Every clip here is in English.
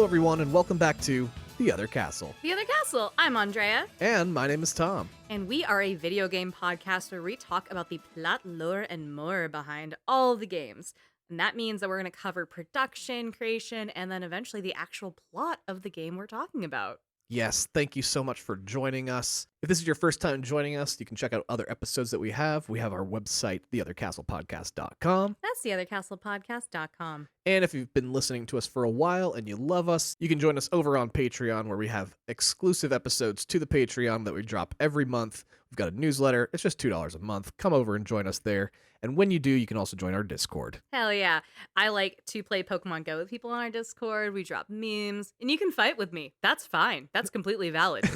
Hello, everyone, and welcome back to The Other Castle. The Other Castle. I'm Andrea. And my name is Tom. And we are a video game podcast where we talk about the plot, lore, and more behind all the games. And that means that we're going to cover production, creation, and then eventually the actual plot of the game we're talking about. Yes, thank you so much for joining us. If this is your first time joining us, you can check out other episodes that we have. We have our website, theothercastlepodcast.com. That's theothercastlepodcast.com. And if you've been listening to us for a while and you love us, you can join us over on Patreon, where we have exclusive episodes to the Patreon that we drop every month. We've got a newsletter. It's just $2 a month. Come over and join us there. And when you do, you can also join our Discord. Hell yeah. I like to play Pokemon Go with people on our Discord. We drop memes, and you can fight with me. That's fine. That's completely valid.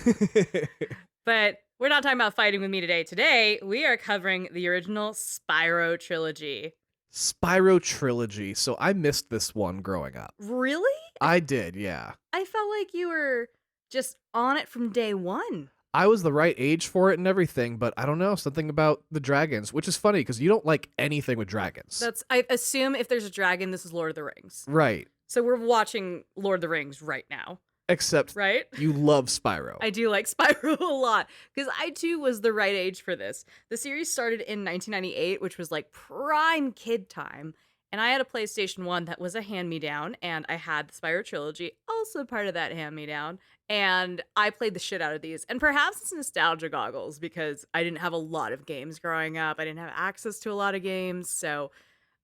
But we're not talking about fighting with me today. Today, we are covering the original Spyro Trilogy. Spyro Trilogy. So I missed this one growing up. Really? I did, yeah. I felt like you were just on it from day one. I was the right age for it and everything, but I don't know, something about the dragons, which is funny because you don't like anything with dragons. I assume if there's a dragon, this is Lord of the Rings. Right. So we're watching Lord of the Rings right now. Except right? You love Spyro. I do like Spyro a lot because I too was the right age for this. The series started in 1998, which was like prime kid time. And I had a PlayStation 1 that was a hand-me-down, and I had the Spyro Trilogy, also part of that hand-me-down, and I played the shit out of these. And perhaps it's nostalgia goggles, because I didn't have a lot of games growing up. I didn't have access to a lot of games, so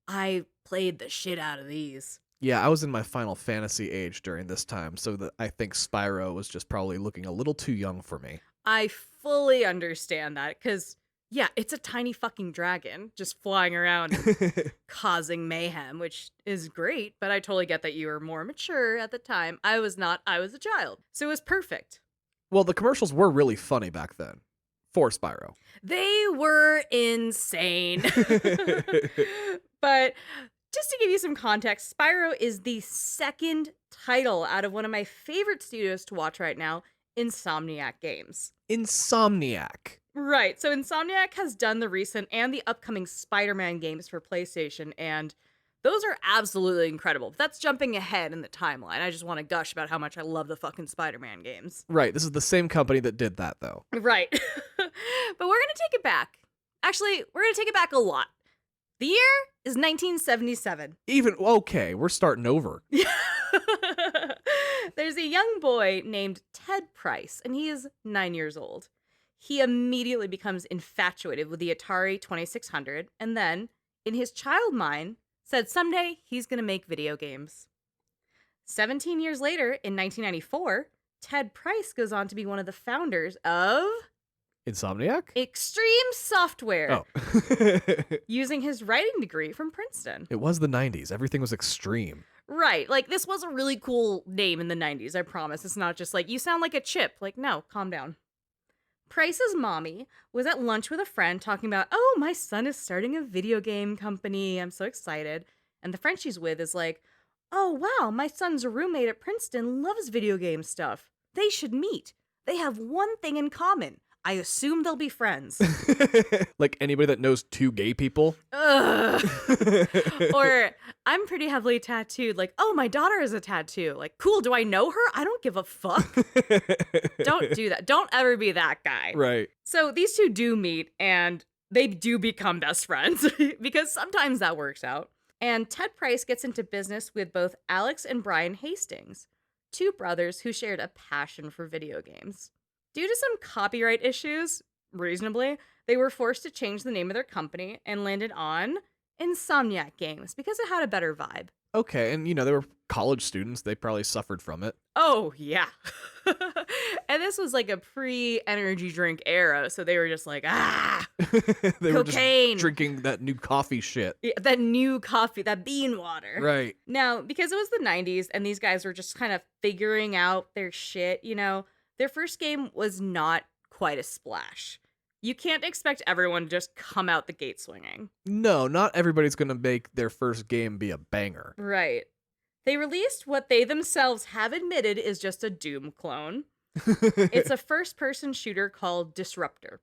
I played the shit out of these. Yeah, I was in my Final Fantasy age during this time, so I think Spyro was just probably looking a little too young for me. I fully understand that, because... yeah, it's a tiny fucking dragon just flying around and causing mayhem, which is great, but I totally get that you were more mature at the time. I was not. I was a child. So it was perfect. Well, the commercials were really funny back then for Spyro. They were insane. But just to give you some context, Spyro is the second title out of one of my favorite studios to watch right now, Insomniac Games. Insomniac. Right, so Insomniac has done the recent and the upcoming Spider-Man games for PlayStation, and those are absolutely incredible. But that's jumping ahead in the timeline. I just want to gush about how much I love the fucking Spider-Man games. Right, this is the same company that did that, though. Right. But we're going to take it back. Actually, we're going to take it back a lot. The year is 1977. Okay, we're starting over. There's a young boy named Ted Price, and he is 9 years old. He immediately becomes infatuated with the Atari 2600, and then, in his child mind, said someday he's going to make video games. 17 years later, in 1994, Ted Price goes on to be one of the founders of... Insomniac? Extreme Software. Oh. Using his writing degree from Princeton. It was the 90s. Everything was extreme. Right. Like, this was a really cool name in the 90s, I promise. It's not just like, you sound like a chip. Like, no, calm down. Price's mommy was at lunch with a friend talking about, oh, my son is starting a video game company. I'm so excited. And the friend she's with is like, oh, wow, my son's roommate at Princeton loves video game stuff. They should meet. They have one thing in common. I assume they'll be friends. Like anybody that knows two gay people? Ugh. Or, I'm pretty heavily tattooed. Like, oh, my daughter has a tattoo. Like, cool, do I know her? I don't give a fuck. Don't do that. Don't ever be that guy. Right. So these two do meet, and they do become best friends, because sometimes that works out. And Ted Price gets into business with both Alex and Brian Hastings, two brothers who shared a passion for video games. Due to some copyright issues, reasonably, they were forced to change the name of their company and landed on Insomniac Games because it had a better vibe. Okay, and they were college students. They probably suffered from it. Oh, yeah. And this was like a pre-energy drink era, so they were just like, They cocaine. were just drinking that new coffee shit. Yeah, that new coffee, that bean water. Right. Now, because it was the 90s and these guys were just kind of figuring out their shit, their first game was not quite a splash. You can't expect everyone to just come out the gate swinging. No, not everybody's going to make their first game be a banger. Right. They released what they themselves have admitted is just a Doom clone. It's a first-person shooter called Disruptor.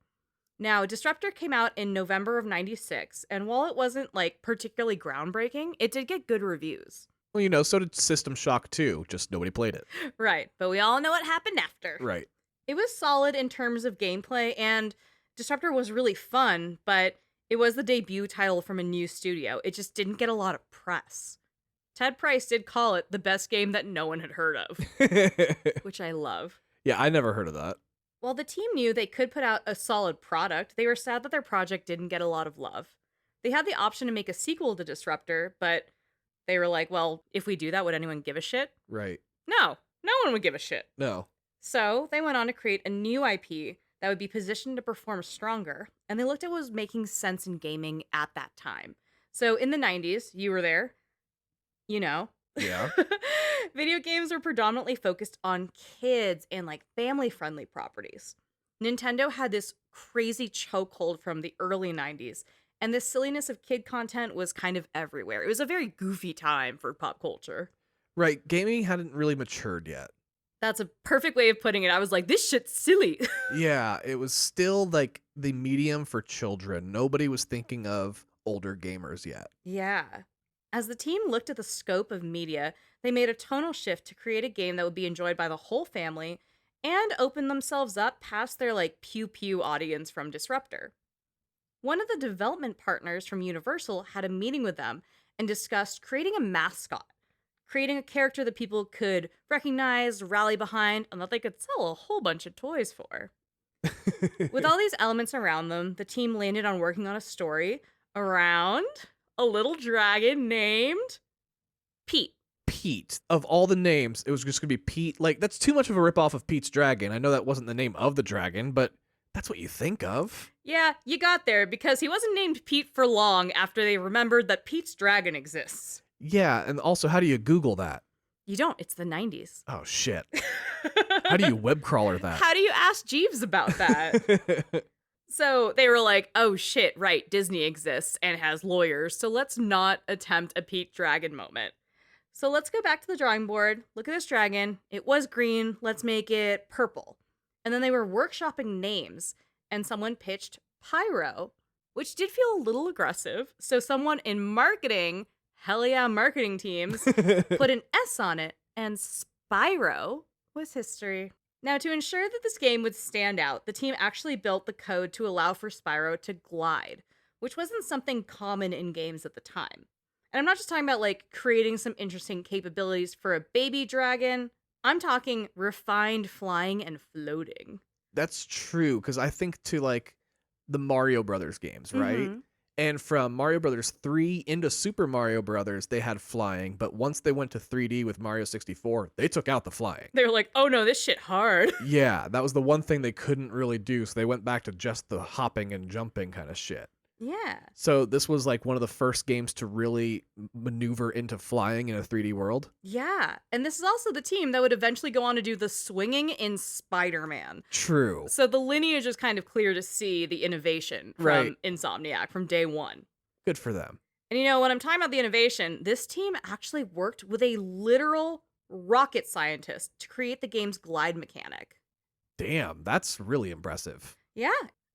Now, Disruptor came out in November of 96, and while it wasn't, particularly groundbreaking, it did get good reviews. Well, so did System Shock 2, just nobody played it. Right, but we all know what happened after. Right. It was solid in terms of gameplay, and Disruptor was really fun, but it was the debut title from a new studio. It just didn't get a lot of press. Ted Price did call it the best game that no one had heard of, which I love. Yeah, I never heard of that. While the team knew they could put out a solid product, they were sad that their project didn't get a lot of love. They had the option to make a sequel to Disruptor, but they were like, well, if we do that, would anyone give a shit? Right. No one would give a shit. No. So they went on to create a new IP that would be positioned to perform stronger, and they looked at what was making sense in gaming at that time. So in the 90s, you were there, Yeah. video games were predominantly focused on kids and like family-friendly properties. Nintendo had this crazy chokehold from the early 90s, and this silliness of kid content was kind of everywhere. It was a very goofy time for pop culture. Right. Gaming hadn't really matured yet. That's a perfect way of putting it. I was like, this shit's silly. Yeah, it was still like the medium for children. Nobody was thinking of older gamers yet. Yeah. As the team looked at the scope of media, they made a tonal shift to create a game that would be enjoyed by the whole family and open themselves up past their like pew-pew audience from Disruptor. One of the development partners from Universal had a meeting with them and discussed creating a mascot, creating a character that people could recognize, rally behind, and that they could sell a whole bunch of toys for. With all these elements around them, the team landed on working on a story around a little dragon named Pete. Pete. Of all the names, it was just going to be Pete. Like, that's too much of a ripoff of Pete's Dragon. I know that wasn't the name of the dragon, but that's what you think of. Yeah, you got there because he wasn't named Pete for long after they remembered that Pete's Dragon exists. Yeah, and also, how do you Google that? You don't. It's the 90s. Oh, shit. How do you web crawler that? How do you ask Jeeves about that? So they were like, oh shit, right, Disney exists and has lawyers, so let's not attempt a Pete Dragon moment. So let's go back to the drawing board. Look at this dragon. It was green. Let's make it purple. And then they were workshopping names, and someone pitched Pyro, which did feel a little aggressive. So someone in marketing, hell yeah, marketing teams, put an S on it, and Spyro was history. Now, to ensure that this game would stand out, the team actually built the code to allow for Spyro to glide, which wasn't something common in games at the time. And I'm not just talking about, like, creating some interesting capabilities for a baby dragon. I'm talking refined flying and floating. That's true, because I think to, like, the Mario Brothers games, right? Mm-hmm. And from Mario Brothers 3 into Super Mario Brothers, they had flying, but once they went to 3D with Mario 64, they took out the flying. They were like, oh no, this shit hard. Yeah, that was the one thing they couldn't really do, so they went back to just the hopping and jumping kind of shit. Yeah. So this was like one of the first games to really maneuver into flying in a 3D world. Yeah. And this is also the team that would eventually go on to do the swinging in Spider-Man. True. So the lineage is kind of clear to see the innovation from Insomniac from day one. Good for them. And you know, when I'm talking about the innovation, this team actually worked with a literal rocket scientist to create the game's glide mechanic. Damn, that's really impressive. Yeah.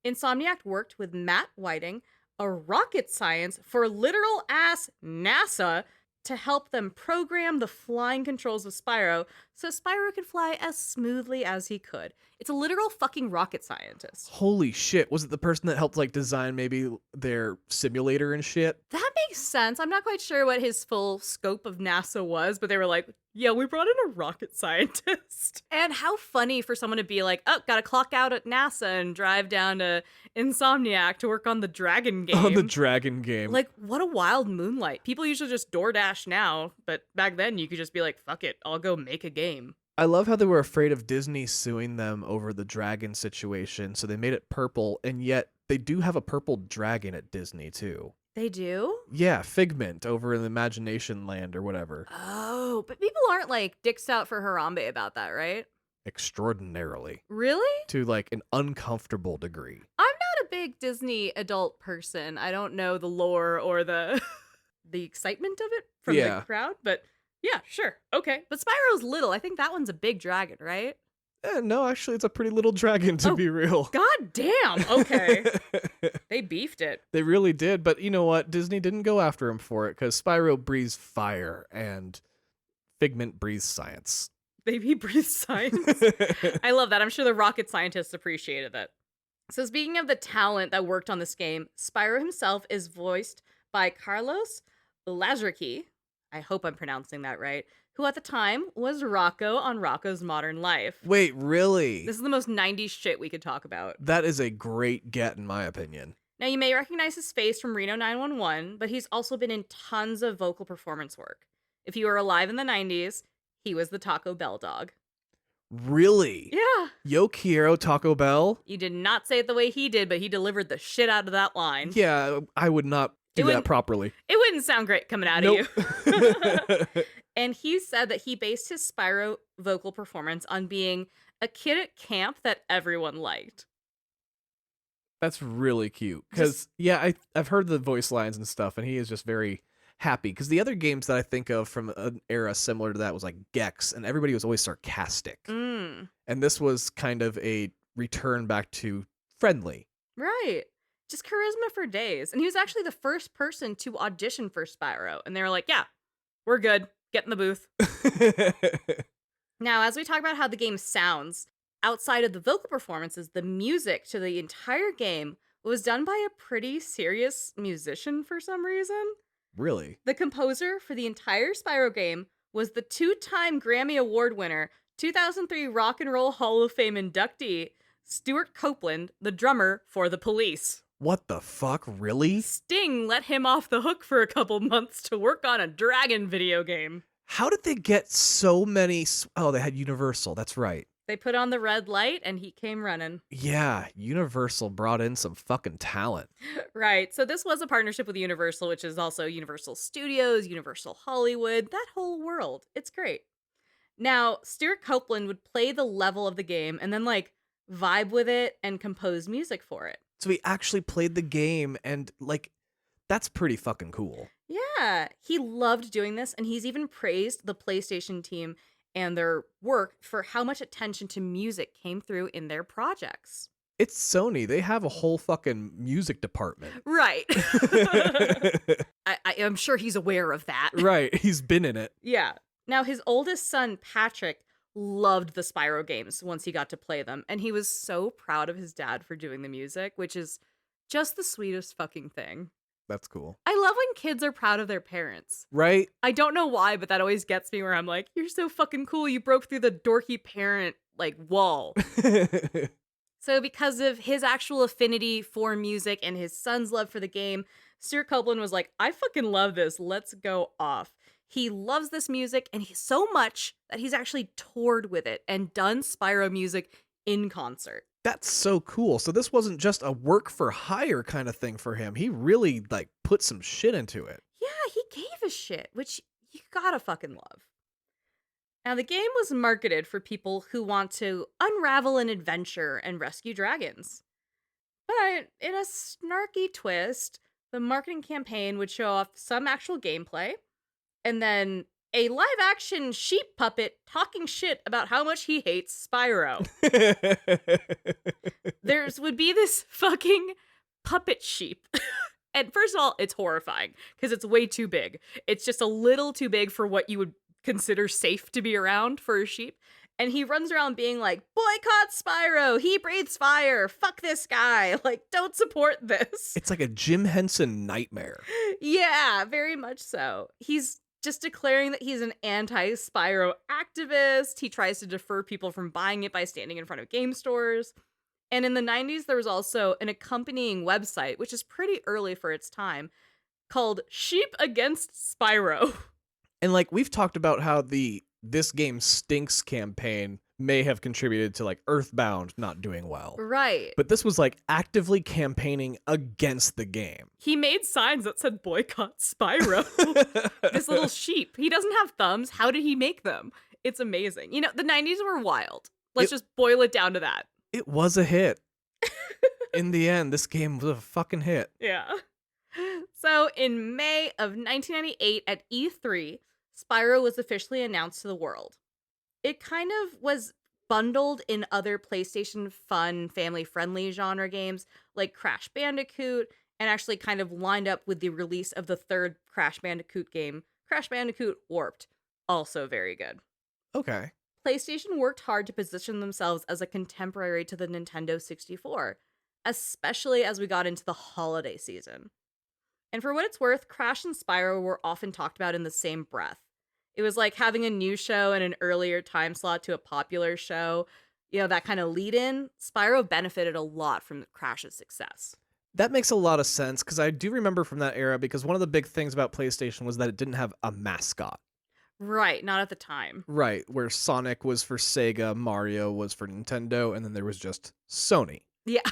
Insomniac worked with Matt Whiting, a rocket science for literal ass NASA, to help them program the flying controls of Spyro so Spyro could fly as smoothly as he could. It's a literal fucking rocket scientist. Holy shit. Was it the person that helped like design maybe their simulator and shit? That makes sense. I'm not quite sure what his full scope of NASA was, but they were like, yeah, we brought in a rocket scientist. And how funny for someone to be like, oh, gotta clock out at NASA and drive down to Insomniac to work on the Dragon game. On the Dragon game. Like, what a wild moonlight. People usually just DoorDash now, but back then you could just be like, fuck it, I'll go make a game. I love how they were afraid of Disney suing them over the dragon situation, so they made it purple, and yet they do have a purple dragon at Disney, too. They do? Yeah, Figment over in the Imagination Land or whatever. Oh, but people aren't like dicks out for Harambe about that, right? Extraordinarily. Really? To like an uncomfortable degree. I'm not a big Disney adult person. I don't know the lore or the the excitement of it from the crowd, but yeah, sure. Okay. But Spyro's little. I think that one's a big dragon, right? No, actually, it's a pretty little dragon, to be real. God damn. Okay. They beefed it. They really did. But you know what? Disney didn't go after him for it because Spyro breathes fire. And Figment breathes science. Baby breathe science. I love that. I'm sure the rocket scientists appreciated that. So speaking of the talent that worked on this game, Spyro himself is voiced by Carlos Lazariki. I hope I'm pronouncing that right. Who at the time was Rocco on Rocco's Modern Life. Wait, really? This is the most 90s shit we could talk about. That is a great get, in my opinion. Now, you may recognize his face from Reno 911, but he's also been in tons of vocal performance work. If you were alive in the 90s, he was the Taco Bell dog. Really? Yeah. Yo quiero Taco Bell? You did not say it the way he did, but he delivered the shit out of that line. Yeah, I would not do that properly. It wouldn't sound great coming out of you. And he said that he based his Spyro vocal performance on being a kid at camp that everyone liked. That's really cute. Because, I've heard the voice lines and stuff, and he is just very happy. Because the other games that I think of from an era similar to that was like Gex, and everybody was always sarcastic. Mm. And this was kind of a return back to friendly. Right. Just charisma for days. And he was actually the first person to audition for Spyro. And they were like, yeah, we're good. Get in the booth. Now, as we talk about how the game sounds, outside of the vocal performances, the music to the entire game was done by a pretty serious musician for some reason. Really? The composer for the entire Spyro game was the 2-time Grammy Award winner, 2003 Rock and Roll Hall of Fame inductee, Stuart Copeland, the drummer for The Police. What the fuck? Really? Sting let him off the hook for a couple months to work on a dragon video game. How did they get so many? Oh, they had Universal. That's right. They put on the red light and he came running. Yeah, Universal brought in some fucking talent. Right. So this was a partnership with Universal, which is also Universal Studios, Universal Hollywood, that whole world. It's great. Now, Stuart Copeland would play the level of the game and then vibe with it and compose music for it. So he actually played the game, and that's pretty fucking cool. Yeah, he loved doing this, and he's even praised the PlayStation team and their work for how much attention to music came through in their projects. It's Sony. They have a whole fucking music department. Right. I am sure he's aware of that. Right. He's been in it. Yeah. Now, his oldest son, Patrick, loved the Spyro games once he got to play them, and he was so proud of his dad for doing the music, which is just the sweetest fucking thing. That's cool. I love when kids are proud of their parents. Right? I don't know why, but that always gets me where I'm like, you're so fucking cool. You broke through the dorky parent, wall. So because of his actual affinity for music and his son's love for the game, Stuart Copeland was like, I fucking love this. Let's go off. He loves this music, and he's so much that he's actually toured with it and done Spyro music in concert. That's so cool. So this wasn't just a work for hire kind of thing for him. He really put some shit into it. Yeah, he gave a shit, which you gotta fucking love. Now, the game was marketed for people who want to unravel an adventure and rescue dragons. But in a snarky twist, the marketing campaign would show off some actual gameplay, and then a live-action sheep puppet talking shit about how much he hates Spyro. There would be this fucking puppet sheep. And first of all, it's horrifying, because it's way too big. It's just a little too big for what you would consider safe to be around for a sheep. And he runs around being like, boycott Spyro, he breathes fire, fuck this guy, don't support this. It's like a Jim Henson nightmare. Yeah, very much so. He's just declaring that he's an anti-Spyro activist. He tries to deter people from buying it by standing in front of game stores. And in the 90s, there was also an accompanying website, which is pretty early for its time, called Sheep Against Spyro. And we've talked about how This Game Stinks campaign may have contributed to Earthbound not doing well. Right. But this was actively campaigning against the game. He made signs that said boycott Spyro. This little sheep. He doesn't have thumbs. How did he make them? It's amazing. The 90s were wild. Let's just boil it down to that. It was a hit. In the end, this game was a fucking hit. Yeah. So in May of 1998 at E3, Spyro was officially announced to the world. It kind of was bundled in other PlayStation fun, family-friendly genre games like Crash Bandicoot, and actually kind of lined up with the release of the third Crash Bandicoot game, Crash Bandicoot Warped. also very good. Okay. PlayStation worked hard to position themselves as a contemporary to the Nintendo 64, especially as we got into the holiday season. And for what it's worth, Crash and Spyro were often talked about in the same breath. It was like having a new show in an earlier time slot to a popular show. That kind of lead in. Spyro benefited a lot from Crash's success. That makes a lot of sense because I do remember from that era because one of the big things about PlayStation was that it didn't have a mascot. Right, not at the time. Right, where Sonic was for Sega, Mario was for Nintendo, and then there was just Sony. Yeah.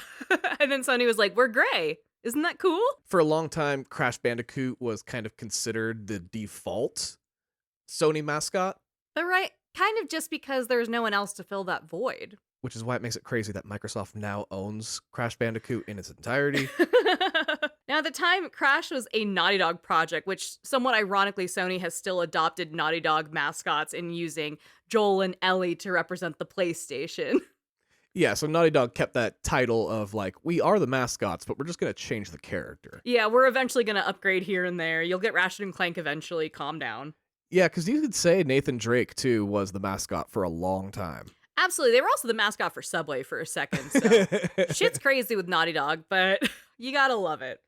And then Sony was like, we're gray. Isn't that cool? For a long time, Crash Bandicoot was kind of considered the default Sony mascot, But right, kind of just because there was no one else to fill that void. which is why it makes it crazy that Microsoft now owns Crash Bandicoot in its entirety. Now, at the time, Crash was a Naughty Dog project, which somewhat ironically, Sony has still adopted Naughty Dog mascots in using Joel and Ellie to represent the PlayStation. Yeah, so Naughty Dog kept that title of like, we are the mascots, but we're just going to change the character. Yeah, we're eventually going to upgrade here and there. You'll get Ratchet and Clank eventually. Calm down. Yeah, because you could say Nathan Drake, too, was the mascot for a long time. Absolutely. They were also the mascot for Subway for a second. So shit's crazy with Naughty Dog, but you gotta love it.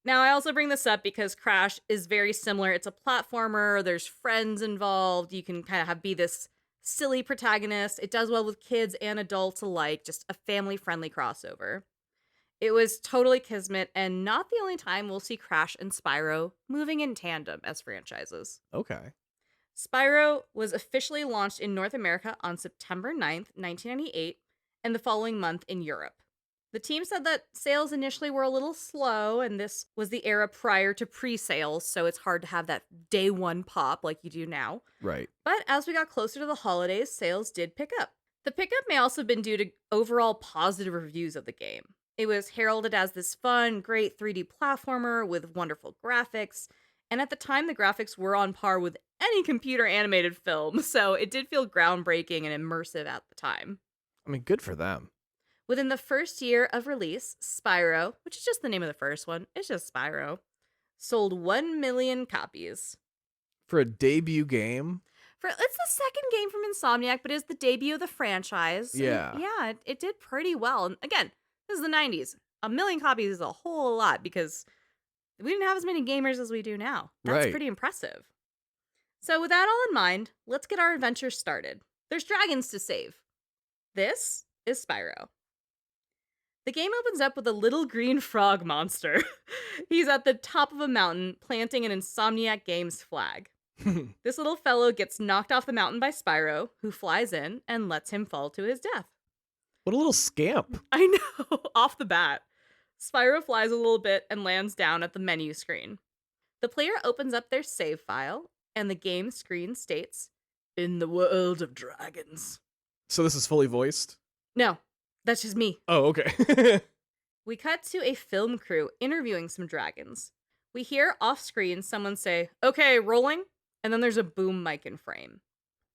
Now, I also bring this up because Crash is very similar. It's a platformer. There's friends involved. You can kind of be this silly protagonist. It does well with kids and adults alike. Just a family-friendly crossover. It was totally kismet, and not the only time we'll see Crash and Spyro moving in tandem as franchises. Okay. Spyro was officially launched in North America on September 9th, 1998, and the following month in Europe. The team said that sales initially were a little slow, and this was the era prior to pre-sales, so it's hard to have that day one pop like you do now. Right. But as we got closer to the holidays, sales did pick up. The pickup may also have been due to overall positive reviews of the game. It was heralded as this fun, great 3D platformer with wonderful graphics, and at the time the graphics were on par with any computer animated film, so it did feel groundbreaking and immersive at the time. I mean, good for them. Within the first year of release, Spyro, which is just the name of the first one, it's just Spyro, sold 1 million copies. For a debut game? It's the second game from Insomniac, but it's the debut of the franchise. Yeah. And yeah, it did pretty well. And again, this is the 90s. 1 million copies is a whole lot because we didn't have as many gamers as we do now. That's Right. pretty impressive. So with that all in mind, let's get our adventure started. There's dragons to save. This is Spyro. The game opens up with a little green frog monster. He's at the top of a mountain planting an Insomniac Games flag. This little fellow gets knocked off the mountain by Spyro, who flies in and lets him fall to his death. What a little scamp. I know, off the bat. Spyro flies a little bit and lands down at the menu screen. The player opens up their save file, and the game screen states, "In the world of dragons." So this is fully voiced? No, that's just me. Oh, okay. We cut to a film crew interviewing some dragons. We hear off screen someone say, "Okay, rolling," and then there's a boom mic in frame.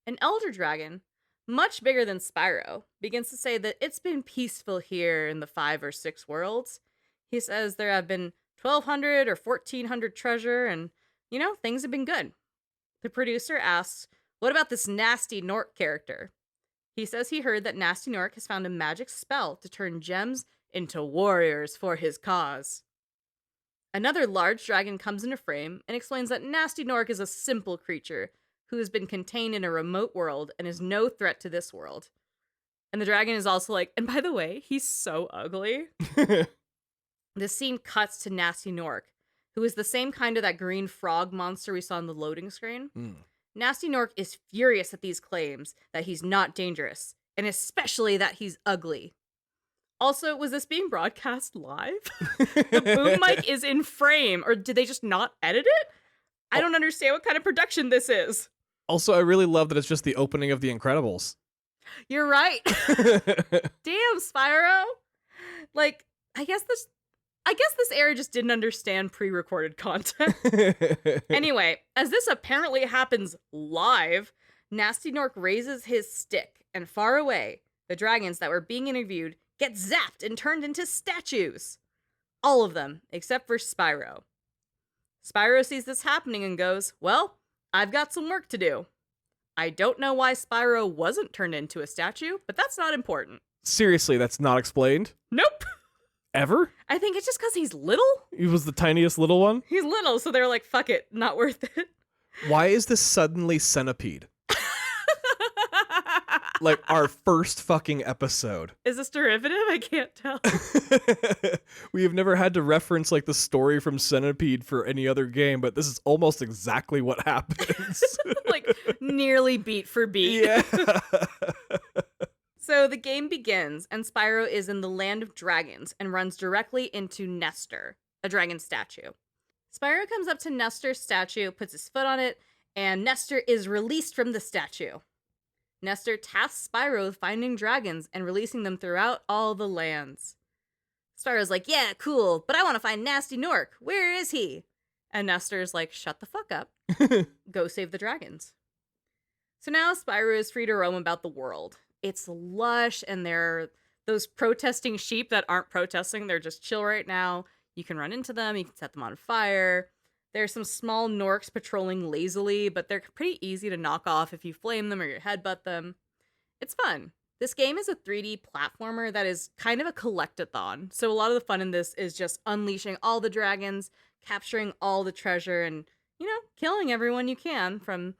An elder dragon, much bigger than Spyro, begins to say that it's been peaceful here in the 5 or 6 worlds. He says there have been 1,200 or 1,400 treasure, and, things have been good. The producer asks, "What about this Nasty Nork character?" He says he heard that Nasty Nork has found a magic spell to turn gems into warriors for his cause. Another large dragon comes into frame and explains that Nasty Nork is a simple creature who has been contained in a remote world and is no threat to this world. And the dragon is also like, and by the way, he's so ugly. The scene cuts to Nasty Nork, who is the same kind of that green frog monster we saw on the loading screen. Nasty Nork is furious at these claims that he's not dangerous, and especially that he's ugly. Also, was this being broadcast live? The boom mic is in frame, or did they just not edit it? I don't understand what kind of production this is. Also, I really love that it's just the opening of The Incredibles. You're right. Damn, Spyro. I guess this era just didn't understand pre-recorded content. Anyway, as this apparently happens live, Nasty Nork raises his stick, and far away, the dragons that were being interviewed get zapped and turned into statues. All of them, except for Spyro. Spyro sees this happening and goes, "Well, I've got some work to do." I don't know why Spyro wasn't turned into a statue, but that's not important. Seriously, that's not explained? Nope. Ever? I think it's just because he's little. He was the tiniest little one? He's little, so they're like, fuck it, not worth it. Why is this suddenly Centipede? Like, our first fucking episode. Is this derivative? I can't tell. We have never had to reference, like, the story from Centipede for any other game, but this is almost exactly what happens. Like, nearly beat for beat. Yeah. So the game begins, and Spyro is in the land of dragons and runs directly into Nestor, a dragon statue. Spyro comes up to Nestor's statue, puts his foot on it, and Nestor is released from the statue. Nestor tasks Spyro with finding dragons and releasing them throughout all the lands. Spyro's like, yeah, cool, but I want to find Nasty Nork. Where is he? And Nestor's like, shut the fuck up. Go save the dragons. So now Spyro is free to roam about the world. It's lush, and there are those protesting sheep that aren't protesting. They're just chill right now. You can run into them. You can set them on fire. There's some small Norks patrolling lazily, but they're pretty easy to knock off if you flame them or you headbutt them. It's fun. This game is a 3D platformer that is kind of a collect-a-thon. So a lot of the fun in this is just unleashing all the dragons, capturing all the treasure, and, killing everyone you can, from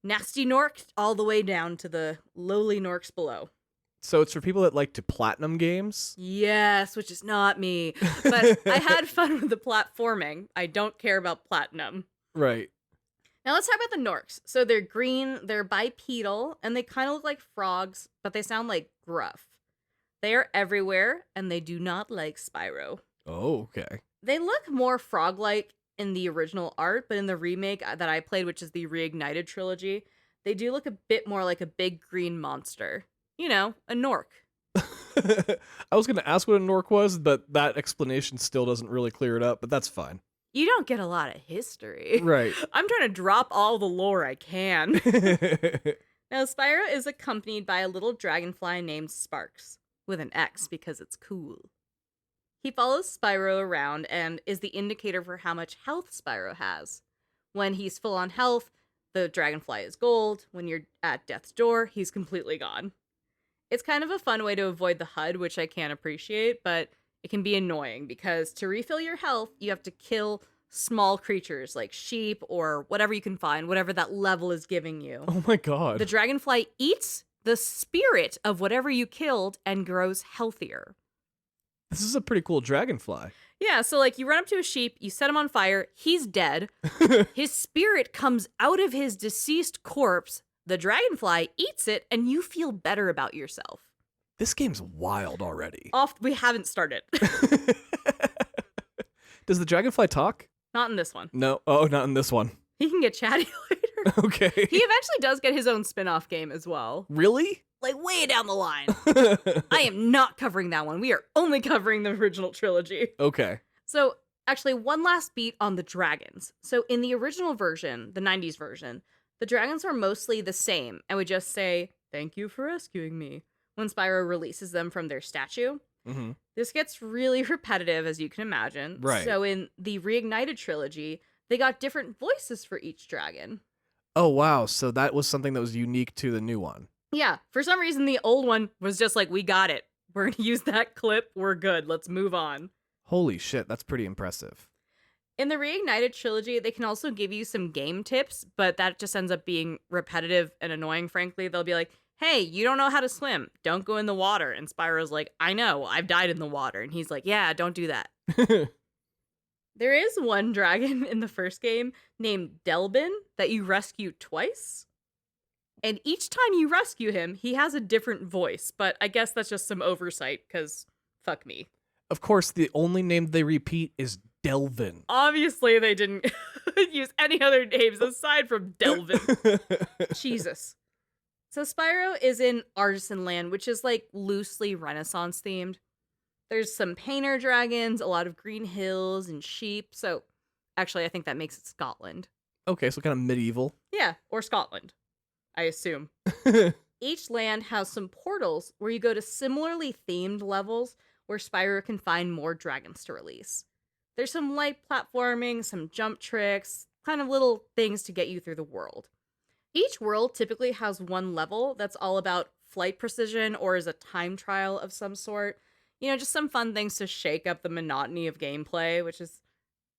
Nasty Nork all the way down to the lowly Norks below. So it's for people that like to platinum games? Yes, which is not me. But I had fun with the platforming. I don't care about platinum. Right. Now let's talk about the Norks. So they're green, they're bipedal, and they kind of look like frogs, but they sound like gruff. They are everywhere, and they do not like Spyro. Oh, okay. They look more frog-like in the original art, but in the remake that I played, which is the Reignited Trilogy, they do look a bit more like a big green monster. A Nork. I was going to ask what a Nork was, but that explanation still doesn't really clear it up, but that's fine. You don't get a lot of history. Right. I'm trying to drop all the lore I can. Now, Spyro is accompanied by a little dragonfly named Sparks, with an X because it's cool. He follows Spyro around and is the indicator for how much health Spyro has. When he's full on health, the dragonfly is gold. When you're at death's door, he's completely gone. It's kind of a fun way to avoid the HUD, which I can't appreciate, but it can be annoying because to refill your health, you have to kill small creatures like sheep or whatever you can find, whatever that level is giving you. Oh my god. The dragonfly eats the spirit of whatever you killed and grows healthier. This is a pretty cool dragonfly. Yeah, so you run up to a sheep, you set him on fire, he's dead. His spirit comes out of his deceased corpse. The dragonfly eats it, and you feel better about yourself. This game's wild already. We haven't started. Does the dragonfly talk? Not in this one. No. Oh, not in this one. He can get chatty later. Okay. He eventually does get his own spin-off game as well. Really? Way down the line. I am not covering that one. We are only covering the original trilogy. Okay. So, actually, one last beat on the dragons. So, in the original version, the 90s version, the dragons are mostly the same and would just say, "Thank you for rescuing me," when Spyro releases them from their statue. Mm-hmm. This gets really repetitive, as you can imagine. Right. So in the Reignited Trilogy, they got different voices for each dragon. Oh, wow. So that was something that was unique to the new one. Yeah. For some reason, the old one was just like, we got it. We're going to use that clip. We're good. Let's move on. Holy shit. That's pretty impressive. In the Reignited Trilogy, they can also give you some game tips, but that just ends up being repetitive and annoying, frankly. They'll be like, hey, you don't know how to swim. Don't go in the water. And Spyro's like, I know. I've died in the water. And he's like, yeah, don't do that. There is one dragon in the first game named Delbin that you rescue twice. And each time you rescue him, he has a different voice. But I guess that's just some oversight, because fuck me. Of course, the only name they repeat is Delvin. Obviously, they didn't use any other names aside from Delvin. Jesus. So Spyro is in Artisan Land, which is loosely Renaissance themed. There's some painter dragons, a lot of green hills and sheep. So actually, I think that makes it Scotland. Okay, so kind of medieval. Yeah, or Scotland, I assume. Each land has some portals where you go to similarly themed levels where Spyro can find more dragons to release. There's some light platforming, some jump tricks, kind of little things to get you through the world. Each world typically has one level that's all about flight precision or is a time trial of some sort. Just some fun things to shake up the monotony of gameplay, which is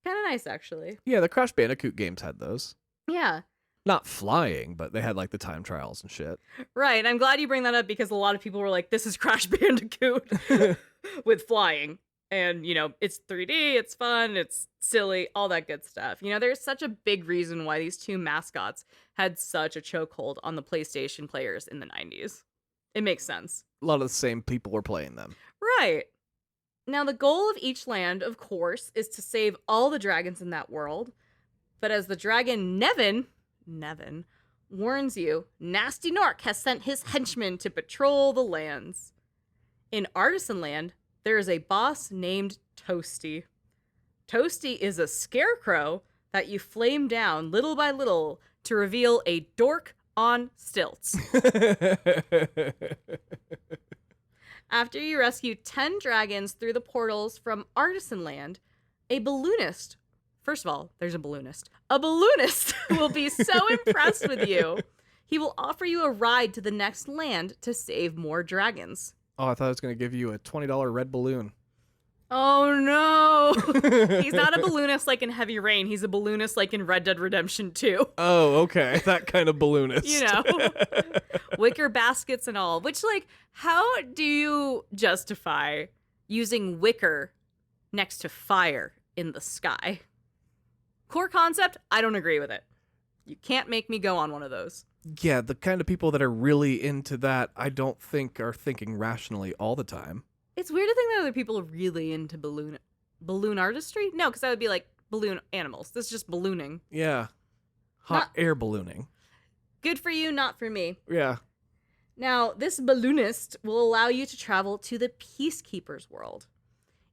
kind of nice, actually. Yeah, the Crash Bandicoot games had those. Yeah, Not flying, but they had like the time trials and shit. right. I'm glad you bring that up because a lot of people were like, this is Crash Bandicoot with flying. And, it's 3D, it's fun, it's silly, all that good stuff. There's such a big reason why these two mascots had such a chokehold on the PlayStation players in the 90s. It makes sense. A lot of the same people were playing them. Right. Now, the goal of each land, of course, is to save all the dragons in that world. But as the dragon Nevin warns you, Nasty Nork has sent his henchmen to patrol the lands. In Artisan Land, there is a boss named Toasty. Toasty is a scarecrow that you flame down little by little to reveal a dork on stilts. After you rescue 10 dragons through the portals from Artisan Land, a balloonist, first of all, there's a balloonist will be so impressed with you, he will offer you a ride to the next land to save more dragons. Oh, I thought I was going to give you a $20 red balloon. Oh no! He's not a balloonist like in Heavy Rain. He's a balloonist like in Red Dead Redemption 2. Oh, okay. That kind of balloonist. Wicker baskets and all. Which, how do you justify using wicker next to fire in the sky? Core concept, I don't agree with it. You can't make me go on one of those. Yeah, the kind of people that are really into that, I don't think are thinking rationally all the time. It's weird to think that other people are really into balloon artistry. No, because that would be like balloon animals. This is just ballooning. Yeah. Hot air ballooning. Good for you, not for me. Yeah. Now, this balloonist will allow you to travel to the Peacekeeper's world.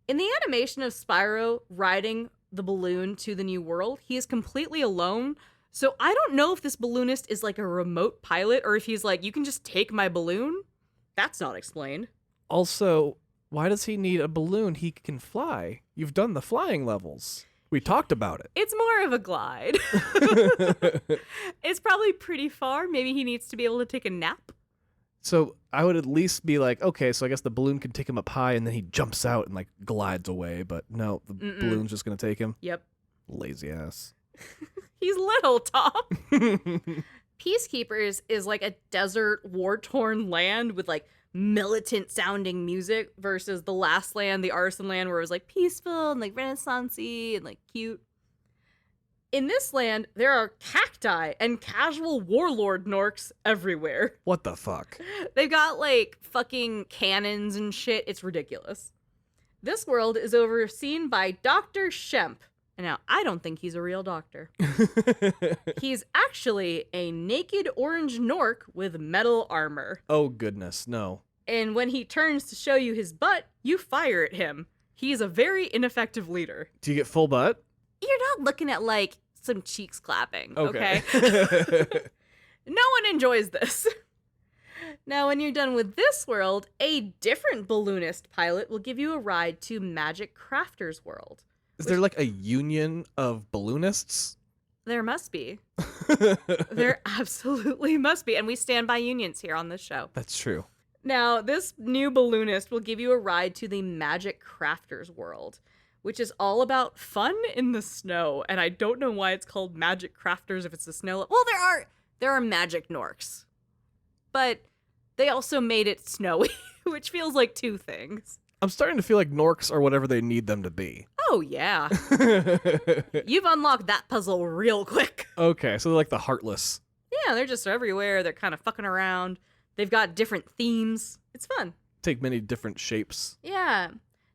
In the animation of Spyro riding the balloon to the new world, he is completely alone. So I don't know if this balloonist is like a remote pilot or if he's like, you can just take my balloon. That's not explained. Also, why does he need a balloon? He can fly. You've done the flying levels. We talked about it. It's more of a glide. It's probably pretty far. Maybe he needs to be able to take a nap. So I would at least be like, okay, so I guess the balloon can take him up high and then he jumps out and like glides away. But no, the balloon's just going to take him. Yep. Lazy ass. He's little, Tom. Peacekeepers is like a desert, war-torn land with like militant sounding music versus the last land, the Artisan Land, where it was like peaceful and like Renaissance-y and like cute. In this land, there are cacti and casual warlord Norks everywhere. What the fuck? They've got like fucking cannons and shit. It's ridiculous. This world is overseen by Dr. Shemp. And now, I don't think he's a real doctor. He's actually a naked orange Nork with metal armor. Oh, goodness, no. And when he turns to show you his butt, you fire at him. He's a very ineffective leader. Do you get full butt? You're not looking at, like, some cheeks clapping, okay? No one enjoys this. Now, when you're done with this world, a different balloonist pilot will give you a ride to Magic Crafter's world. Is there like a union of balloonists? There must be. There absolutely must be. And we stand by unions here on this show. That's true. Now, this new balloonist will give you a ride to the Magic Crafter's world, which is all about fun in the snow. And I don't know why it's called Magic Crafters if it's the snow. Well, there are magic Norks, but they also made it snowy, which feels like two things. I'm starting to feel like Norks are whatever they need them to be. Oh, yeah. You've unlocked that puzzle real quick. Okay, so they're like the Heartless. Yeah, they're just everywhere. They're kind of fucking around. They've got different themes. It's fun. Take many different shapes. Yeah.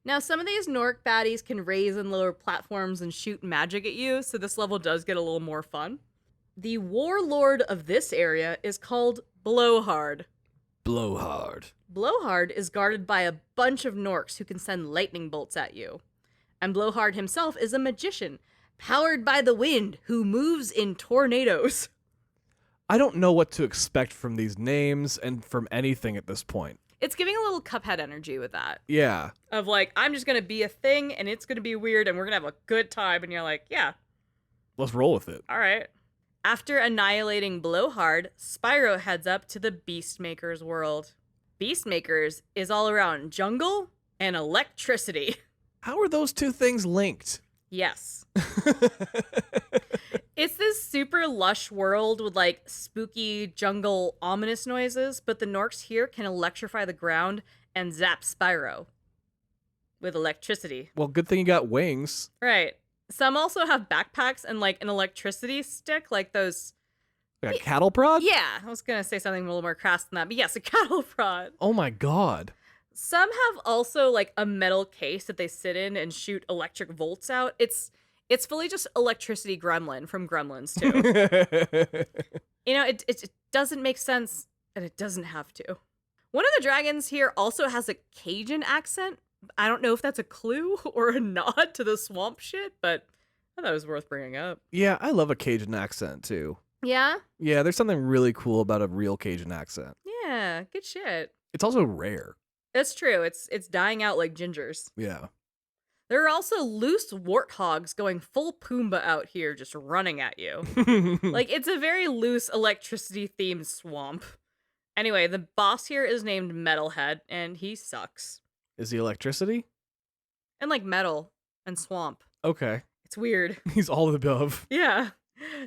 Now, some of these Nork baddies can raise and lower platforms and shoot magic at you, so this level does get a little more fun. The warlord of this area is called Blowhard. Blowhard. Blowhard is guarded by a bunch of Norks who can send lightning bolts at you. And Blowhard himself is a magician, powered by the wind, who moves in tornadoes. I don't know what to expect from these names and from anything at this point. It's giving a little Cuphead energy with that. Yeah. Of like, I'm just going to be a thing, and it's going to be weird, and we're going to have a good time. And you're like, yeah. Let's roll with it. All right. After annihilating Blowhard, Spyro heads up to the Beastmaker's world. Beastmaker's is all around jungle and electricity. How are those two things linked? Yes. It's this super lush world with like spooky jungle ominous noises, but the Norks here can electrify the ground and zap Spyro with electricity. Well, good thing you got wings. Right. Some also have backpacks and like an electricity stick, like those. Like a cattle prod? Yeah, I was gonna say something a little more crass than that, but yes, a cattle prod. Oh my god. Some have also like a metal case that they sit in and shoot electric volts out. It's fully just electricity gremlin from Gremlins too. You know, it doesn't make sense, and it doesn't have to. One of the dragons here also has a Cajun accent. I don't know if that's a clue or a nod to the swamp shit, but I thought it was worth bringing up. Yeah, I love a Cajun accent too. Yeah? Yeah, there's something really cool about a real Cajun accent. Yeah, good shit. It's also rare. That's true. It's dying out like gingers. Yeah. There are also loose warthogs going full Pumbaa out here just running at you. Like, it's a very loose electricity-themed swamp. Anyway, the boss here is named Metalhead, and he sucks. Is he electricity? And, like, metal and swamp. Okay. It's weird. He's all of the above. Yeah.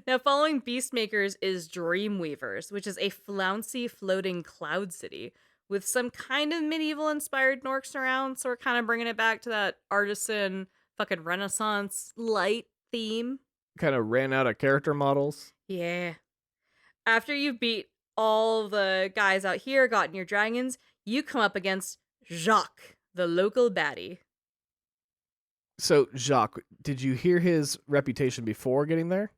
Now, following Beastmakers is Dreamweavers, which is a flouncy floating cloud city with some kind of medieval-inspired Norks around, so we're kind of bringing it back to that artisan fucking Renaissance light theme. Kind of ran out of character models. Yeah. After you've beat all the guys out here, gotten your dragons, you come up against Jacques, the local baddie. So, Jacques, did you hear his reputation before getting there?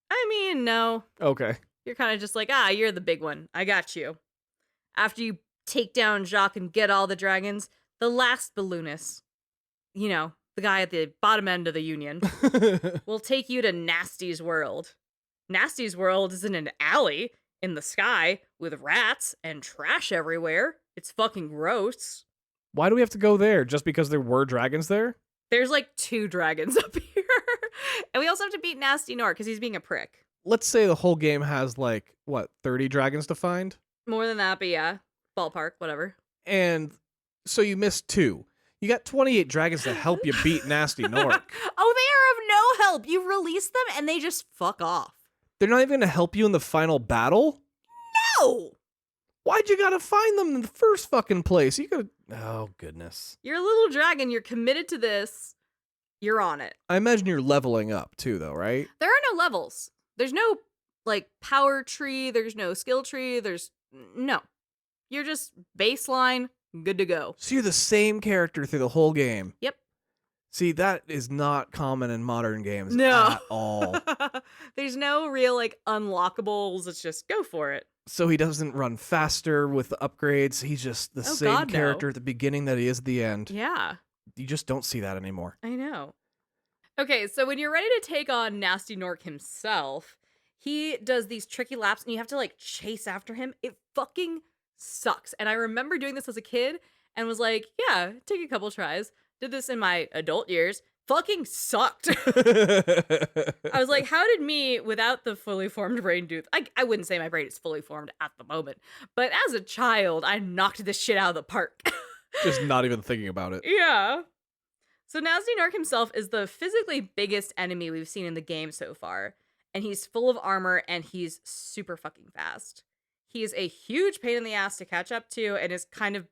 I mean, no. Okay. You're kind of just like, you're the big one. I got you. After you take down Jacques and get all the dragons, the last balloonist, you know, the guy at the bottom end of the union, will take you to Nasty's world. Nasty's world is in an alley in the sky with rats and trash everywhere. It's fucking gross. Why do we have to go there? Just because there were dragons there? There's like 2 dragons up here. And we also have to beat Nasty Nor because he's being a prick. Let's say the whole game has 30 dragons to find? More than that, but yeah. Ballpark, whatever. And so you missed 2. You got 28 dragons to help you beat Nasty Nork. Oh, they are of no help. You release them and they just fuck off. They're not even going to help you in the final battle? No! Why'd you gotta find them in the first fucking place? You could. Oh, goodness. You're a little dragon. You're committed to this. You're on it. I imagine you're leveling up too, though, right? There are no levels. There's no, power tree. There's no skill tree. No. You're just baseline, good to go. So you're the same character through the whole game. Yep. See, that is not common in modern games No. at all. There's no real, unlockables. It's just go for it. So he doesn't run faster with the upgrades. He's just the same God, character no. at the beginning that he is at the end. Yeah. You just don't see that anymore. I know. Okay, so when you're ready to take on Nasty Nork himself, he does these tricky laps and you have to chase after him. It fucking sucks. And I remember doing this as a kid and was like, yeah, take a couple tries. Did this in my adult years. Fucking sucked. I was like, how did me, without the fully formed brain do... I wouldn't say my brain is fully formed at the moment, but as a child, I knocked this shit out of the park. Just not even thinking about it. Yeah. So Nasty Narc himself is the physically biggest enemy we've seen in the game so far, and he's full of armor and he's super fucking fast. He is a huge pain in the ass to catch up to and is kind of,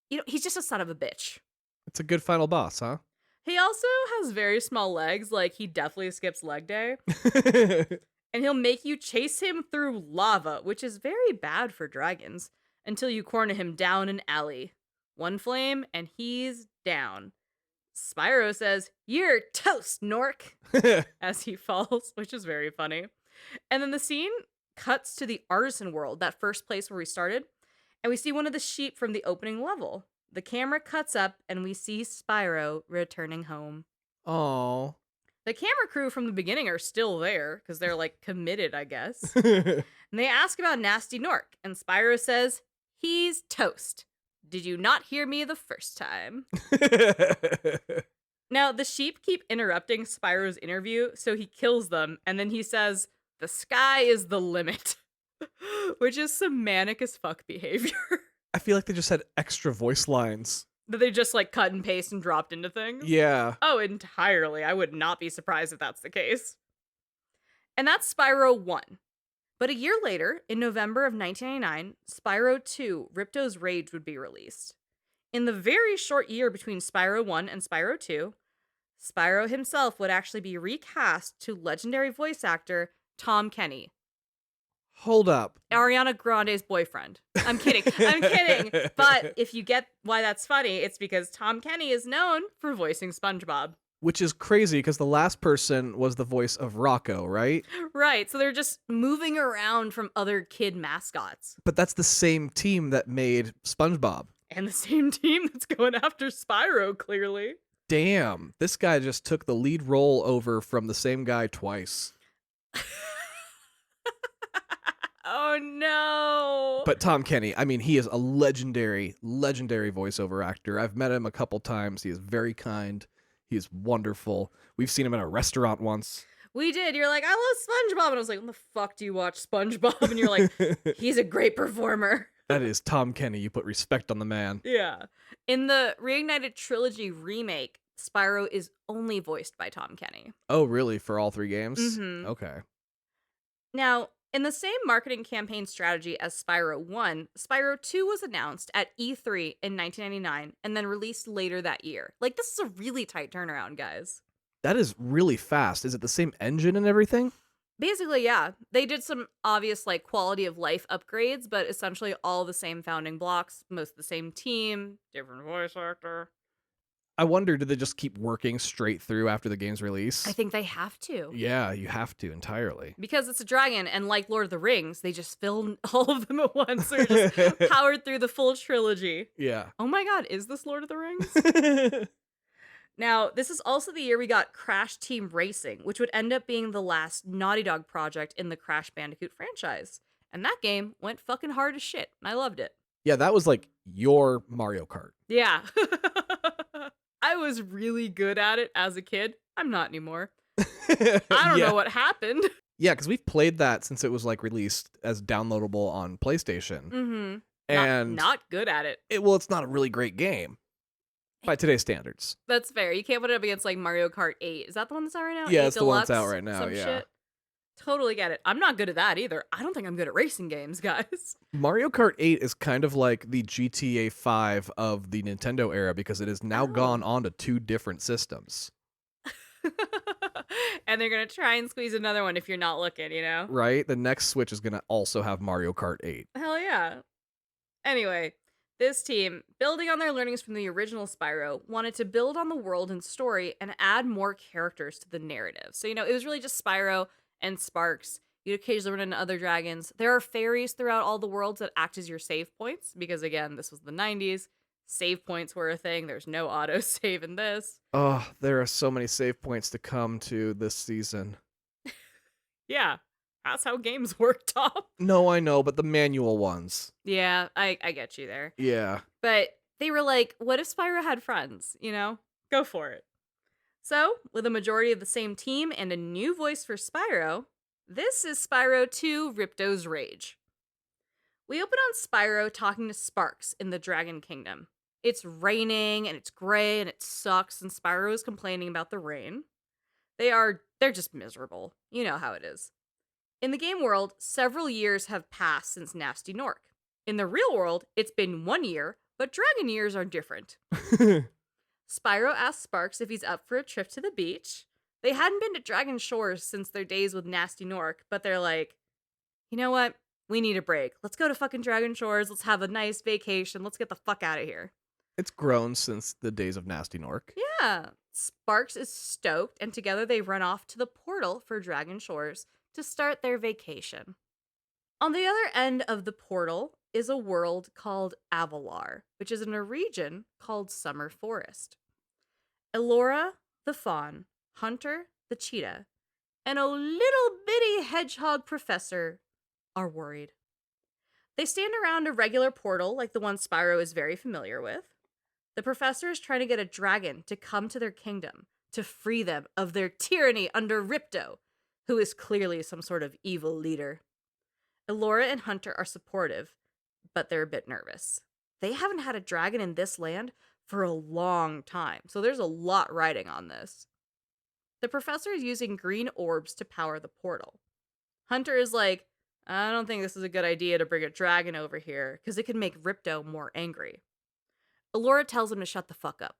he's just a son of a bitch. It's a good final boss, huh? He also has very small legs, he definitely skips leg day. And he'll make you chase him through lava, which is very bad for dragons, until you corner him down an alley. One flame, and he's down. Spyro says, "You're toast, Nork," as he falls, which is very funny. And then the scene cuts to the artisan world, that first place where we started, and we see one of the sheep from the opening level. The camera cuts up, and we see Spyro returning home. Aww. The camera crew from the beginning are still there, because they're, committed, I guess. And they ask about Nasty Nork, and Spyro says, "He's toast. Did you not hear me the first time?" Now, the sheep keep interrupting Spyro's interview, so he kills them, and then he says, The sky is the limit. Which is some manic as fuck behavior. I feel like they just had extra voice lines. That they just like cut and paste and dropped into things? Yeah. Oh, entirely. I would not be surprised if that's the case. And that's Spyro 1. But a year later, in November of 1999, Spyro 2, Ripto's Rage would be released. In the very short year between Spyro 1 and Spyro 2, Spyro himself would actually be recast to legendary voice actor Tom Kenny, Hold up. Ariana Grande's boyfriend. I'm kidding. I'm kidding. But if you get why that's funny, it's because Tom Kenny is known for voicing SpongeBob. Which is crazy because the last person was the voice of Rocco, right? Right. So they're just moving around from other kid mascots. But that's the same team that made SpongeBob. And the same team that's going after Spyro, clearly. Damn. This guy just took the lead role over from the same guy twice. Oh no. But Tom Kenny, I mean, he is a legendary voiceover actor. I've met him a couple times. He is very kind. He is wonderful. We've seen him in a restaurant once. We did. You're like, I love SpongeBob. And I was like, when the fuck do you watch SpongeBob? And you're like, he's a great performer. That is Tom Kenny. You put respect on the man. Yeah. In the Reignited Trilogy remake, Spyro is only voiced by Tom Kenny. Oh, really? For all 3 games? Mhm. Okay. Now, in the same marketing campaign strategy as Spyro 1, Spyro 2 was announced at E3 in 1999 and then released later that year. Like, this is a really tight turnaround, guys. That is really fast. Is it the same engine and everything? Basically, yeah. They did some obvious, like, quality of life upgrades, but essentially all the same founding blocks, most of the same team, different voice actor. I wonder, did they just keep working straight through after the game's release? I think they have to. Yeah, you have to entirely. Because it's a dragon, and like Lord of the Rings, they just filmed all of them at once. They're just powered through the full trilogy. Yeah. Oh my god, is this Lord of the Rings? Now, this is also the year we got Crash Team Racing, which would end up being the last Naughty Dog project in the Crash Bandicoot franchise. And that game went fucking hard as shit, and I loved it. Yeah, that was like your Mario Kart. Yeah. I was really good at it as a kid. I'm not anymore. I don't know what happened. Yeah, because we've played that since it was like released as downloadable on PlayStation. Mm-hmm. And not good at it. It's not a really great game by today's standards. That's fair. You can't put it up against like Mario Kart 8. Is that the one that's out right now? Yeah, 8 it's the one that's Deluxe, out right now, some yeah. shit. Totally get it. I'm not good at that either. I don't think I'm good at racing games, guys. Mario Kart 8 is kind of like the GTA 5 of the Nintendo era because it has now gone on to 2 different systems. And they're going to try and squeeze another one if you're not looking, you know? Right? The next Switch is going to also have Mario Kart 8. Hell yeah. Anyway, this team, building on their learnings from the original Spyro, wanted to build on the world and story and add more characters to the narrative. So, you know, it was really just Spyro and Sparks. You'd occasionally run into other dragons. There are fairies throughout all the worlds that act as your save points, because again, this was the 90s. Save points were a thing. There's no autosave in this. Oh, there are so many save points to come to this season. Yeah, that's how games work, Tom. No, I know, but the manual ones. Yeah, I get you there. Yeah. But they were like, what if Spyro had friends, you know? Go for it. So, with a majority of the same team and a new voice for Spyro, this is Spyro 2 Ripto's Rage. We open on Spyro talking to Sparks in the Dragon Kingdom. It's raining and it's gray and it sucks, and Spyro is complaining about the rain. They're just miserable. You know how it is. In the game world, several years have passed since Nasty Nork. In the real world, it's been 1 year, but dragon years are different. Spyro asks Sparks if he's up for a trip to the beach. They hadn't been to Dragon Shores since their days with Nasty Nork, but they're like, you know what? We need a break. Let's go to fucking Dragon Shores. Let's have a nice vacation. Let's get the fuck out of here. It's grown since the days of Nasty Nork. Yeah. Sparks is stoked, and together they run off to the portal for Dragon Shores to start their vacation. On the other end of the portal is a world called Avalar, which is in a region called Summer Forest. Elora, the fawn, Hunter, the cheetah, and a little bitty hedgehog professor are worried. They stand around a regular portal like the one Spyro is very familiar with. The professor is trying to get a dragon to come to their kingdom to free them of their tyranny under Ripto, who is clearly some sort of evil leader. Elora and Hunter are supportive, but they're a bit nervous. They haven't had a dragon in this land for a long time, so there's a lot riding on this. The professor is using green orbs to power the portal. Hunter is like, I don't think this is a good idea to bring a dragon over here, because it could make Ripto more angry. Elora tells him to shut the fuck up.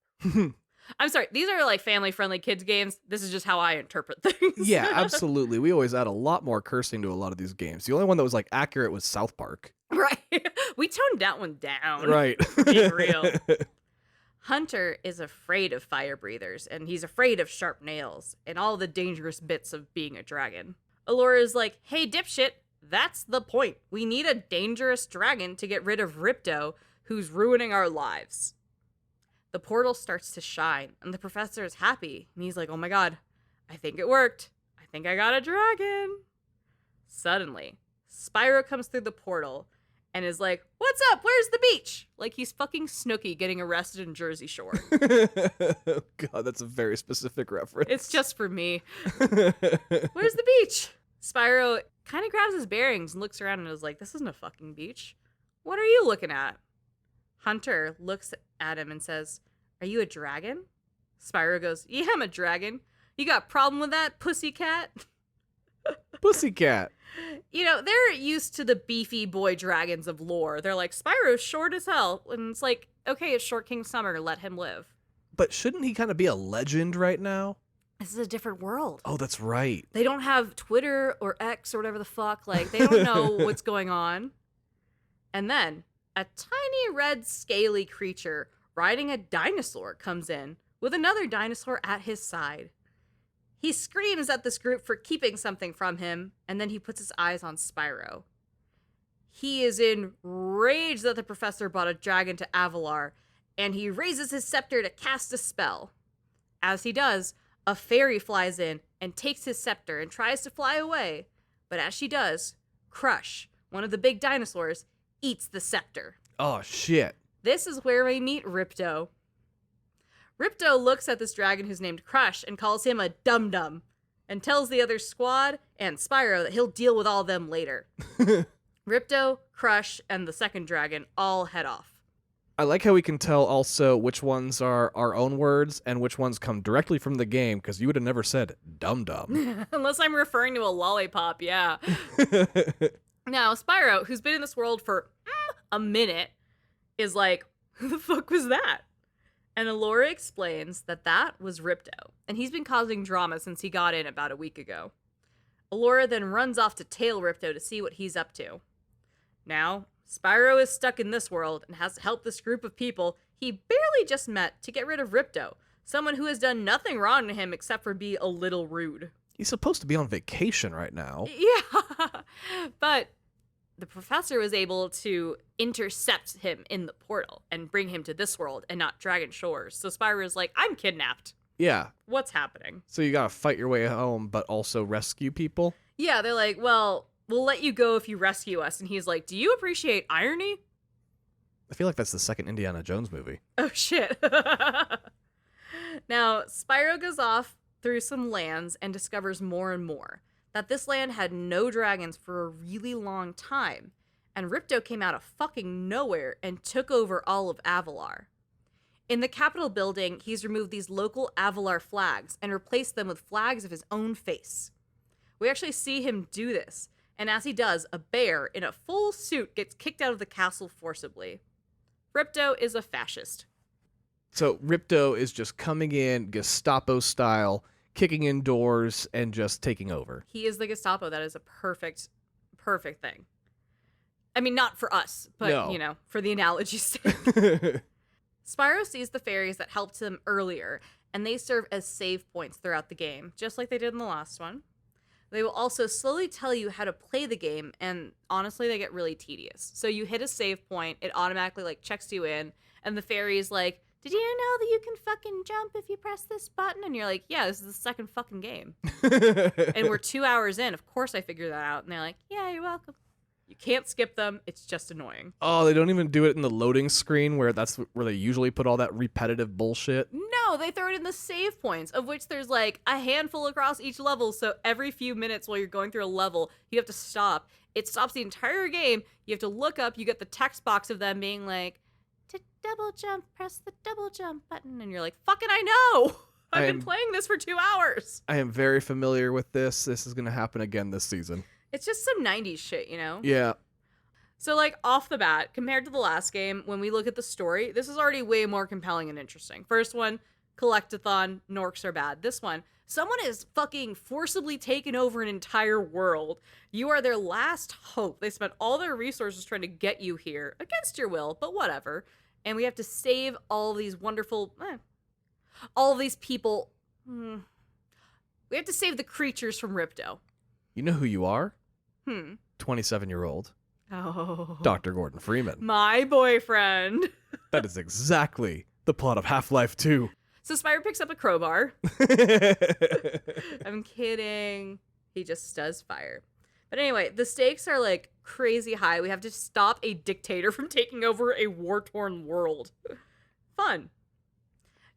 I'm sorry, these are like family-friendly kids games. This is just how I interpret things. Yeah, absolutely. We always add a lot more cursing to a lot of these games. The only one that was like accurate was South Park. Right. We toned that one down. Right. For being real. Hunter is afraid of fire breathers, and he's afraid of sharp nails and all the dangerous bits of being a dragon. Elora is like, hey, dipshit, that's the point. We need a dangerous dragon to get rid of Ripto, who's ruining our lives. The portal starts to shine, and the professor is happy, and he's like, oh my god, I think it worked. I think I got a dragon. Suddenly, Spyro comes through the portal and is like, what's up? Where's the beach? Like he's fucking Snooki getting arrested in Jersey Shore. Oh god, that's a very specific reference. It's just for me. Where's the beach? Spyro kind of grabs his bearings and looks around and is like, this isn't a fucking beach. What are you looking at? Hunter looks at him and says, are you a dragon? Spyro goes, yeah, I'm a dragon. You got a problem with that, pussycat? Pussycat. You know, they're used to the beefy boy dragons of lore. They're like, Spyro's short as hell. And it's like, okay, it's Short King Summer, let him live. But shouldn't he kind of be a legend right now? This is a different world. Oh, that's right. They don't have Twitter or X or whatever the fuck. Like, they don't know what's going on. And then a tiny red scaly creature riding a dinosaur comes in with another dinosaur at his side. He screams at this group for keeping something from him, and then he puts his eyes on Spyro. He is enraged that the professor brought a dragon to Avalar, and he raises his scepter to cast a spell. As he does, a fairy flies in and takes his scepter and tries to fly away, but as she does, Crush, one of the big dinosaurs, eats the scepter. Oh, shit. This is where we meet Ripto. Ripto looks at this dragon who's named Crush and calls him a dum-dum and tells the other squad and Spyro that he'll deal with all of them later. Ripto, Crush, and the second dragon all head off. I like how we can tell also which ones are our own words and which ones come directly from the game, because you would have never said dum-dum. Unless I'm referring to a lollipop, yeah. Now, Spyro, who's been in this world for a minute, is like, who the fuck was that? And Elora explains that that was Ripto, and he's been causing drama since he got in about a week ago. Elora then runs off to tail Ripto to see what he's up to. Now, Spyro is stuck in this world and has to help this group of people he barely just met to get rid of Ripto, someone who has done nothing wrong to him except for be a little rude. He's supposed to be on vacation right now. Yeah, but the professor was able to intercept him in the portal and bring him to this world and not Dragon Shores. So Spyro is like, I'm kidnapped. Yeah. What's happening? So you gotta fight your way home, but also rescue people? Yeah, they're like, well, we'll let you go if you rescue us. And he's like, do you appreciate irony? I feel like that's the second Indiana Jones movie. Oh, shit. Now, Spyro goes off through some lands and discovers more and more. That this land had no dragons for a really long time, and Ripto came out of fucking nowhere and took over all of Avalar. In the Capitol building, he's removed these local Avalar flags and replaced them with flags of his own face. We actually see him do this, and as he does, a bear in a full suit gets kicked out of the castle forcibly. Ripto is a fascist. So Ripto is just coming in, Gestapo style, kicking in doors and just taking over. He is the Gestapo. That is a perfect thing. I mean, not for us, but, No. you know, for the analogy's sake. Spyro sees the fairies that helped him earlier, and they serve as save points throughout the game, just like they did in the last one. They will also slowly tell you how to play the game, and honestly, they get really tedious. So you hit a save point, it automatically, like, checks you in, and the fairy's like, did you know that you can fucking jump if you press this button? And you're like, yeah, this is the second fucking game. And we're 2 hours in. Of course I figured that out. And they're like, yeah, you're welcome. You can't skip them. It's just annoying. Oh, they don't even do it in the loading screen where that's where they usually put all that repetitive bullshit. No, they throw it in the save points, of which there's like a handful across each level. So every few minutes while you're going through a level, you have to stop. It stops the entire game. You have to look up. You get the text box of them being like, to double jump, press the double jump button. And you're like, fucking I know. I've been playing this for 2 hours. I am very familiar with this. This is going to happen again this season. It's just some 90s shit, you know? Yeah. So, like, off the bat, compared to the last game, when we look at the story, this is already way more compelling and interesting. First one, Collectathon, Norks are bad. This one, someone is fucking forcibly taken over an entire world. You are their last hope. They spent all their resources trying to get you here, against your will, but whatever. And we have to save all these wonderful... all of these people... We have to save the creatures from Ripto. You know who you are? 27-year-old. Oh. Dr. Gordon Freeman. My boyfriend. That is exactly the plot of Half-Life 2. So Spyro picks up a crowbar. I'm kidding. He just does fire. But anyway, the stakes are like crazy high. We have to stop a dictator from taking over a war-torn world. Fun.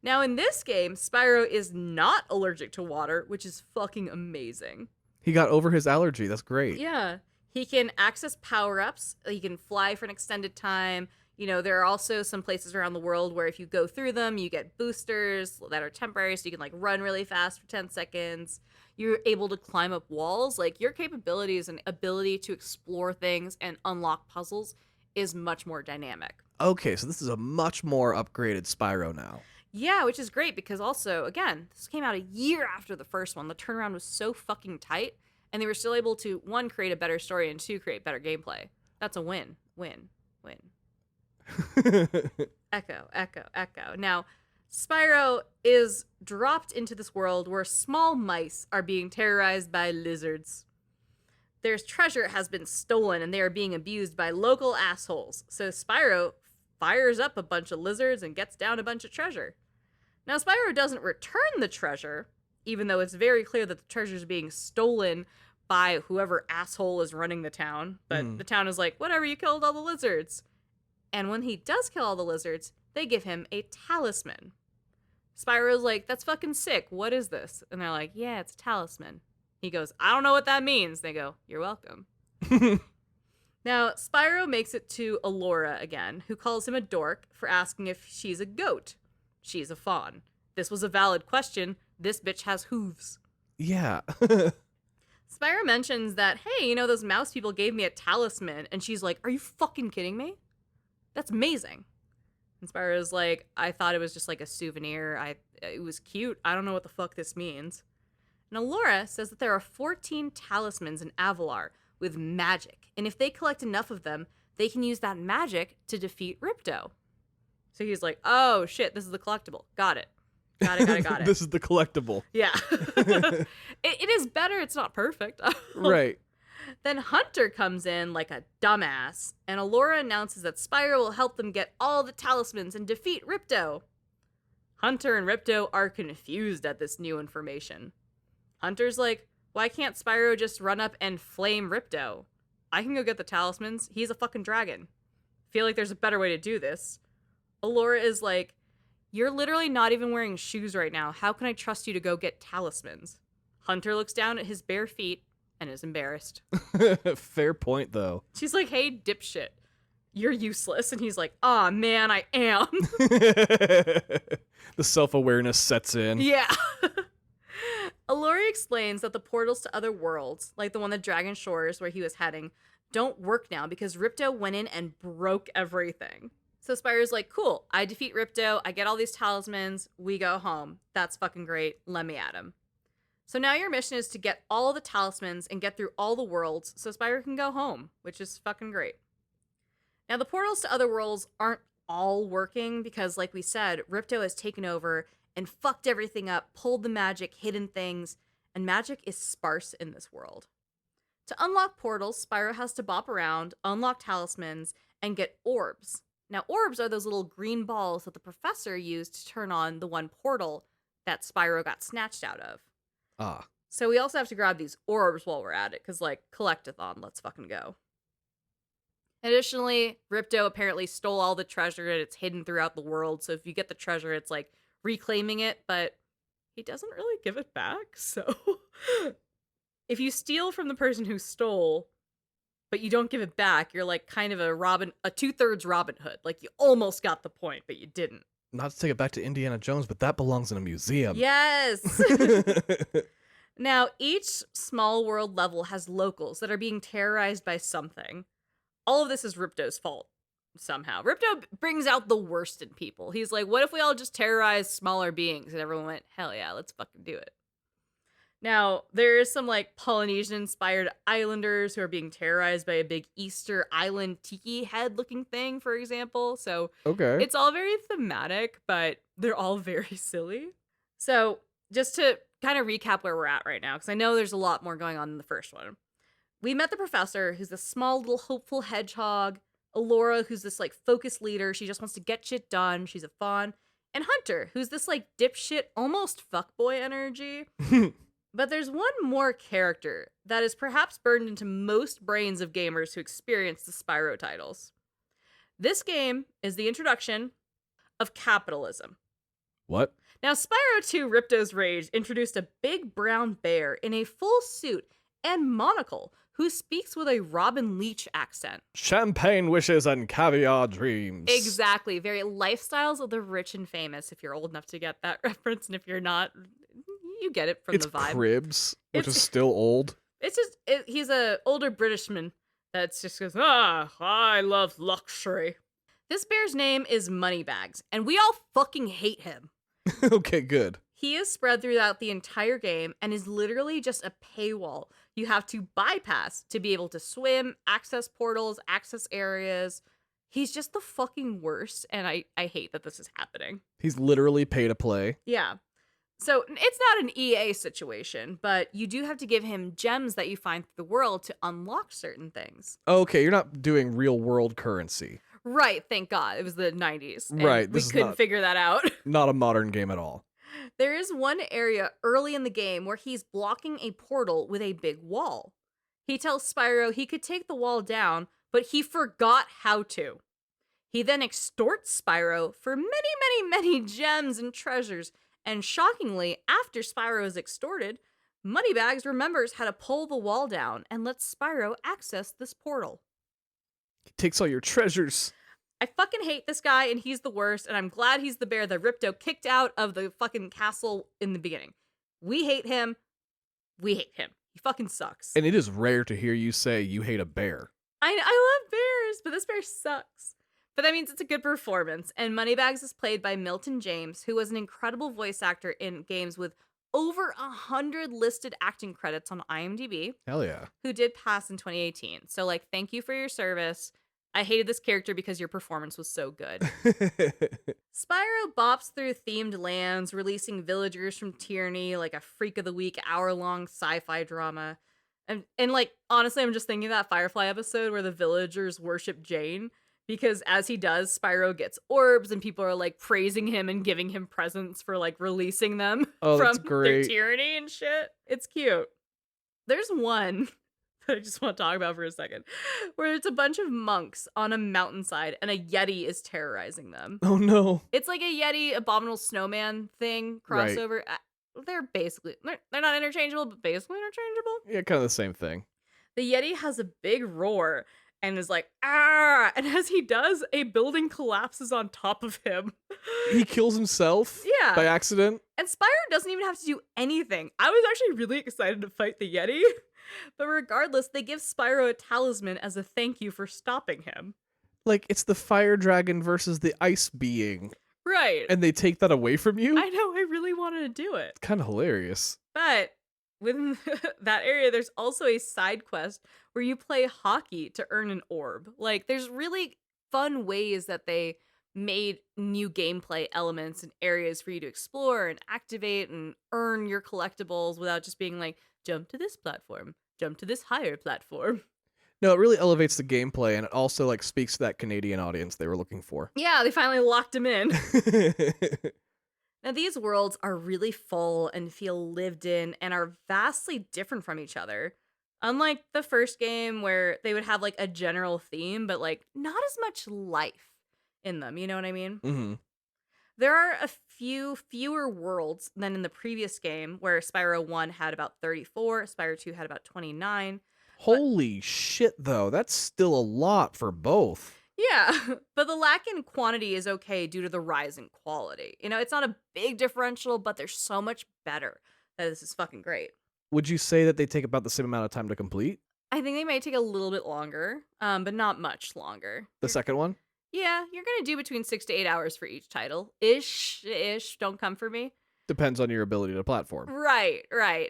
Now in this game, Spyro is not allergic to water, which is fucking amazing. He got over his allergy. That's great. Yeah. He can access power-ups. He can fly for an extended time. You know, there are also some places around the world where if you go through them, you get boosters that are temporary, so you can, like, run really fast for 10 seconds. You're able to climb up walls. Like, your capabilities and ability to explore things and unlock puzzles is much more dynamic. Okay, so this is a much more upgraded Spyro now. Yeah, which is great because also, again, this came out a year after the first one. The turnaround was so fucking tight, and they were still able to, 1, create a better story, and 2, create better gameplay. That's a win. Win. Win. Echo, echo, echo. Now, Spyro is dropped into this world where small mice are being terrorized by lizards. Their treasure has been stolen, and they are being abused by local assholes. So Spyro fires up a bunch of lizards and gets down a bunch of treasure. Now, Spyro doesn't return the treasure, even though it's very clear that the treasure is being stolen by whoever asshole is running the town. But the town is like, whatever, you killed all the lizards. And when he does kill all the lizards, they give him a talisman. Spyro's like, that's fucking sick. What is this? And they're like, yeah, it's a talisman. He goes, I don't know what that means. They go, you're welcome. Now, Spyro makes it to Alora again, who calls him a dork for asking if she's a goat. She's a fawn. This was a valid question. This bitch has hooves. Yeah. Spyro mentions that, hey, you know, those mouse people gave me a talisman. And she's like, are you fucking kidding me? That's amazing. And Spyro's like, I thought it was just like a souvenir. It was cute. I don't know what the fuck this means. And Alora says that there are 14 talismans in Avalar with magic. And if they collect enough of them, they can use that magic to defeat Ripto. So he's like, oh shit, this is the collectible. Got it. Got it. This is the collectible. Yeah. It is better. It's not perfect. Right. Then Hunter comes in like a dumbass, and Alora announces that Spyro will help them get all the talismans and defeat Ripto. Hunter and Ripto are confused at this new information. Hunter's like, why can't Spyro just run up and flame Ripto? I can go get the talismans. He's a fucking dragon. Feel like there's a better way to do this. Alora is like, you're literally not even wearing shoes right now. How can I trust you to go get talismans? Hunter looks down at his bare feet and is embarrassed. Fair point, though. She's like, hey, dipshit, you're useless. And he's like, aw, man, I am. The self-awareness sets in. Yeah. Alora explains that the portals to other worlds, like the one that Dragon Shores where he was heading, don't work now because Ripto went in and broke everything. So Spyro's like, cool, I defeat Ripto, I get all these talismans, we go home. That's fucking great, let me at him. So now your mission is to get all the talismans and get through all the worlds so Spyro can go home, which is fucking great. Now the portals to other worlds aren't all working because, like we said, Ripto has taken over and fucked everything up, pulled the magic, hidden things, and magic is sparse in this world. To unlock portals, Spyro has to bop around, unlock talismans, and get orbs. Now orbs are those little green balls that the professor used to turn on the one portal that Spyro got snatched out of. Ah. So we also have to grab these orbs while we're at it, because, like, collectathon, let's fucking go. Additionally, Ripto apparently stole all the treasure and it's hidden throughout the world. So if you get the treasure, it's like reclaiming it, but he doesn't really give it back. So if you steal from the person who stole, but you don't give it back, you're like kind of a 2/3 Robin Hood. Like you almost got the point, but you didn't. Not to take it back to Indiana Jones, but that belongs in a museum. Yes. Now, each small world level has locals that are being terrorized by something. All of this is Ripto's fault, somehow. Ripto brings out the worst in people. He's like, what if we all just terrorize smaller beings? And everyone went, hell yeah, let's fucking do it. Now, there's some like Polynesian-inspired islanders who are being terrorized by a big Easter Island tiki head-looking thing, for example. So Okay. it's all very thematic, but they're all very silly. So just to kind of recap where we're at right now, because I know there's a lot more going on in the first one. We met the professor, who's this small little hopeful hedgehog. Alora, who's this like focused leader. She just wants to get shit done. She's a fawn. And Hunter, who's this like dipshit, almost fuckboy energy. But there's one more character that is perhaps burned into most brains of gamers who experience the Spyro titles. This game is the introduction of capitalism. What? Now, Spyro 2 Ripto's Rage introduced a big brown bear in a full suit and monocle who speaks with a Robin Leach accent. Champagne wishes and caviar dreams. Exactly. Very lifestyles of the rich and famous, if you're old enough to get that reference, and if you're not, you get it from It's the vibe. Cribs, which It's- is still old. It's just, he's a older Britishman that's just goes, I love luxury. This bear's name is Moneybags, and we all fucking hate him. Okay, good. He is spread throughout the entire game and is literally just a paywall you have to bypass to be able to swim, access portals, access areas. He's just the fucking worst, and I hate that this is happening. He's literally pay to play. Yeah. So it's not an EA situation, but you do have to give him gems that you find through the world to unlock certain things. Okay, you're not doing real world currency. Right, thank God. It was the 90s. and Right, We this is couldn't not- figure that out. Not a modern game at all. There is one area early in the game where he's blocking a portal with a big wall. He tells Spyro he could take the wall down, but he forgot how to. He then extorts Spyro for many gems and treasures, and shockingly, after Spyro is extorted, Moneybags remembers how to pull the wall down and lets Spyro access this portal. He takes all your treasures. I fucking hate this guy, and he's the worst, and I'm glad he's the bear that Ripto kicked out of the fucking castle in the beginning. We hate him. We hate him. He fucking sucks. And it is rare to hear you say you hate a bear. I love bears, but this bear sucks. But that means it's a good performance, and Moneybags is played by Milton James, who was an incredible voice actor in games with over 100 listed acting credits on IMDb, Hell yeah. who did pass in 2018. So, like, thank you for your service. I hated this character because your performance was so good. Spyro bops through themed lands, releasing villagers from tyranny like a Freak of the Week hour-long sci-fi drama. And like, honestly, I'm just thinking of that Firefly episode where the villagers worship Jane, because as he does, Spyro gets orbs and people are like praising him and giving him presents for like releasing them Oh, from that's their great. tyranny and shit. It's cute. There's one that I just want to talk about for a second, where it's a bunch of monks on a mountainside and a Yeti is terrorizing them. Oh no. It's like a Yeti Abominable Snowman thing Right. crossover. They're basically, they're not interchangeable, but basically interchangeable. Yeah, kind of the same thing. The Yeti has a big roar and is like, ah! And as he does, a building collapses on top of him. He kills himself Yeah. by accident. And Spyro doesn't even have to do anything. I was actually really excited to fight the Yeti. But regardless, they give Spyro a talisman as a thank you for stopping him. Like, it's the fire dragon versus the ice being. Right. And they take that away from you? I know, I really wanted to do it. Kind of hilarious. But within that area, there's also a side quest where you play hockey to earn an orb. Like, there's really fun ways that they made new gameplay elements and areas for you to explore and activate and earn your collectibles without just being like, jump to this platform, jump to this higher platform. No, it really elevates the gameplay, and it also like speaks to that Canadian audience they were looking for. Yeah, they finally locked him in. Now, these worlds are really full and feel lived in and are vastly different from each other. Unlike the first game where they would have like a general theme, but like not as much life in them. You know what I mean? Mm-hmm. There are a fewer worlds than in the previous game, where Spyro 1 had about 34, Spyro 2 had about 29. But Holy shit, though. That's still a lot for both. yeah, but the lack in quantity is okay due to the rise in quality. You know, it's not a big differential, but they're so much better that this is fucking great. Would you say that they take about the same amount of time to complete? I think they may take a little bit longer, but not much longer. The second one? Yeah, you're gonna do between 6 to 8 hours for each title. Ish. Don't come for me. Depends on your ability to platform. Right.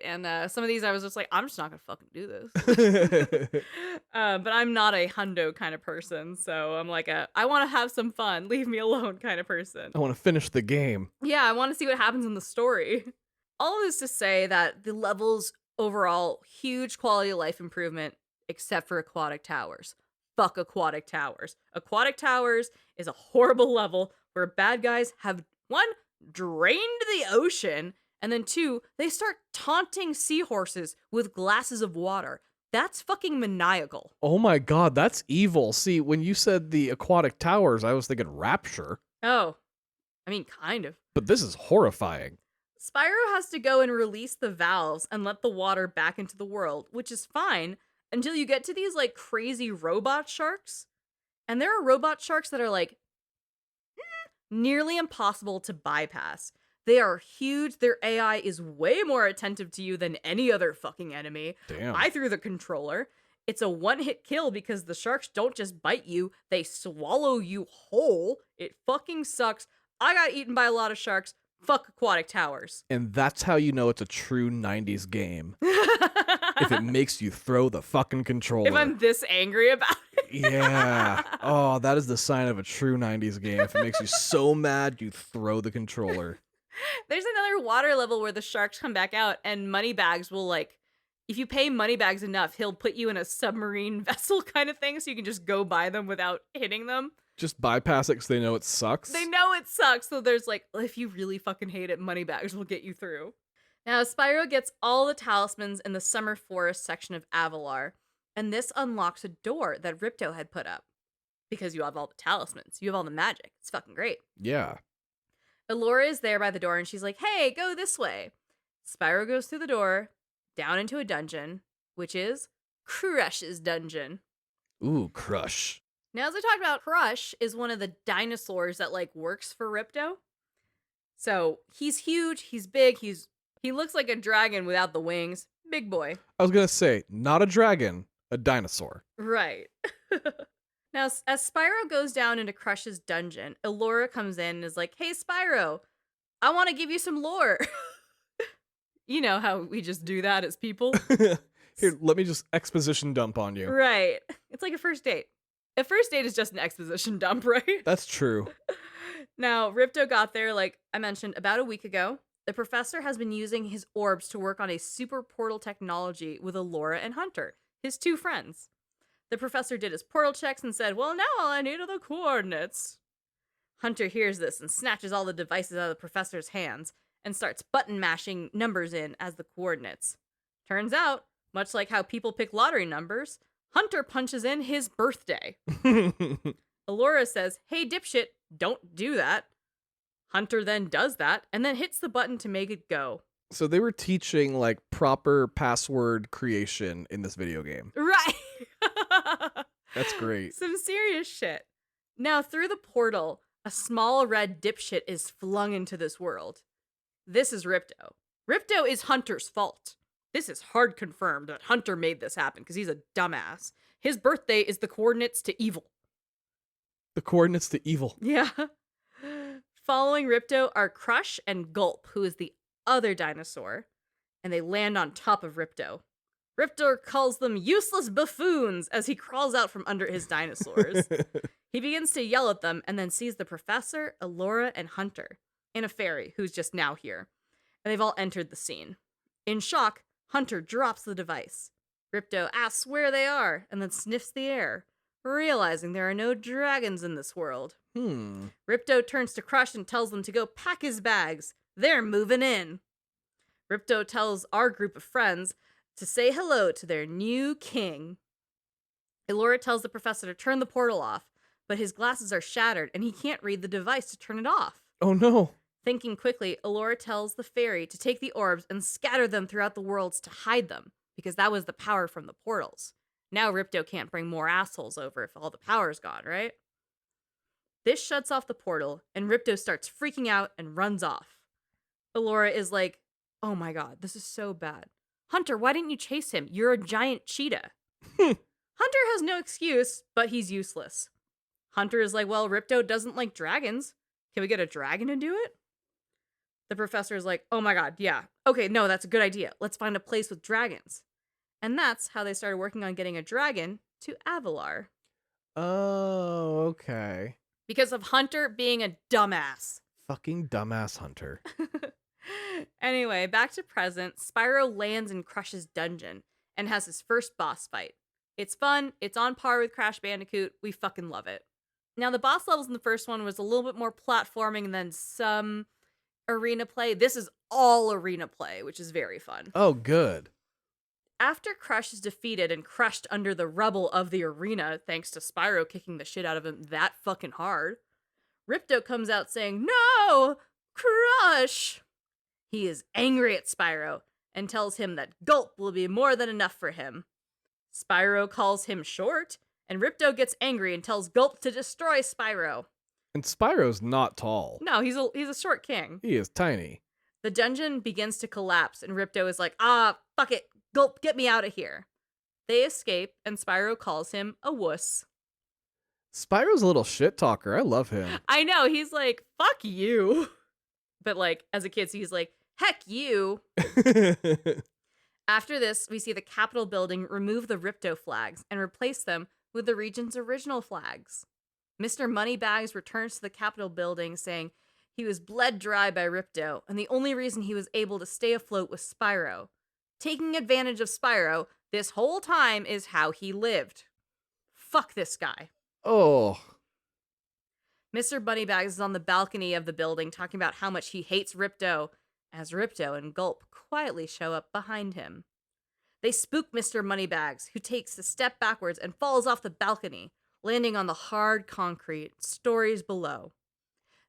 And some of these I was just like, I'm just not gonna fucking do this. But I'm not a hundo kind of person, so I'm like I want to have some fun, leave me alone kind of person. I want to finish the game. Yeah, I want to see what happens in the story. All of this to say that the levels overall, huge quality of life improvement, except for aquatic towers. Fuck aquatic towers. Aquatic towers is a horrible level where bad guys have, one, drained the ocean, and then two, they start taunting seahorses with glasses of water. That's fucking maniacal. Oh my god, that's evil. See, when you said the aquatic towers, I was thinking Rapture. Oh, I mean, kind of. But this is horrifying. Spyro has to go and release the valves and let the water back into the world, which is fine until you get to these like crazy robot sharks. And there are robot sharks that are like nearly impossible to bypass. They are huge. Their AI is way more attentive to you than any other fucking enemy. Damn. I threw the controller. It's a one-hit kill because the sharks don't just bite you, they swallow you whole. It fucking sucks. I got eaten by a lot of sharks. Fuck aquatic towers. And that's how you know it's a true 90s game. If it makes you throw the fucking controller. If I'm this angry about it. Yeah. Oh, that is the sign of a true 90s game. If it makes you so mad, you throw the controller. There's another water level where the sharks come back out and Moneybags will like, if you pay Moneybags enough, he'll put you in a submarine vessel kind of thing so you can just go by them without hitting them. Just bypass it because they know it sucks? They know it sucks, so there's like, if you really fucking hate it, Moneybags will get you through. Now, Spyro gets all the talismans in the Summer Forest section of Avalar, and this unlocks a door that Ripto had put up. Because you have all the talismans, you have all the magic. It's fucking great. Yeah. Elora is there by the door, and she's like, hey, go this way. Spyro goes through the door, down into a dungeon, which is Crush's dungeon. Ooh, Crush. Now, as I talked about, Crush is one of the dinosaurs that, like, works for Ripto. So, he's huge, he's big, he looks like a dragon without the wings. Big boy. I was going to say, not a dragon, a dinosaur. Right. Now, as Spyro goes down into Crush's dungeon, Elora comes in and is like, hey, Spyro, I want to give you some lore. You know how we just do that as people. Here, let me just exposition dump on you. Right. It's like a first date. A first date is just an exposition dump, right? That's true. Now, Ripto got there, like I mentioned, about a week ago. The professor has been using his orbs to work on a super portal technology with Elora and Hunter, his two friends. The professor did his portal checks and said, well, now all I need are the coordinates. Hunter hears this and snatches all the devices out of the professor's hands and starts button mashing numbers in as the coordinates. Turns out, much like how people pick lottery numbers, Hunter punches in his birthday. Elora says, hey, dipshit, don't do that. Hunter then does that and then hits the button to make it go. So they were teaching like proper password creation in this video game. Right. That's great. Some serious shit. Now, through the portal, a small red dipshit is flung into this world. This is Ripto. Ripto is Hunter's fault. This is hard confirmed that Hunter made this happen because he's a dumbass. His birthday is the coordinates to evil. The coordinates to evil. Yeah. Following Ripto are Crush and Gulp, who is the other dinosaur, and they land on top of Ripto. Ripto calls them useless buffoons as he crawls out from under his dinosaurs. He begins to yell at them and then sees the professor, Elora, and Hunter, and a fairy who's just now here, and they've all entered the scene. In shock, Hunter drops the device. Ripto asks where they are and then sniffs the air, realizing there are no dragons in this world. Ripto turns to Crush and tells them to go pack his bags. They're moving in. Ripto tells our group of friends to say hello to their new king. Elora tells the professor to turn the portal off, but his glasses are shattered and he can't read the device to turn it off. Oh no. Thinking quickly, Elora tells the fairy to take the orbs and scatter them throughout the worlds to hide them, because that was the power from the portals. Now Ripto can't bring more assholes over if all the power's gone, right? This shuts off the portal, and Ripto starts freaking out and runs off. Elora is like, oh my god, this is so bad. Hunter, why didn't you chase him? You're a giant cheetah. Hunter has no excuse, but he's useless. Hunter is like, well, Ripto doesn't like dragons. Can we get a dragon to do it? The professor is like, oh my god, yeah. Okay, no, that's a good idea. Let's find a place with dragons. And that's how they started working on getting a dragon to Avalar. Oh, okay. Because of Hunter being a dumbass. Fucking dumbass Hunter. Anyway, back to present. Spyro lands in Crush's dungeon and has his first boss fight. It's fun. It's on par with Crash Bandicoot. We fucking love it. Now, the boss levels in the first one was a little bit more platforming than some arena play. This is all arena play, which is very fun. Oh, good. After Crush is defeated and crushed under the rubble of the arena, thanks to Spyro kicking the shit out of him that fucking hard, Ripto comes out saying, "No! Crush!" He is angry at Spyro and tells him that Gulp will be more than enough for him. Spyro calls him short, and Ripto gets angry and tells Gulp to destroy Spyro. And Spyro's not tall. No, he's a short king. He is tiny. The dungeon begins to collapse, and Ripto is like, fuck it. Gulp, get me out of here. They escape, and Spyro calls him a wuss. Spyro's a little shit talker. I love him. I know, he's like, fuck you. But like, as a kid, so he's like, heck you. After this, we see the Capitol building remove the Ripto flags and replace them with the region's original flags. Mr. Moneybags returns to the Capitol building saying he was bled dry by Ripto, and the only reason he was able to stay afloat was Spyro. Taking advantage of Spyro this whole time is how he lived. Fuck this guy. Oh. Mr. Moneybags is on the balcony of the building talking about how much he hates Ripto, as Ripto and Gulp quietly show up behind him. They spook Mr. Moneybags, who takes a step backwards and falls off the balcony, landing on the hard concrete stories below.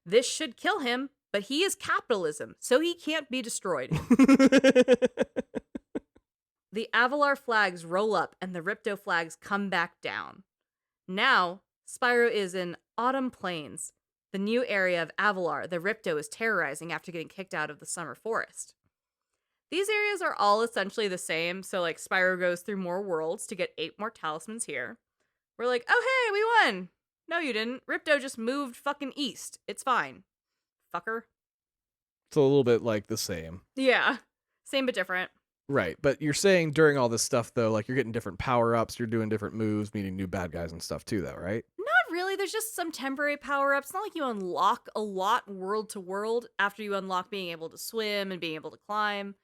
This should kill him, but he is capitalism, so he can't be destroyed. The Avalar flags roll up and the Ripto flags come back down. Now, Spyro is in Autumn Plains, the new area of Avalar that Ripto is terrorizing after getting kicked out of the Summer Forest. These areas are all essentially the same, so like Spyro goes through more worlds to get 8 more talismans here. We're like, oh hey, we won! No you didn't. Ripto just moved fucking east. It's fine. Fucker. It's a little bit like the same. Yeah. Same but different. Right, but you're saying during all this stuff, though, like you're getting different power-ups, you're doing different moves, meeting new bad guys and stuff too, though, right? Not really. There's just some temporary power-ups. It's not like you unlock a lot world to world after you unlock being able to swim and being able to climb.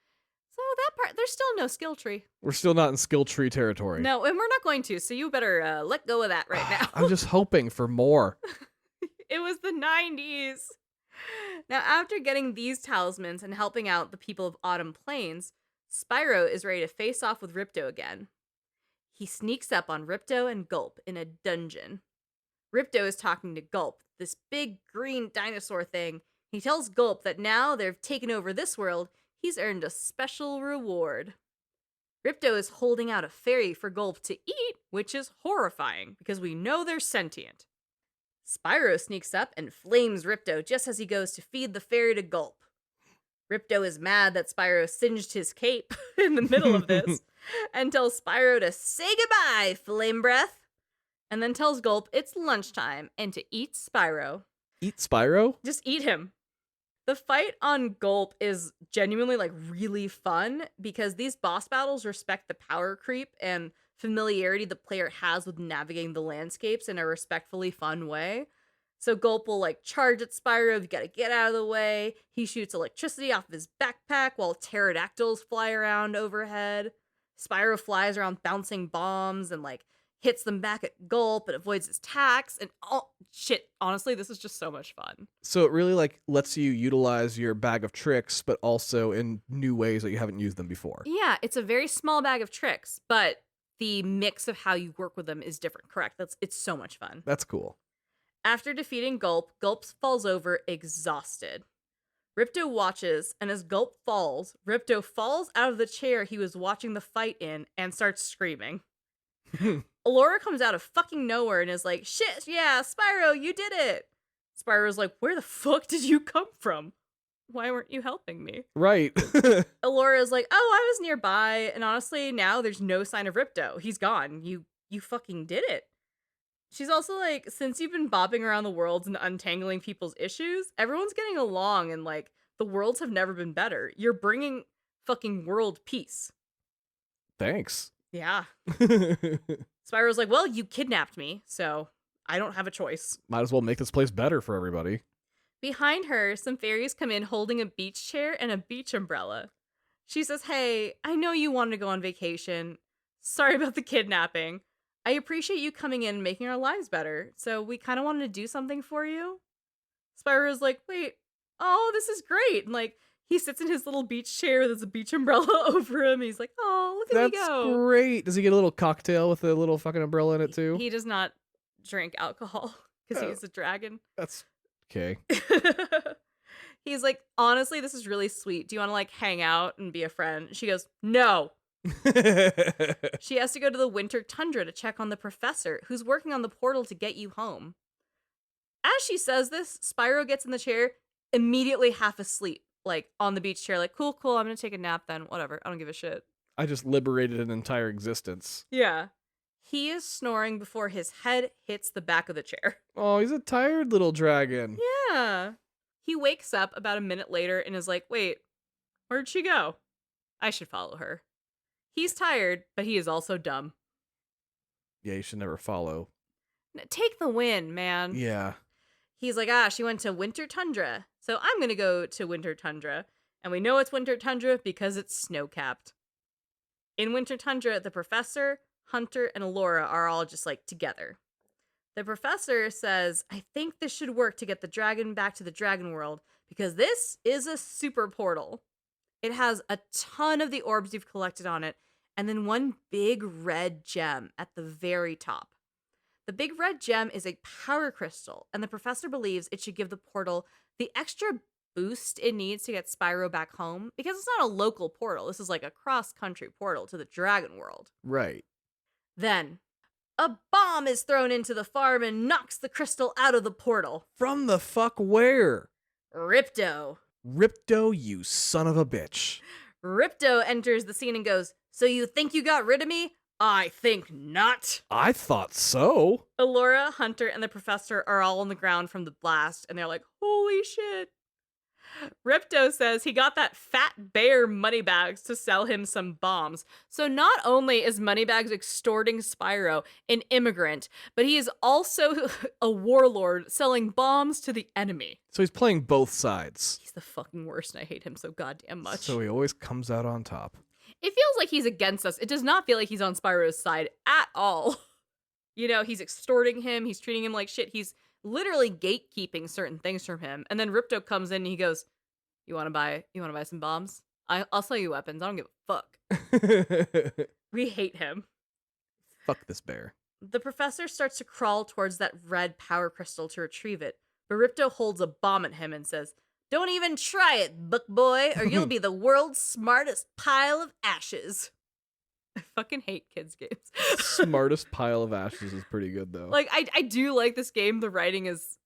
So that part, there's still no skill tree. We're still not in skill tree territory. No, and we're not going to, so you better let go of that right now. I'm just hoping for more. It was the 90s. Now, after getting these talismans and helping out the people of Autumn Plains, Spyro is ready to face off with Ripto again. He sneaks up on Ripto and Gulp in a dungeon. Ripto is talking to Gulp, this big green dinosaur thing. He tells Gulp that now they've taken over this world, he's earned a special reward. Ripto is holding out a fairy for Gulp to eat, which is horrifying because we know they're sentient. Spyro sneaks up and flames Ripto just as he goes to feed the fairy to Gulp. Ripto is mad that Spyro singed his cape in the middle of this and tells Spyro to say goodbye, Flame Breath, and then tells Gulp it's lunchtime and to eat Spyro. Eat Spyro? Just eat him. The fight on Gulp is genuinely like really fun because these boss battles respect the power creep and familiarity the player has with navigating the landscapes in a respectfully fun way. So Gulp will like charge at Spyro, you gotta get out of the way. He shoots electricity off of his backpack while pterodactyls fly around overhead. Spyro flies around bouncing bombs and like hits them back at Gulp and avoids his attacks, and all shit. Honestly, this is just so much fun. So it really like lets you utilize your bag of tricks, but also in new ways that you haven't used them before. Yeah, it's a very small bag of tricks, but the mix of how you work with them is different. Correct. It's so much fun. That's cool. After defeating Gulp, Gulp falls over exhausted. Ripto watches, and as Gulp falls, Ripto falls out of the chair he was watching the fight in and starts screaming. Allura comes out of fucking nowhere and is like, shit, yeah, Spyro, you did it. Spyro's like, where the fuck did you come from? Why weren't you helping me? Right. Allura's like, oh, I was nearby, and honestly, now there's no sign of Ripto. He's gone. You fucking did it. She's also like, since you've been bopping around the worlds and untangling people's issues, everyone's getting along, and like, the worlds have never been better. You're bringing fucking world peace. Thanks. Yeah. Spyro's like, well, you kidnapped me, so I don't have a choice. Might as well make this place better for everybody. Behind her, some fairies come in holding a beach chair and a beach umbrella. She says, hey, I know you wanted to go on vacation. Sorry about the kidnapping. I appreciate you coming in and making our lives better, so we kind of wanted to do something for you. Spyro's like, wait, oh, this is great. And like, he sits in his little beach chair with his beach umbrella over him. He's like, oh, look at me go. That's great. Does he get a little cocktail with a little fucking umbrella in it too? He does not drink alcohol because he's a dragon. That's okay. He's like, honestly, this is really sweet. Do you want to like hang out and be a friend? She goes, no. She has to go to the winter tundra to check on the professor who's working on the portal to get you home. As she says this, Spyro gets in the chair, immediately half asleep, like on the beach chair, like, cool, I'm gonna take a nap then, whatever, I don't give a shit. I just liberated an entire existence. Yeah. He is snoring before his head hits the back of the chair. Oh, he's a tired little dragon. Yeah. He wakes up about a minute later and is like, wait, where'd she go? I should follow her. He's tired, but he is also dumb. Yeah, you should never follow. Take the win, man. Yeah. He's like, she went to winter tundra, so I'm gonna go to winter tundra. And we know it's winter tundra because it's snow-capped. In winter tundra, the professor, Hunter, and Allura are all just like together. The professor says, I think this should work to get the dragon back to the dragon world because this is a super portal. It has a ton of the orbs you've collected on it, and then one big red gem at the very top. The big red gem is a power crystal, and the professor believes it should give the portal the extra boost it needs to get Spyro back home, because it's not a local portal. This is like a cross-country portal to the dragon world. Right. Then, a bomb is thrown into the farm and knocks the crystal out of the portal. From the fuck where? Ripto. Ripto, you son of a bitch. Ripto enters the scene and goes, so you think you got rid of me? I think not. I thought so. Allura, Hunter, and the professor are all on the ground from the blast, and they're like, holy shit. Ripto says he got that fat bear Moneybags to sell him some bombs. So not only is Moneybags extorting Spyro, an immigrant, but he is also a warlord selling bombs to the enemy. So he's playing both sides. He's the fucking worst, and I hate him so goddamn much. So he always comes out on top. It feels like he's against us. It does not feel like he's on Spyro's side at all. You know, he's extorting him. He's treating him like shit. He's literally gatekeeping certain things from him. And then Ripto comes in and he goes, You wanna buy some bombs? I'll sell you weapons. I don't give a fuck. We hate him. Fuck this bear. The professor starts to crawl towards that red power crystal to retrieve it, but Ripto holds a bomb at him and says, Don't even try it, book boy, or you'll be the world's smartest pile of ashes. I fucking hate kids' games. Smartest pile of ashes is pretty good, though. Like, I do like this game. The writing is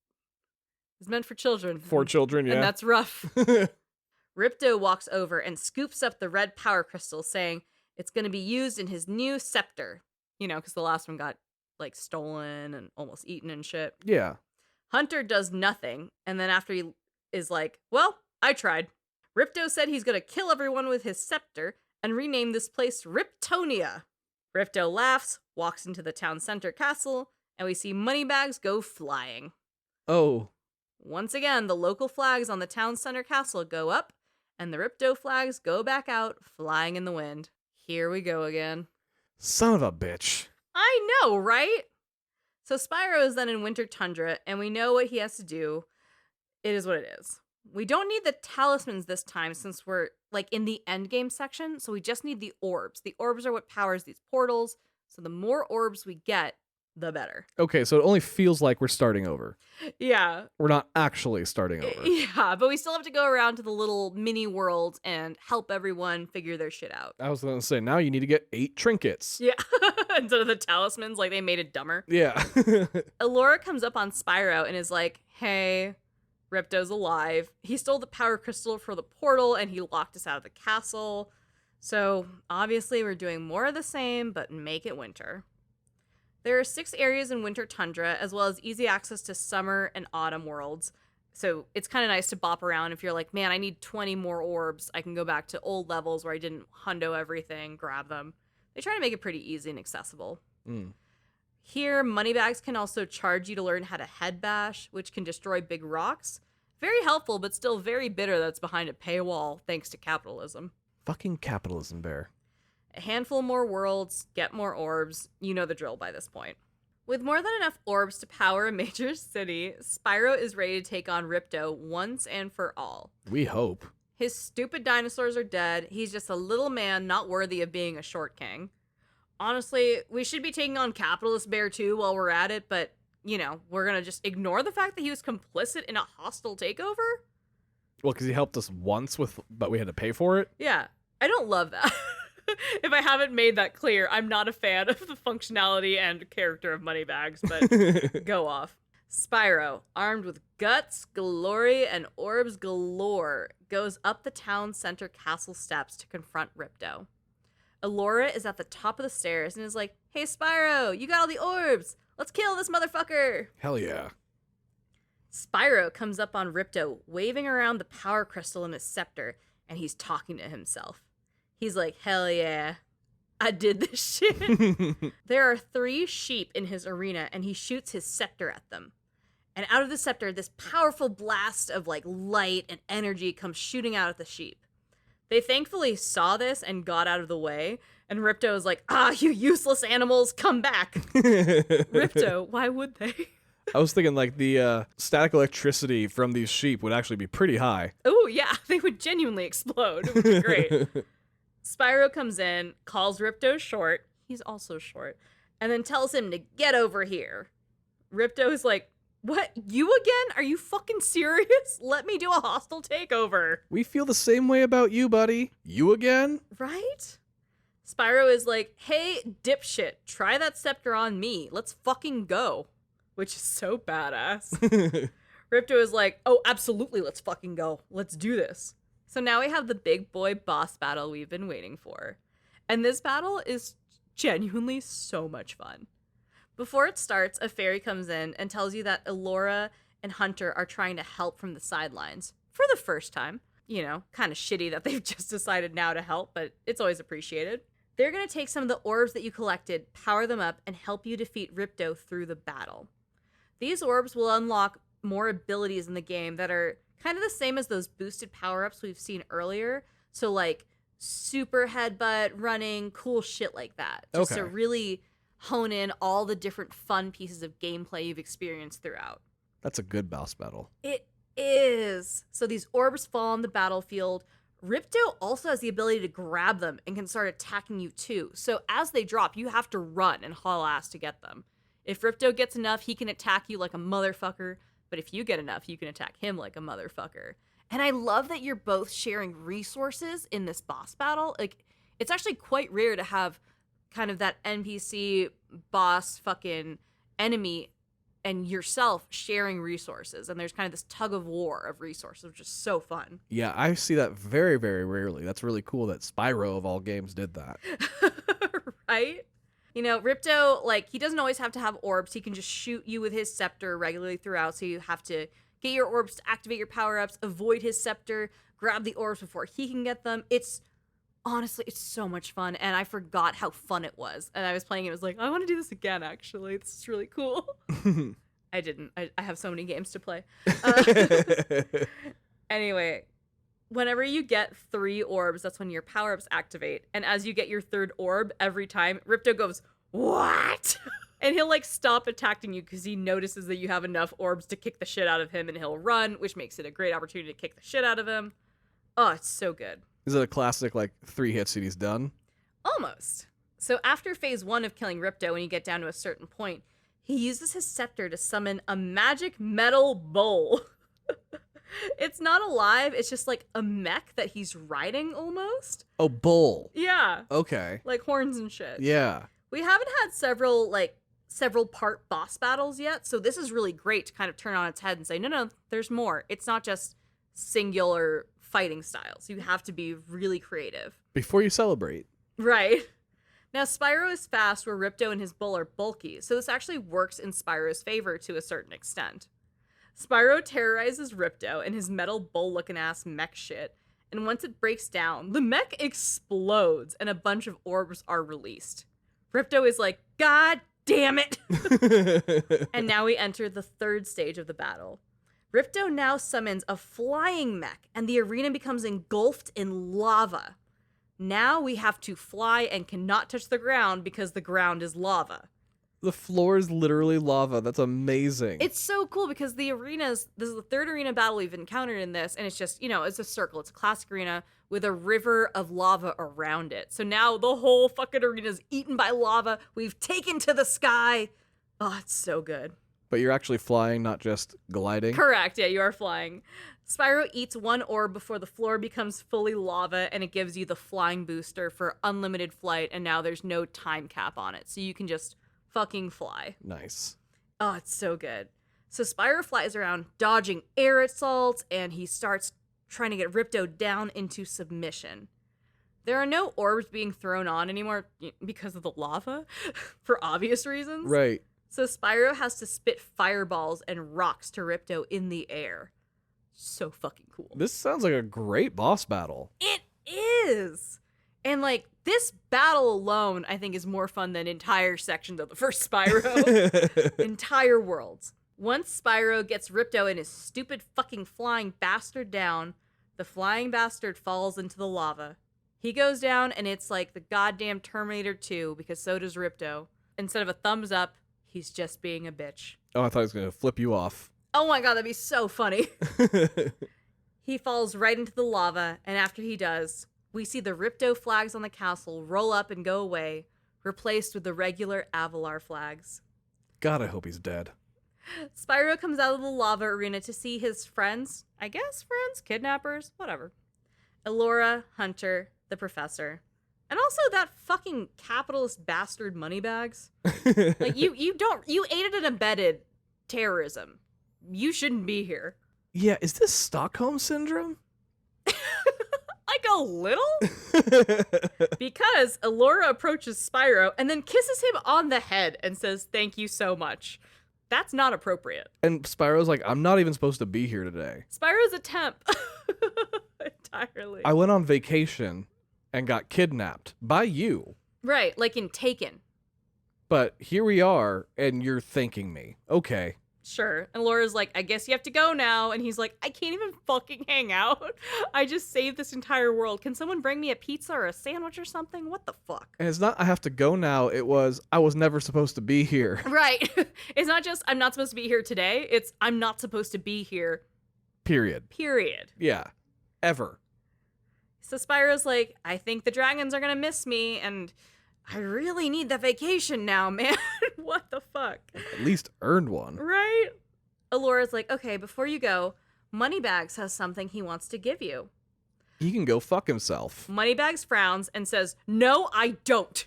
meant for children. For children, yeah. And that's rough. Ripto walks over and scoops up the red power crystal, saying it's going to be used in his new scepter. You know, because the last one got, like, stolen and almost eaten and shit. Yeah. Hunter does nothing, and then after he is like, well, I tried. Ripto said he's going to kill everyone with his scepter and rename this place Riptonia. Ripto laughs, walks into the town center castle, and we see Moneybags go flying. Oh. Once again, the local flags on the town center castle go up, and the Ripto flags go back out, flying in the wind. Here we go again. Son of a bitch. I know, right? So Spyro is then in Winter Tundra, and we know what he has to do. It is what it is. We don't need the talismans this time since we're like in the end game section, so we just need the orbs. The orbs are what powers these portals, so the more orbs we get, the better. Okay, so it only feels like we're starting over. Yeah. We're not actually starting over. Yeah, but we still have to go around to the little mini worlds and help everyone figure their shit out. I was going to say, now you need to get 8 trinkets. Yeah. Instead of the talismans, like they made it dumber. Yeah. Elora comes up on Spyro and is like, hey, Ripto's alive. He stole the power crystal for the portal and he locked us out of the castle. So obviously we're doing more of the same, but make it winter. There are 6 areas in Winter Tundra, as well as easy access to summer and autumn worlds. So it's kind of nice to bop around if you're like, man, I need 20 more orbs. I can go back to old levels where I didn't hundo everything, grab them. They try to make it pretty easy and accessible. Here, moneybags can also charge you to learn how to head bash, which can destroy big rocks. Very helpful, but still very bitter that's behind a paywall thanks to capitalism. Fucking capitalism, Bear. A handful more worlds, get more orbs. You know the drill by this point. With more than enough orbs to power a major city, Spyro is ready to take on Ripto once and for all. We hope. His stupid dinosaurs are dead. He's just a little man not worthy of being a short king. Honestly, we should be taking on Capitalist Bear too while we're at it, but, you know, we're gonna just ignore the fact that he was complicit in a hostile takeover? Well, because he helped us once, but we had to pay for it? Yeah, I don't love that. If I haven't made that clear, I'm not a fan of the functionality and character of Moneybags, but go off. Spyro, armed with guts, glory, and orbs galore, goes up the town center castle steps to confront Ripto. Elora is at the top of the stairs and is like, hey Spyro, you got all the orbs! Let's kill this motherfucker! Hell yeah. Spyro comes up on Ripto, waving around the power crystal in his scepter, and he's talking to himself. He's like, hell yeah, I did this shit. There are 3 sheep in his arena, and he shoots his scepter at them. And out of the scepter, this powerful blast of like light and energy comes shooting out at the sheep. They thankfully saw this and got out of the way, and Ripto is like, you useless animals, come back. Ripto, why would they? I was thinking like the static electricity from these sheep would actually be pretty high. Oh yeah, they would genuinely explode. It would be great. Spyro comes in, calls Ripto short, he's also short, and then tells him to get over here. Ripto is like, what, you again? Are you fucking serious? Let me do a hostile takeover. We feel the same way about you, buddy. You again? Right? Spyro is like, hey, dipshit, try that scepter on me. Let's fucking go. Which is so badass. Ripto is like, oh, absolutely, let's fucking go. Let's do this. So now we have the big boy boss battle we've been waiting for. And this battle is genuinely so much fun. Before it starts, a fairy comes in and tells you that Elora and Hunter are trying to help from the sidelines. For the first time. You know, kind of shitty that they've just decided now to help, but it's always appreciated. They're going to take some of the orbs that you collected, power them up, and help you defeat Ripto through the battle. These orbs will unlock more abilities in the game that are kind of the same as those boosted power-ups we've seen earlier. So like super headbutt, running, cool shit like that. Just to really hone in all the different fun pieces of gameplay you've experienced throughout. That's a good boss battle. It is. So these orbs fall on the battlefield. Ripto also has the ability to grab them and can start attacking you too. So as they drop, you have to run and haul ass to get them. If Ripto gets enough, he can attack you like a motherfucker. But if you get enough, you can attack him like a motherfucker. And I love that you're both sharing resources in this boss battle. Like, it's actually quite rare to have kind of that NPC boss fucking enemy and yourself sharing resources. And there's kind of this tug of war of resources, which is so fun. Yeah, I see that very, very rarely. That's really cool that Spyro of all games did that. Right? You know, Ripto, like, he doesn't always have to have orbs. He can just shoot you with his scepter regularly throughout, so you have to get your orbs to activate your power-ups, avoid his scepter, grab the orbs before he can get them. Honestly, it's so much fun, and I forgot how fun it was. And I was playing it, I was like, I want to do this again, actually. This is really cool. I didn't. I have so many games to play. Anyway, whenever you get 3 orbs, that's when your power-ups activate. And as you get your 3rd orb, every time, Ripto goes, what? And he'll like stop attacking you because he notices that you have enough orbs to kick the shit out of him, and he'll run, which makes it a great opportunity to kick the shit out of him. Oh, it's so good. Is it a classic, like, 3 hits and he's done? Almost. So after phase 1 of killing Ripto, when you get down to a certain point, he uses his scepter to summon a magic metal bull. It's not alive, it's just like a mech that he's riding almost. Oh, bull. Yeah. Okay. Like horns and shit. Yeah. We haven't had several part boss battles yet, so this is really great to kind of turn on its head and say, no, there's more. It's not just singular fighting styles. You have to be really creative. Before you celebrate. Right. Now, Spyro is fast where Ripto and his bull are bulky, so this actually works in Spyro's favor to a certain extent. Spyro terrorizes Ripto and his metal bull-looking ass mech shit, and once it breaks down, the mech explodes and a bunch of orbs are released. Ripto is like, God damn it! And now we enter the third stage of the battle. Ripto now summons a flying mech, and the arena becomes engulfed in lava. Now we have to fly and cannot touch the ground because the ground is lava. The floor is literally lava. That's amazing. It's so cool because this is the third arena battle we've encountered in this, and it's just, it's a circle. It's a classic arena with a river of lava around it. So now the whole fucking arena is eaten by lava. We've taken to the sky. Oh, it's so good. But you're actually flying, not just gliding? Correct, yeah, you are flying. Spyro eats one orb before the floor becomes fully lava, and it gives you the flying booster for unlimited flight, and now there's no time cap on it. So you can just fucking fly. Nice. Oh, it's so good. So Spyro flies around dodging air assaults, and he starts trying to get Ripto down into submission. There are no orbs being thrown on anymore because of the lava, for obvious reasons. Right. So Spyro has to spit fireballs and rocks to Ripto in the air. So fucking cool. This sounds like a great boss battle. It is! And this battle alone, I think, is more fun than entire sections of the first Spyro. Entire worlds. Once Spyro gets Ripto and his stupid fucking flying bastard down, the flying bastard falls into the lava. He goes down, and it's like the goddamn Terminator 2, because so does Ripto. Instead of a thumbs up, he's just being a bitch. Oh, I thought he was going to flip you off. Oh my god, that'd be so funny. He falls right into the lava, and after he does, we see the Ripto flags on the castle roll up and go away, replaced with the regular Avalar flags. God, I hope he's dead. Spyro comes out of the lava arena to see his friends, kidnappers, whatever. Elora, Hunter, the professor, and also that fucking capitalist bastard Moneybags. You aided and abetted terrorism. You shouldn't be here. Yeah, is this Stockholm Syndrome? Like a little? Because Elora approaches Spyro and then kisses him on the head and says, "Thank you so much." That's not appropriate. And Spyro's like, I'm not even supposed to be here today. Spyro's a temp. Entirely. I went on vacation and got kidnapped by you. Right, like in Taken. But here we are, and you're thanking me. Okay. Sure. And Laura's like, I guess you have to go now. And he's like, I can't even fucking hang out. I just saved this entire world. Can someone bring me a pizza or a sandwich or something? What the fuck? And it's not I have to go now. It was I was never supposed to be here. Right. It's not just I'm not supposed to be here today. It's I'm not supposed to be here. Period. Yeah. Ever. So Spyro's like, I think the dragons are going to miss me. And I really need that vacation now, man. What the fuck? At least earned one. Right? Alora's like, okay, before you go, Moneybags has something he wants to give you. He can go fuck himself. Moneybags frowns and says, no, I don't.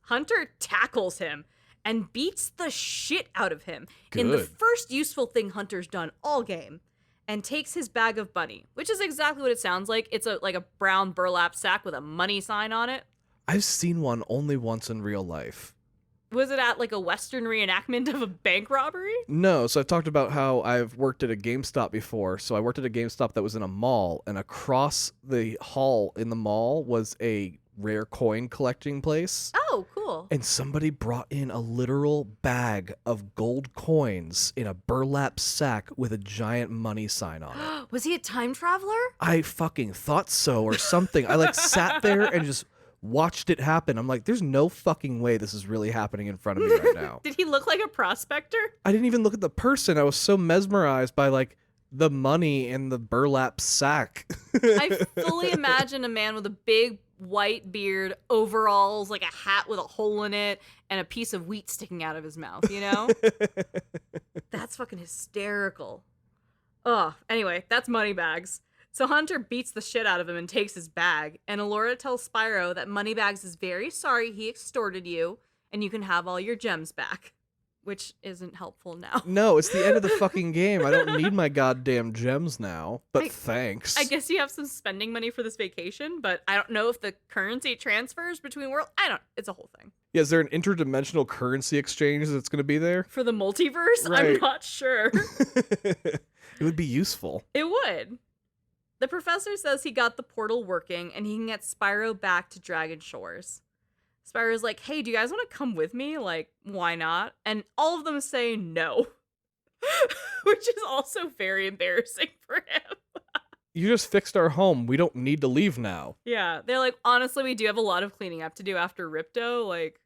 Hunter tackles him and beats the shit out of him in the Good. first useful thing Hunter's done all game, and takes his bag of money, which is exactly what it sounds like. It's like a brown burlap sack with a money sign on it. I've seen one only once in real life. Was it at like a Western reenactment of a bank robbery? No, so I've talked about how I've worked at a GameStop before. So I worked at a GameStop that was in a mall, and across the hall in the mall was a rare coin collecting place. Oh, cool. And somebody brought in a literal bag of gold coins in a burlap sack with a giant money sign on it. Was he a time traveler? I fucking thought so or something. I sat there and just watched it happen. I'm like, there's no fucking way this is really happening in front of me right now. Did he look like a prospector? I didn't even look at the person. I was so mesmerized by like the money in the burlap sack. I fully imagine a man with a big white beard, overalls, like a hat with a hole in it, and a piece of wheat sticking out of his mouth, you know? That's fucking hysterical. Ugh. Anyway, that's Moneybags. So Hunter beats the shit out of him and takes his bag, and Alora tells Spyro that Moneybags is very sorry he extorted you, and you can have all your gems back. Which isn't helpful now. No, it's the end of the fucking game. I don't need my goddamn gems now, but thanks. I guess you have some spending money for this vacation, but I don't know if the currency transfers between worlds. It's a whole thing. Yeah, is there an interdimensional currency exchange that's going to be there? For the multiverse? Right. I'm not sure. It would be useful. It would. The professor says he got the portal working and he can get Spyro back to Dragon Shores. Spyro's like, hey, do you guys want to come with me? Like, why not? And all of them say no. Which is also very embarrassing for him. You just fixed our home. We don't need to leave now. Yeah, they're like, honestly, we do have a lot of cleaning up to do after Ripto. Like,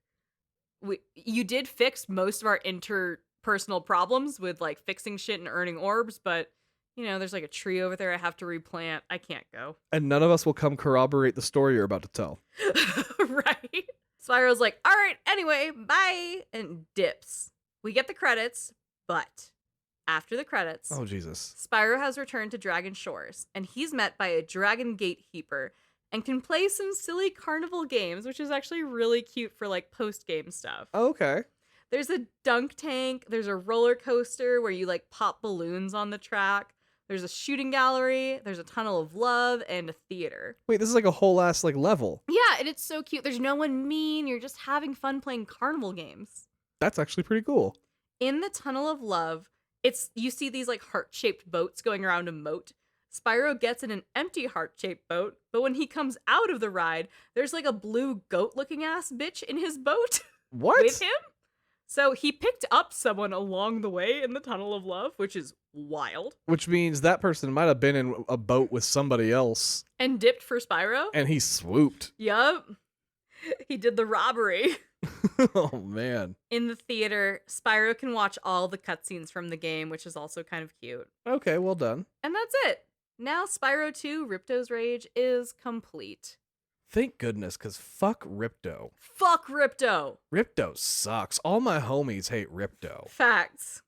you did fix most of our interpersonal problems with, like, fixing shit and earning orbs, but, you know, there's, like, a tree over there I have to replant. I can't go. And none of us will come corroborate the story you're about to tell. Right? Spyro's like, all right, anyway, bye, and dips. We get the credits, but after the credits, Oh, Jesus. Spyro has returned to Dragon Shores, and he's met by a Dragon Gatekeeper and can play some silly carnival games, which is actually really cute for, like, post-game stuff. Oh, okay. There's a dunk tank, there's a roller coaster where you, like, pop balloons on the track. There's a shooting gallery, there's a tunnel of love, and a theater. Wait, this is like a whole ass like level. Yeah, and it's so cute. There's no one mean. You're just having fun playing carnival games. That's actually pretty cool. In the tunnel of love, you see these like heart-shaped boats going around a moat. Spyro gets in an empty heart-shaped boat, but when he comes out of the ride, there's like a blue goat-looking ass bitch in his boat. What? With him. So he picked up someone along the way in the tunnel of love, which is wild. Which means that person might have been in a boat with somebody else. And dipped for Spyro. And he swooped. Yup. He did the robbery. Oh, man. In the theater, Spyro can watch all the cutscenes from the game, which is also kind of cute. Okay, well done. And that's it. Now Spyro 2 Ripto's Rage is complete. Thank goodness, because fuck Ripto. Fuck Ripto! Ripto sucks. All my homies hate Ripto. Facts.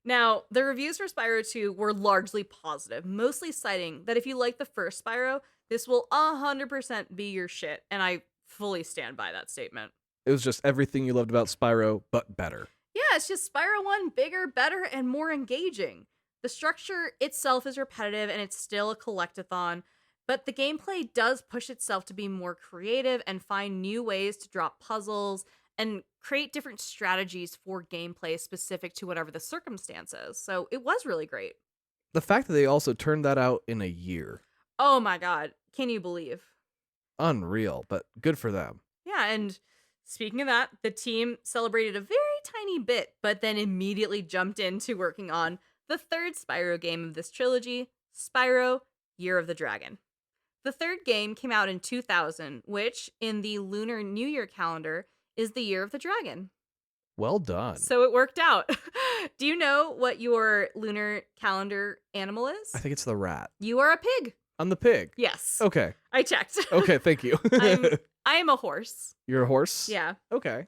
Now, the reviews for Spyro 2 were largely positive, mostly citing that if you like the first Spyro, this will 100% be your shit, and I fully stand by that statement. It was just everything you loved about Spyro, but better. Yeah, it's just Spyro 1 bigger, better, and more engaging. The structure itself is repetitive, and it's still a collectathon, but the gameplay does push itself to be more creative and find new ways to drop puzzles and create different strategies for gameplay specific to whatever the circumstances. So it was really great. The fact that they also turned that out in a year. Oh my god, can you believe? Unreal, but good for them. Yeah, and speaking of that, the team celebrated a very tiny bit, but then immediately jumped into working on the third Spyro game of this trilogy, Spyro Year of the Dragon. The third game came out in 2000, which, in the Lunar New Year calendar, is the Year of the Dragon. Well done. So it worked out. Do you know what your lunar calendar animal is? I think it's the rat. You are a pig. I'm the pig. Yes. Okay. I checked. Okay, thank you. I am a horse. You're a horse? Yeah. Okay.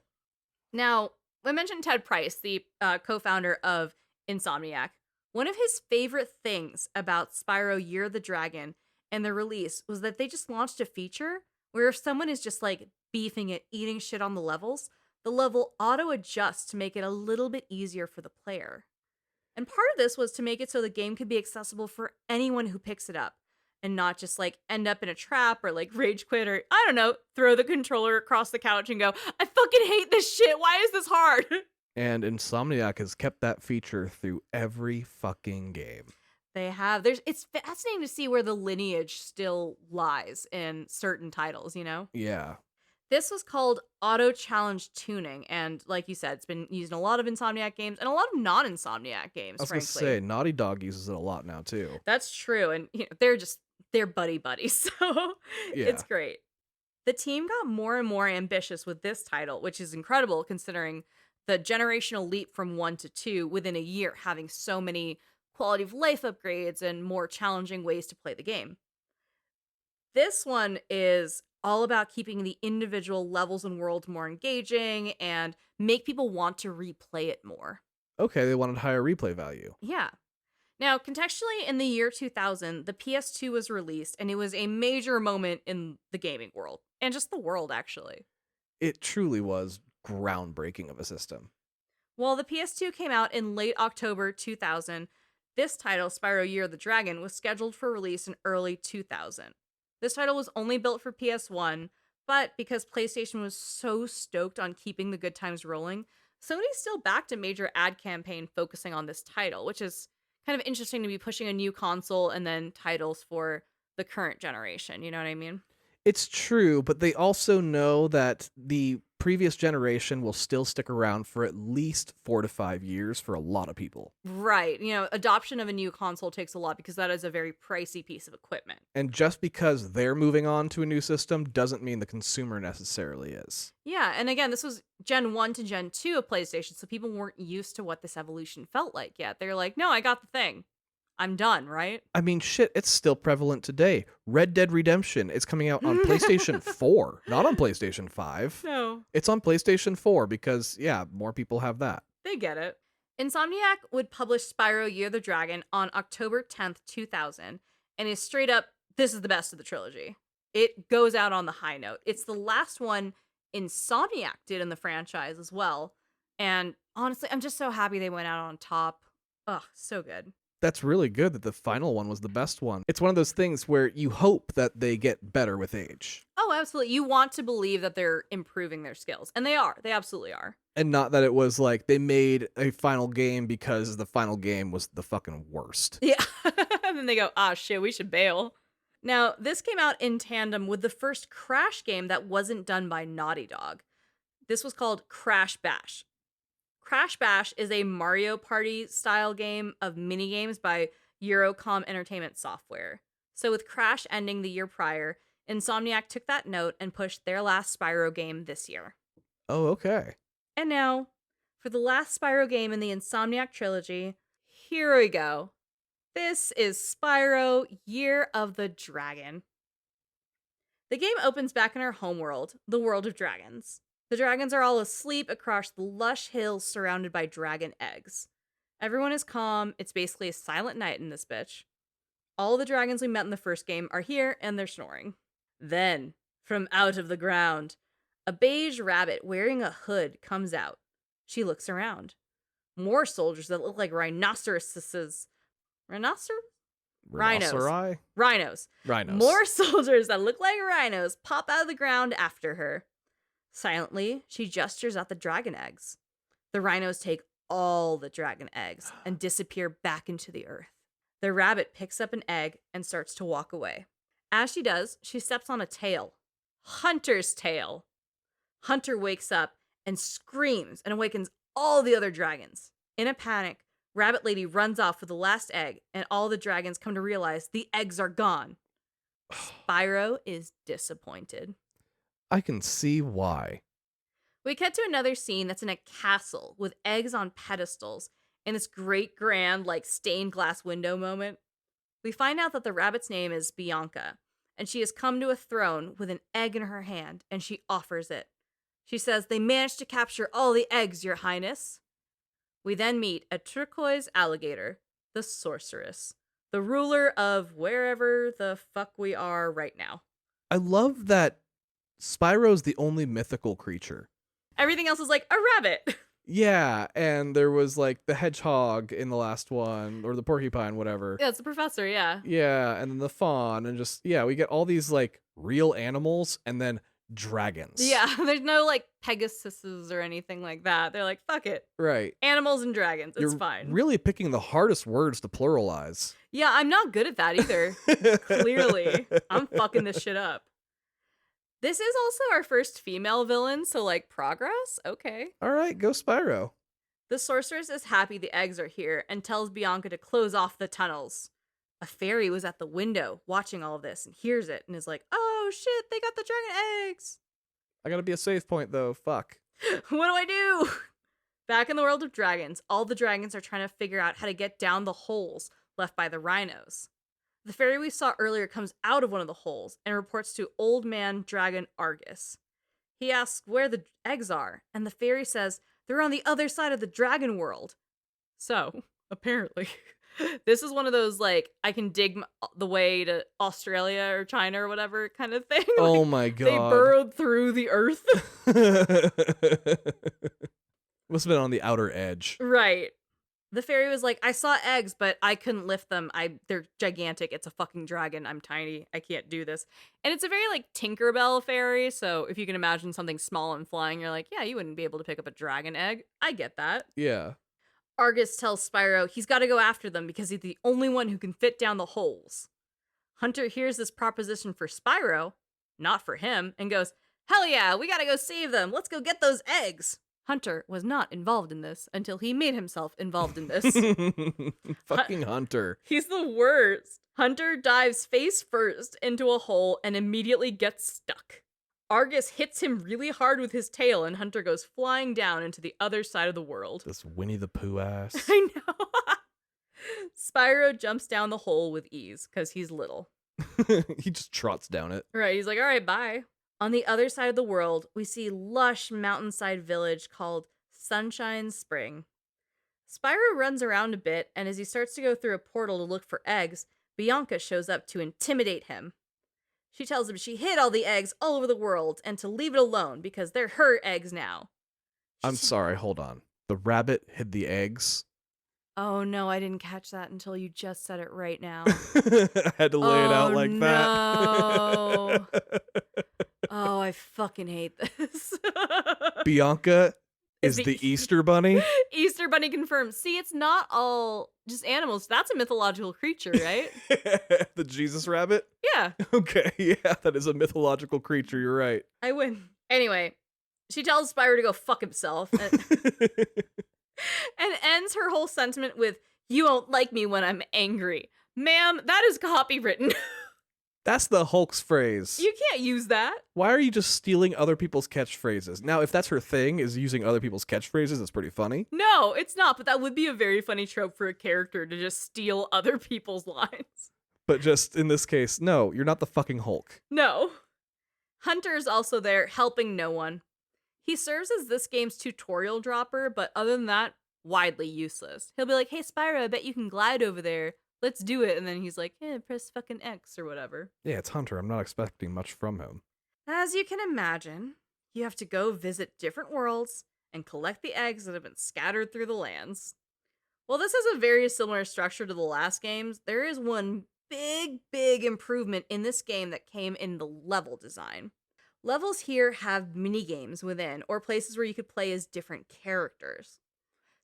Now, I mentioned Ted Price, the co-founder of Insomniac. One of his favorite things about Spyro Year of the Dragon and the release was that they just launched a feature where if someone is just like beefing it, eating shit on the level auto-adjusts to make it a little bit easier for the player. And part of this was to make it so the game could be accessible for anyone who picks it up and not just like end up in a trap or like rage quit or, I don't know, throw the controller across the couch and go, I fucking hate this shit. Why is this hard? And Insomniac has kept that feature through every fucking game. They have. It's fascinating to see where the lineage still lies in certain titles, you know? Yeah. This was called auto challenge tuning, and like you said, it's been used in a lot of Insomniac games and a lot of non-Insomniac games, I was frankly. gonna say, Naughty Dog uses it a lot now too. That's true, and you know, they're buddy buddies, so Yeah. it's great. The team got more and more ambitious with this title, which is incredible considering the generational leap from 1 to 2 within a year, having so many quality of life upgrades and more challenging ways to play the game. This one is all about keeping the individual levels and worlds more engaging and make people want to replay it more. Okay, they wanted higher replay value. Yeah. Now, contextually, in the year 2000, the PS2 was released, and it was a major moment in the gaming world, and just the world, actually. It truly was groundbreaking of a system. While the PS2 came out in late October 2000, this title, Spyro Year of the Dragon, was scheduled for release in early 2000. This title was only built for PS1, but because PlayStation was so stoked on keeping the good times rolling, Sony still backed a major ad campaign focusing on this title, which is kind of interesting to be pushing a new console and then titles for the current generation. You know what I mean? It's true, but they also know that the previous generation will still stick around for at least 4 to 5 years for a lot of people. Right. Adoption of a new console takes a lot because that is a very pricey piece of equipment. And just because they're moving on to a new system doesn't mean the consumer necessarily is. Yeah, and again, this was Gen 1 to Gen 2 of PlayStation, so people weren't used to what this evolution felt like yet. They're like, no, I got the thing. I'm done, right? I mean, shit, it's still prevalent today. Red Dead Redemption is coming out on PlayStation 4, not on PlayStation 5. No. It's on PlayStation 4 because, yeah, more people have that. They get it. Insomniac would publish Spyro Year of the Dragon on October 10th, 2000, and is straight up, this is the best of the trilogy. It goes out on the high note. It's the last one Insomniac did in the franchise as well. And honestly, I'm just so happy they went out on top. Ugh, so good. That's really good that the final one was the best one. It's one of those things where you hope that they get better with age. Oh, absolutely. You want to believe that they're improving their skills. And they are. They absolutely are. And not that it was like they made a final game because the final game was the fucking worst. Yeah. And then they go, shit, we should bail. Now, this came out in tandem with the first Crash game that wasn't done by Naughty Dog. This was called Crash Bash. Crash Bash is a Mario Party style game of minigames by Eurocom Entertainment Software. So with Crash ending the year prior, Insomniac took that note and pushed their last Spyro game this year. Oh, okay. And now, for the last Spyro game in the Insomniac trilogy, here we go. This is Spyro Year of the Dragon. The game opens back in our homeworld, the world of dragons. The dragons are all asleep across the lush hills surrounded by dragon eggs. Everyone is calm. It's basically a silent night in this bitch. All the dragons we met in the first game are here and they're snoring. Then, from out of the ground, a beige rabbit wearing a hood comes out. She looks around. More soldiers that look like rhinoceroses. Rhinos. Rhinos. More soldiers that look like rhinos pop out of the ground after her. Silently, she gestures at the dragon eggs. The rhinos take all the dragon eggs and disappear back into the earth. The rabbit picks up an egg and starts to walk away. As she does, she steps on a tail. Hunter's tail. Hunter wakes up and screams and awakens all the other dragons. In a panic, Rabbit Lady runs off with the last egg, and all the dragons come to realize the eggs are gone. Spyro is disappointed. I can see why. We cut to another scene that's in a castle with eggs on pedestals and this great grand, stained glass window moment. We find out that the rabbit's name is Bianca, and she has come to a throne with an egg in her hand, and she offers it. She says, "They managed to capture all the eggs, Your Highness." We then meet a turquoise alligator, the sorceress, the ruler of wherever the fuck we are right now. I love that Spyro's the only mythical creature. Everything else is like a rabbit. Yeah, and there was the hedgehog in the last one, or the porcupine, whatever. Yeah, it's the professor, yeah. Yeah, and then the fawn, and we get all these real animals and then dragons. Yeah, there's no Pegasuses or anything like that. They're like, fuck it. Right. Animals and dragons, it's You're fine. Really picking the hardest words to pluralize. Yeah, I'm not good at that either. Clearly. I'm fucking this shit up. This is also our first female villain, so progress? Okay. All right, go Spyro. The sorceress is happy the eggs are here and tells Bianca to close off the tunnels. A fairy was at the window watching all of this and hears it and is like, oh oh shit, they got the dragon eggs. I gotta be a save point, though. Fuck. What do I do? Back in the world of dragons, all the dragons are trying to figure out how to get down the holes left by the rhinos. The fairy we saw earlier comes out of one of the holes and reports to Old Man Dragon Argus. He asks where the eggs are, and the fairy says they're on the other side of the dragon world. So, apparently, this is one of those, like, I can dig the way to Australia or China or whatever kind of thing. Oh Like, my god. they burrowed through the earth. Must have been on the outer edge. Right. The fairy was like, I saw eggs, but I couldn't lift them. They're gigantic. It's a fucking dragon. I'm tiny. I can't do this. And it's a very like Tinkerbell fairy. So if you can imagine something small and flying, you're like, yeah, you wouldn't be able to pick up a dragon egg. I get that. Yeah. Argus tells Spyro he's got to go after them because he's the only one who can fit down the holes. Hunter hears this proposition for Spyro, not for him, and goes, hell yeah, we got to go save them. Let's go get those eggs. Hunter was not involved in this until he made himself involved in this. Fucking Hunter. He's the worst. Hunter dives face first into a hole and immediately gets stuck. Argus hits him really hard with his tail and Hunter goes flying down into the other side of the world. This Winnie the Pooh ass. I know. Spyro jumps down the hole with ease because he's little. He just trots down it. Right, he's like, all right, bye. On the other side of the world, we see lush mountainside village called Sunshine Spring. Spyro runs around a bit, and as he starts to go through a portal to look for eggs, Bianca shows up to intimidate him. She tells him she hid all the eggs all over the world and to leave it alone because they're her eggs now. I'm sorry, hold on. The rabbit hid the eggs? Oh no, I didn't catch that until you just said it right now. I had to lay it out like no. that. Oh, I fucking hate this. Bianca is the Easter Bunny? Easter Bunny confirmed. See, it's not all just animals. That's a mythological creature, right? The Jesus rabbit? Yeah. Okay, yeah, that is a mythological creature. You're right. I win. Anyway, she tells Spyro to go fuck himself and ends her whole sentiment with, you won't like me when I'm angry. Ma'am, that is copywritten. That's the Hulk's phrase. You can't use that. Why are you just stealing other people's catchphrases? Now, if that's her thing, is using other people's catchphrases, that's pretty funny. No, it's not, but that would be a very funny trope for a character to just steal other people's lines. But just in this case, no, you're not the fucking Hulk. No. Hunter is also there, helping no one. He serves as this game's tutorial dropper, but other than that, widely useless. He'll be like, hey, Spyro, I bet you can glide over there. Let's do it. And then he's like, yeah, press fucking X or whatever. Yeah, it's Hunter. I'm not expecting much from him. As you can imagine, you have to go visit different worlds and collect the eggs that have been scattered through the lands. While this has a very similar structure to the last games, there is one big improvement in this game that came in the level design. Levels here have mini-games within, or places where you could play as different characters.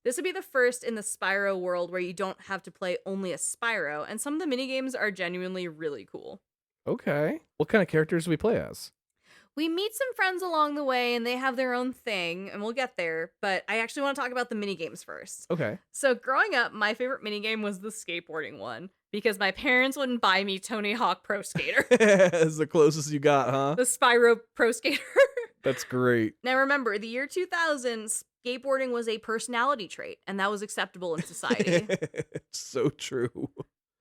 This would be the first in the Spyro world where you don't have to play only as Spyro, and some of the minigames are genuinely really cool. Okay. What kind of characters do we play as? We meet some friends along the way, and they have their own thing, and we'll get there, but I actually want to talk about the minigames first. Okay. So growing up, my favorite minigame was the skateboarding one, because my parents wouldn't buy me Tony Hawk Pro Skater. That's the closest you got, huh? The Spyro Pro Skater. That's great. Now remember, the year 2000, skateboarding was a personality trait, and that was acceptable in society. It's so true.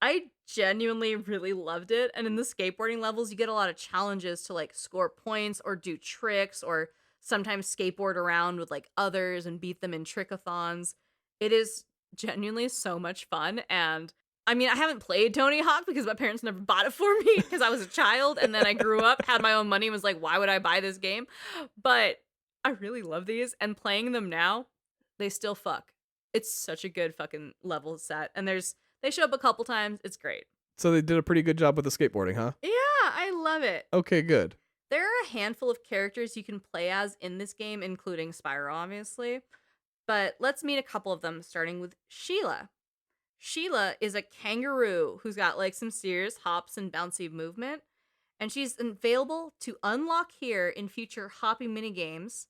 I genuinely really loved it, and in the skateboarding levels, you get a lot of challenges to like score points or do tricks or sometimes skateboard around with like others and beat them in trickathons. It is genuinely so much fun, and I mean, I haven't played Tony Hawk because my parents never bought it for me because I was a child, and then I grew up, had my own money, and was like, why would I buy this game? But I really love these, and playing them now, they still fuck. It's such a good fucking level set, and they show up a couple times. It's great. So they did a pretty good job with the skateboarding, huh? Yeah, I love it. Okay, good. There are a handful of characters you can play as in this game, including Spyro, obviously. But let's meet a couple of them, starting with Sheila. Sheila is a kangaroo who's got like some serious hops and bouncy movement, and she's available to unlock here in future hoppy minigames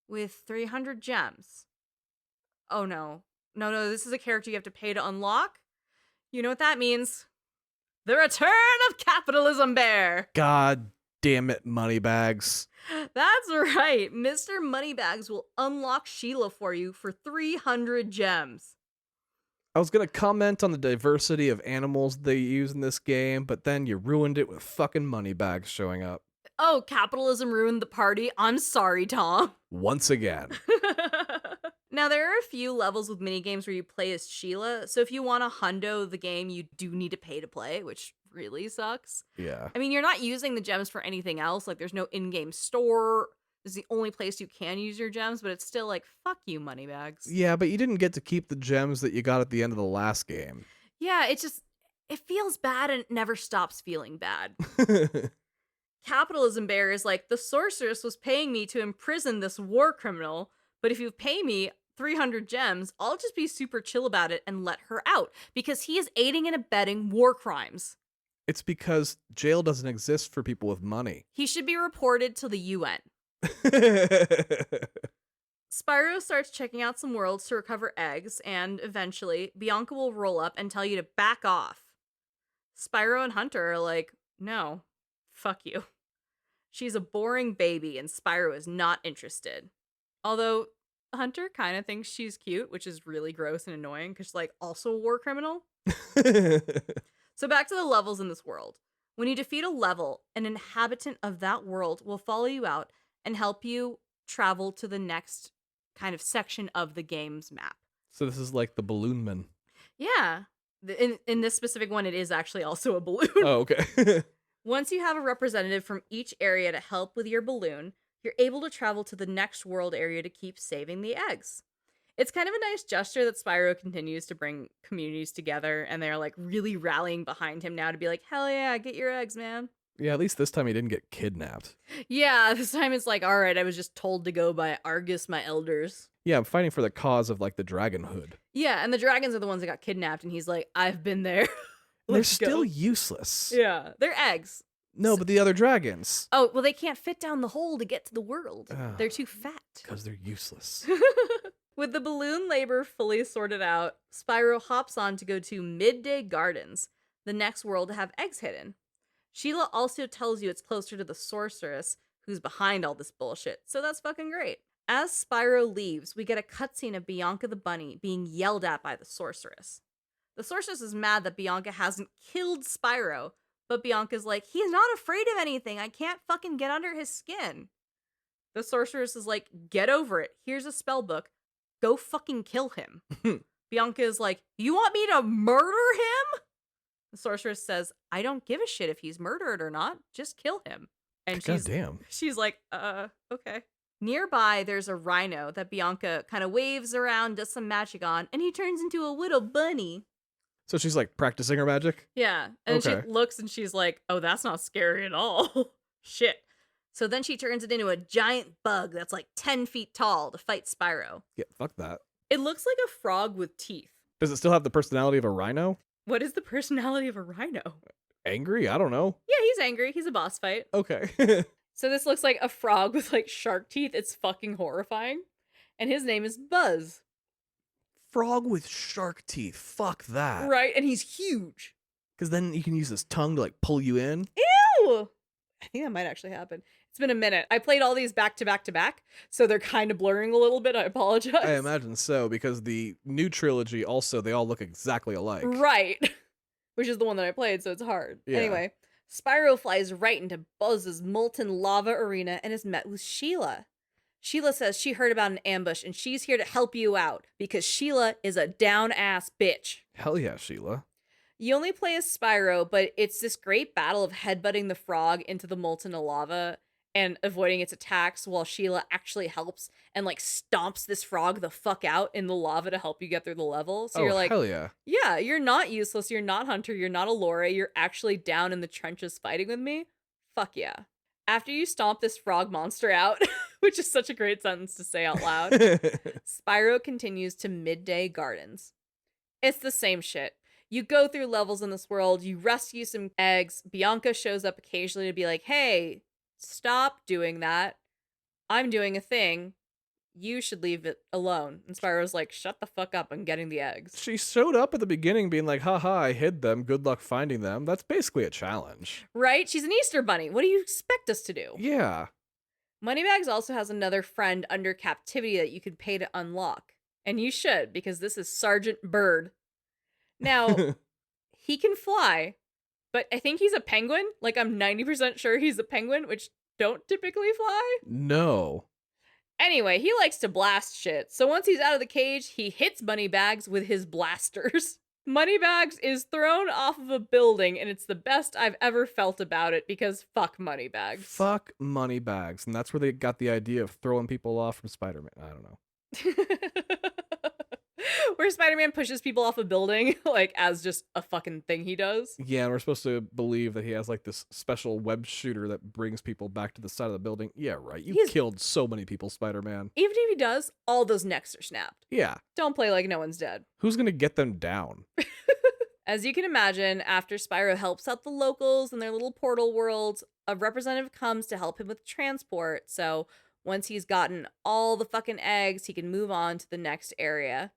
with 300 gems. Oh no. No, this is a character you have to pay to unlock. You know what that means. The return of Capitalism Bear. God damn it, Moneybags. That's right. Mr. Moneybags will unlock Sheila for you for 300 gems. I was gonna comment on the diversity of animals they use in this game, but then you ruined it with fucking Moneybags showing up. Oh, capitalism ruined the party. I'm sorry, Tom. Once again. Now, there are a few levels with minigames where you play as Sheila, so if you want to hundo the game, you do need to pay to play, which really sucks. Yeah. I mean, you're not using the gems for anything else. Like, there's no in-game store. This is the only place you can use your gems, but it's still like, fuck you, Moneybags. Yeah, but you didn't get to keep the gems that you got at the end of the last game. Yeah, it feels bad and it never stops feeling bad. Capitalism Bear is like, the sorceress was paying me to imprison this war criminal, but if you pay me 300 gems, I'll just be super chill about it and let her out, because he is aiding and abetting war crimes. It's because jail doesn't exist for people with money. He should be reported to the UN. Spyro starts checking out some worlds to recover eggs, and eventually, Bianca will roll up and tell you to back off. Spyro and Hunter are like, no, fuck you. She's a boring baby, and Spyro is not interested. Although, Hunter kind of thinks she's cute, which is really gross and annoying, because she's like, also a war criminal. So back to the levels in this world. When you defeat a level, an inhabitant of that world will follow you out and help you travel to the next kind of section of the game's map. So this is like the Balloon Man. Yeah. In this specific one, it is actually also a balloon. Oh, okay. Once you have a representative from each area to help with your balloon, you're able to travel to the next world area to keep saving the eggs. It's kind of a nice gesture that Spyro continues to bring communities together, and they're like really rallying behind him now to be like, hell yeah, get your eggs, man. Yeah, at least this time he didn't get kidnapped. Yeah, this time it's like, all right, I was just told to go by Argus, my elders. Yeah, I'm fighting for the cause of like the dragon hood. Yeah, and the dragons are the ones that got kidnapped, and he's like, I've been there. They're Let's still go. useless. Yeah, they're eggs. No, but the other dragons. Oh, well, they can't fit down the hole to get to the world. They're too fat. Because they're useless. With the balloon labor fully sorted out, Spyro hops on to go to Midday Gardens, the next world to have eggs hidden. Sheila also tells you it's closer to the sorceress who's behind all this bullshit, so that's fucking great. As Spyro leaves, we get a cutscene of Bianca the bunny being yelled at by the sorceress. The sorceress is mad that Bianca hasn't killed Spyro, but Bianca's like, he's not afraid of anything. I can't fucking get under his skin. The sorceress is like, get over it. Here's a spell book. Go fucking kill him. Bianca is like, you want me to murder him? The sorceress says, I don't give a shit if he's murdered or not. Just kill him. And she's like, okay. Nearby, there's a rhino that Bianca kind of waves around, does some magic on, and he turns into a little bunny. So she's like practicing her magic? Yeah. And Okay. she looks and she's like, oh, that's not scary at all. Shit. So then she turns it into a giant bug that's like 10 feet tall to fight Spyro. Yeah, fuck that. It looks like a frog with teeth. Does it still have the personality of a rhino? What is the personality of a rhino? Angry? I don't know. Yeah, he's angry. He's a boss fight. Okay. So this looks like a frog with like shark teeth. It's fucking horrifying. And his name is Buzz. Frog with shark teeth. Fuck that. Right? And he's huge. Because then you can use his tongue to like pull you in. Ew! I think that might actually happen. It's been a minute. I played all these back to back to back, so they're kind of blurring a little bit. I apologize. I imagine so, because the new trilogy also, they all look exactly alike. Right. Which is the one that I played, so it's hard. Yeah. Anyway, Spyro flies right into Buzz's molten lava arena and is met with Sheila. Sheila says she heard about an ambush and she's here to help you out because Sheila is a down-ass bitch. Hell yeah, Sheila. You only play as Spyro, but it's this great battle of headbutting the frog into the molten lava and avoiding its attacks while Sheila actually helps and like stomps this frog the fuck out in the lava to help you get through the level. So you're like, hell yeah. Yeah, you're not useless. You're not Hunter. You're not Allura. You're actually down in the trenches fighting with me. Fuck yeah. After you stomp this frog monster out, which is such a great sentence to say out loud, Spyro continues to Midday Gardens. It's the same shit. You go through levels in this world, you rescue some eggs, Bianca shows up occasionally to be like, hey, stop doing that. I'm doing a thing. you should leave it alone. And Spyro's like, shut the fuck up, I'm getting the eggs. She showed up at the beginning being like, haha, I hid them. Good luck finding them. That's basically a challenge. Right? She's an Easter bunny. What do you expect us to do? Yeah. Moneybags also has another friend under captivity that you could pay to unlock. And you should, because this is Sergeant Bird. Now, he can fly, but I think he's a penguin. Like, I'm 90% sure he's a penguin, which don't typically fly. No. Anyway, he likes to blast shit. So once he's out of the cage, he hits Moneybags with his blasters. Moneybags is thrown off of a building, and it's the best I've ever felt about it because fuck Moneybags. Fuck Moneybags. And that's where they got the idea of throwing people off from Spider-Man. I don't know. Where Spider-Man pushes people off a building, like, as just a fucking thing he does. Yeah, and we're supposed to believe that he has like this special web shooter that brings people back to the side of the building. Yeah, right. You killed so many people, Spider-Man. Even if he does, all those necks are snapped. Yeah. Don't play like no one's dead. Who's gonna get them down? As you can imagine, after Spyro helps out the locals in their little portal world, a representative comes to help him with transport. So once he's gotten all the fucking eggs, he can move on to the next area.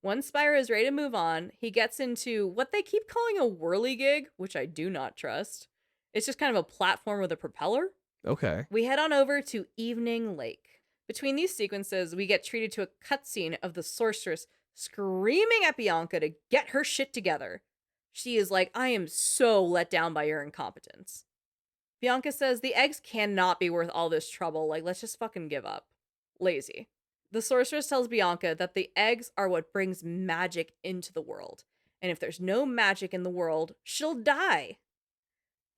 Once Spyro is ready to move on, he gets into what they keep calling a whirligig, which I do not trust. It's just kind of a platform with a propeller. Okay. We head on over to Evening Lake. Between these sequences, we get treated to a cutscene of the sorceress screaming at Bianca to get her shit together. She is like, I am so let down by your incompetence. Bianca says the eggs cannot be worth all this trouble. Like, let's just fucking give up. Lazy. The sorceress tells Bianca that the eggs are what brings magic into the world. And if there's no magic in the world, she'll die.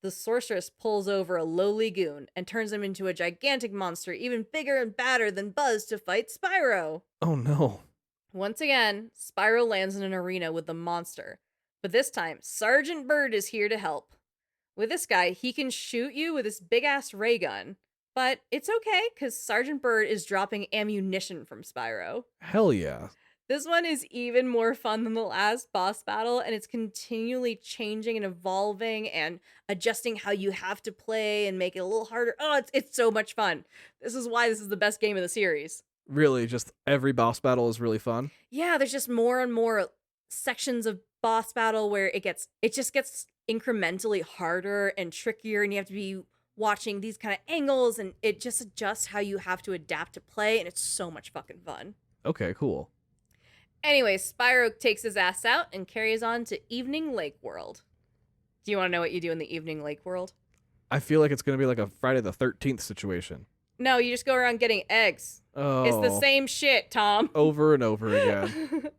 The sorceress pulls over a lowly goon and turns him into a gigantic monster, even bigger and badder than Buzz, to fight Spyro. Oh no. Once again, Spyro lands in an arena with the monster. But this time, Sergeant Bird is here to help. With this guy, he can shoot you with his big-ass ray gun. But it's okay, because Sergeant Bird is dropping ammunition from Spyro. Hell yeah. This one is even more fun than the last boss battle, and it's continually changing and evolving and adjusting how you have to play and make it a little harder. Oh, it's so much fun. This is why this is the best game of the series. Really, just every boss battle is really fun? Yeah, there's just more and more sections of boss battle where it just gets incrementally harder and trickier, and you have to be watching these kind of angles, and it just adjusts how you have to adapt to play, and it's so much fucking fun. Okay, cool. Anyway, Spyro takes his ass out and carries on to Evening Lake World. Do you want to know what you do in the Evening Lake World? I feel like it's going to be like a Friday the 13th situation. No, you just go around getting eggs. Oh. It's the same shit, Tom. Over and over again.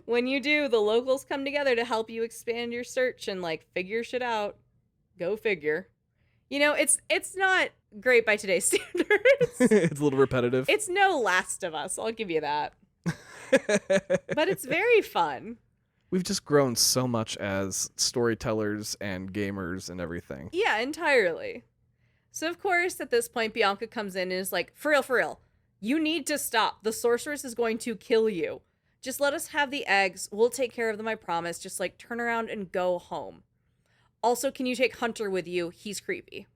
When you do, the locals come together to help you expand your search and, like, figure shit out. Go figure. You know, it's not great by today's standards. It's a little repetitive. It's no Last of Us, I'll give you that. But it's very fun. We've just grown so much as storytellers and gamers and everything. Yeah, entirely. So, of course, at this point, Bianca comes in and is like, for real, you need to stop. The sorceress is going to kill you. Just let us have the eggs. We'll take care of them, I promise. Just, like, turn around and go home. Also, can you take Hunter with you? He's creepy.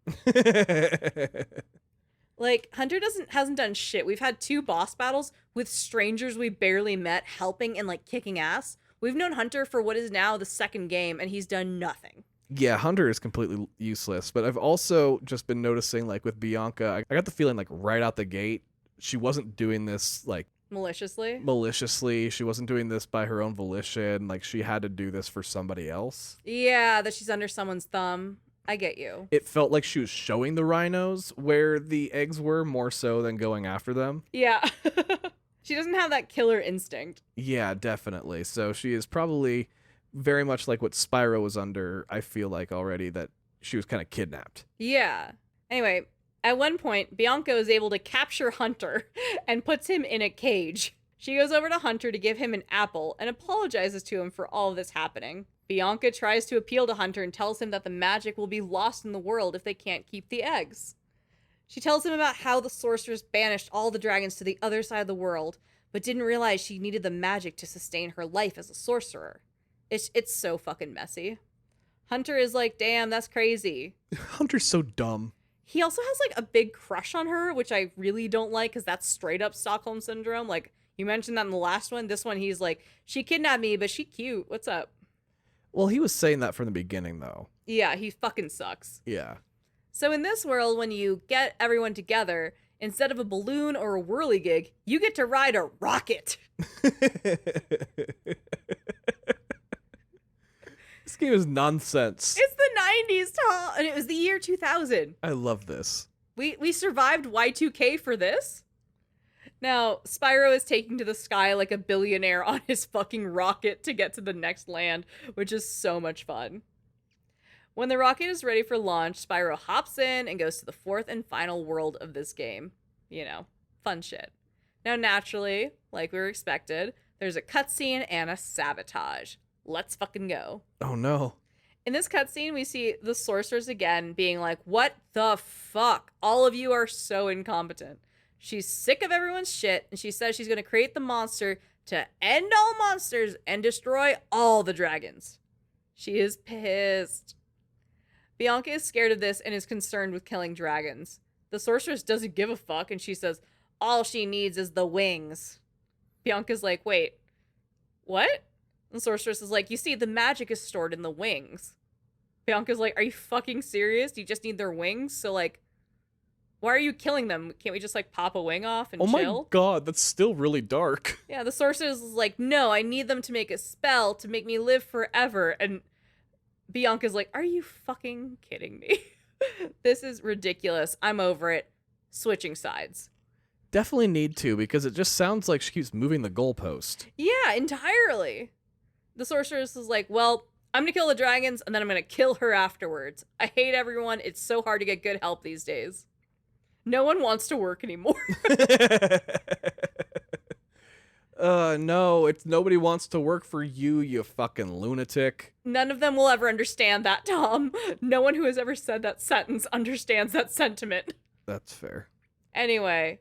Like, Hunter hasn't done shit. We've had 2 boss battles with strangers we barely met helping and, like, kicking ass. We've known Hunter for what is now the second game, and he's done nothing. Yeah, Hunter is completely useless, but I've also just been noticing, like, with Bianca, I got the feeling, like, right out the gate, she wasn't doing this, like, maliciously. She wasn't doing this by her own volition. Like, she had to do this for somebody else. Yeah, that she's under someone's thumb. I get you. It felt like she was showing the rhinos where the eggs were more so than going after them. Yeah. She doesn't have that killer instinct. Yeah, definitely. So she is probably very much like what Spyro was under, I feel like already, that she was kind of kidnapped. Yeah. Anyway, at one point, Bianca is able to capture Hunter and puts him in a cage. She goes over to Hunter to give him an apple and apologizes to him for all of this happening. Bianca tries to appeal to Hunter and tells him that the magic will be lost in the world if they can't keep the eggs. She tells him about how the sorceress banished all the dragons to the other side of the world, but didn't realize she needed the magic to sustain her life as a sorcerer. It's so fucking messy. Hunter is like, damn, that's crazy. Hunter's so dumb. He also has like a big crush on her, which I really don't like because that's straight up Stockholm syndrome. Like you mentioned that in the last one. This one, he's like, she kidnapped me, but she cute. What's up? Well, he was saying that from the beginning, though. Yeah, he fucking sucks. Yeah. So in this world, when you get everyone together, instead of a balloon or a whirligig, you get to ride a rocket. This game is nonsense. It's the 90s, Tom, and it was the year 2000. I love this. We survived Y2K for this? Now, Spyro is taking to the sky like a billionaire on his fucking rocket to get to the next land, which is so much fun. When the rocket is ready for launch, Spyro hops in and goes to the fourth and final world of this game. You know, fun shit. Now, naturally, like we were expected, there's a cutscene and a sabotage. Let's fucking go. Oh no. In this cutscene, we see the sorceress again being like, what the fuck? All of you are so incompetent. She's sick of everyone's shit, and she says she's going to create the monster to end all monsters and destroy all the dragons. She is pissed. Bianca is scared of this and is concerned with killing dragons. The sorceress doesn't give a fuck, and she says all she needs is the wings. Bianca's like, wait, what? The sorceress is like, you see, the magic is stored in the wings. Bianca's like, are you fucking serious? You just need their wings? So, like, why are you killing them? Can't we just, like, pop a wing off and chill? Oh my god, that's still really dark. Yeah, the sorceress is like, no, I need them to make a spell to make me live forever. And Bianca's like, are you fucking kidding me? This is ridiculous. I'm over it. Switching sides. Definitely need to, because it just sounds like she keeps moving the goalpost. Yeah, entirely. The sorceress is like, well, I'm gonna kill the dragons, and then I'm gonna kill her afterwards. I hate everyone. It's so hard to get good help these days. No one wants to work anymore. No, it's nobody wants to work for you, you fucking lunatic. None of them will ever understand that, Tom. No one who has ever said that sentence understands that sentiment. That's fair. Anyway,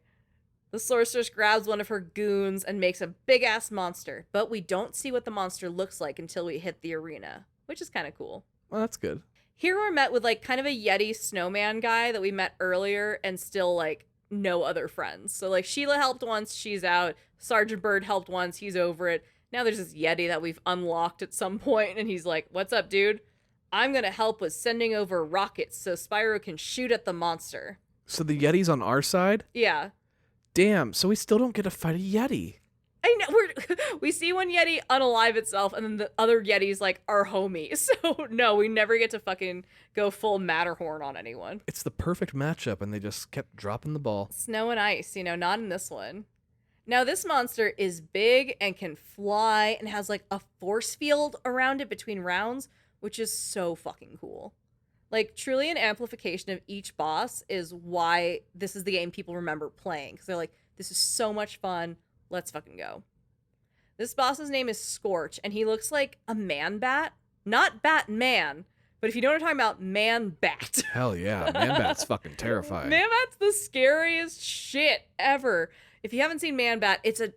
the sorceress grabs one of her goons and makes a big-ass monster, but we don't see what the monster looks like until we hit the arena, which is kind of cool. Well, that's good. Here we're met with, like, kind of a Yeti snowman guy that we met earlier and still, like, no other friends. So, like, Sheila helped once, she's out. Sergeant Bird helped once, he's over it. Now there's this Yeti that we've unlocked at some point, and he's like, what's up, dude? I'm gonna help with sending over rockets so Spyro can shoot at the monster. So the Yeti's on our side? Yeah. Damn, so we still don't get to fight a Yeti. I know, we see one Yeti unalive itself, and then the other Yeti's like our homie. So no, we never get to fucking go full Matterhorn on anyone. It's the perfect matchup, and they just kept dropping the ball. Snow and ice, you know, not in this one. Now this monster is big and can fly and has like a force field around it between rounds, which is so fucking cool. Like, truly an amplification of each boss is why this is the game people remember playing. Because they're like, this is so much fun. Let's fucking go. This boss's name is Scorch, and he looks like a man-bat. Not Batman, but if you know what I'm talking about, man-bat. Hell yeah, Man-Bat's fucking terrifying. Man-Bat's the scariest shit ever. If you haven't seen Man-Bat, it's a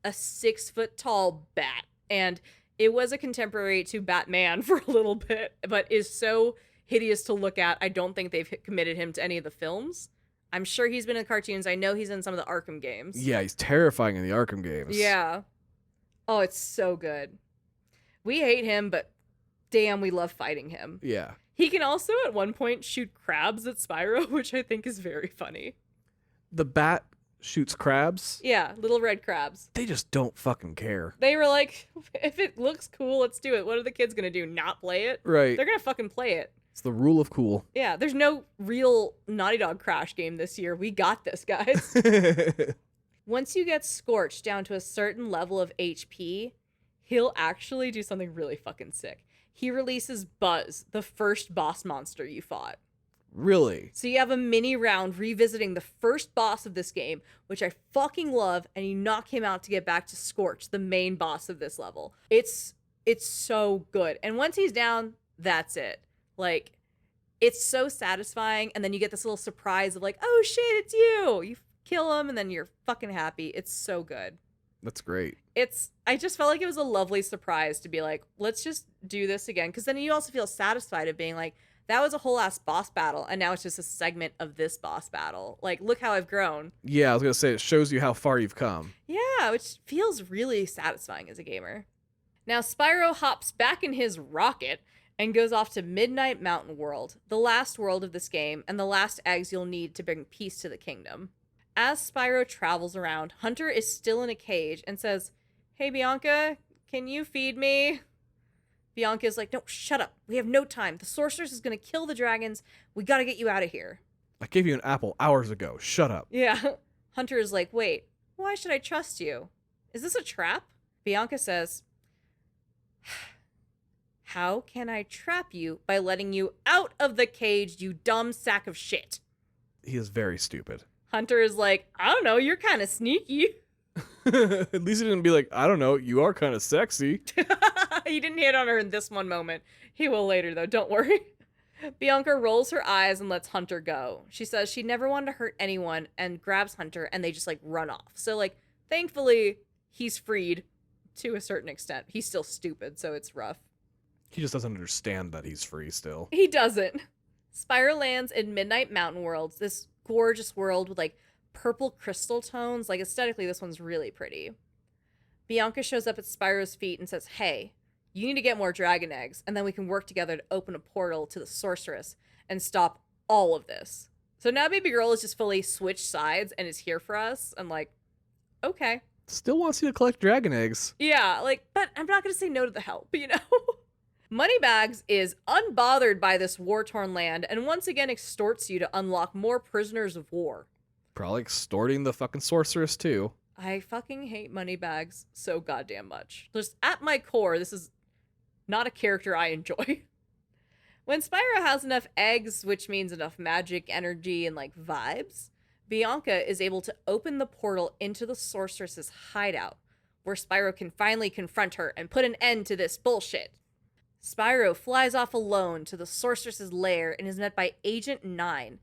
6-foot-tall bat. And it was a contemporary to Batman for a little bit, but is so hideous to look at. I don't think they've committed him to any of the films. I'm sure he's been in cartoons. I know he's in some of the Arkham games. Yeah, he's terrifying in the Arkham games. Yeah. Oh, it's so good. We hate him, but damn, we love fighting him. Yeah. He can also at one point shoot crabs at Spyro, which I think is very funny. The bat shoots crabs. Yeah, little red crabs. They just don't fucking care. They were like, if it looks cool, let's do it. What are the kids gonna do? Not play it? Right. They're gonna fucking play it. It's the rule of cool. Yeah, there's no real Naughty Dog Crash game this year. We got this, guys. Once you get Scorched down to a certain level of HP, he'll actually do something really fucking sick. He releases Buzz, the first boss monster you fought. Really? So you have a mini round revisiting the first boss of this game, which I fucking love, and you knock him out to get back to Scorch, the main boss of this level. It's so good. And once he's down, that's it. Like, it's so satisfying, and then you get this little surprise of like, oh shit, it's you! You kill him, and then you're fucking happy. It's so good. That's great. I just felt like it was a lovely surprise to be like, let's just do this again. Because then you also feel satisfied of being like, That was a whole ass boss battle, and now it's just a segment of this boss battle. Like, look how I've grown. Yeah, I was going to say, it shows you how far you've come. Yeah, which feels really satisfying as a gamer. Now, Spyro hops back in his rocket and goes off to Midnight Mountain World, the last world of this game, and the last eggs you'll need to bring peace to the kingdom. As Spyro travels around, Hunter is still in a cage and says, "Hey, Bianca, can you feed me?" Bianca is like, "No, shut up. We have no time. The sorceress is going to kill the dragons. We got to get you out of here." I gave you an apple hours ago. Shut up. Yeah. Hunter is like, "Wait, why should I trust you? Is this a trap?" Bianca says, "How can I trap you by letting you out of the cage, you dumb sack of shit?" He is very stupid. Hunter is like, "I don't know, you're kind of sneaky." At least he didn't be like, I don't know, you are kind of sexy. He didn't hit on her in this one moment. He will later, though, don't worry. Bianca rolls her eyes and lets Hunter go. She says she never wanted to hurt anyone and grabs Hunter, and they just, like, run off. So, like, thankfully, he's freed to a certain extent. He's still stupid, so it's rough. He just doesn't understand that he's free still. He doesn't. Spyro lands in Midnight Mountain Worlds, this gorgeous world with, like, purple crystal tones. Like, aesthetically, this one's really pretty. Bianca shows up at Spyro's feet and says, "Hey, you need to get more dragon eggs, and then we can work together to open a portal to the sorceress and stop all of this." So now baby girl has just fully switched sides and is here for us. I'm like, okay. Still wants you to collect dragon eggs. Yeah, like, but I'm not going to say no to the help, you know? Moneybags is unbothered by this war-torn land and once again extorts you to unlock more prisoners of war. Probably extorting the fucking sorceress too. I fucking hate Moneybags so goddamn much. Just at my core, this is not a character I enjoy. When Spyro has enough eggs, which means enough magic, energy, and like vibes, Bianca is able to open the portal into the sorceress's hideout, where Spyro can finally confront her and put an end to this bullshit. Spyro flies off alone to the sorceress's lair and is met by Agent 9,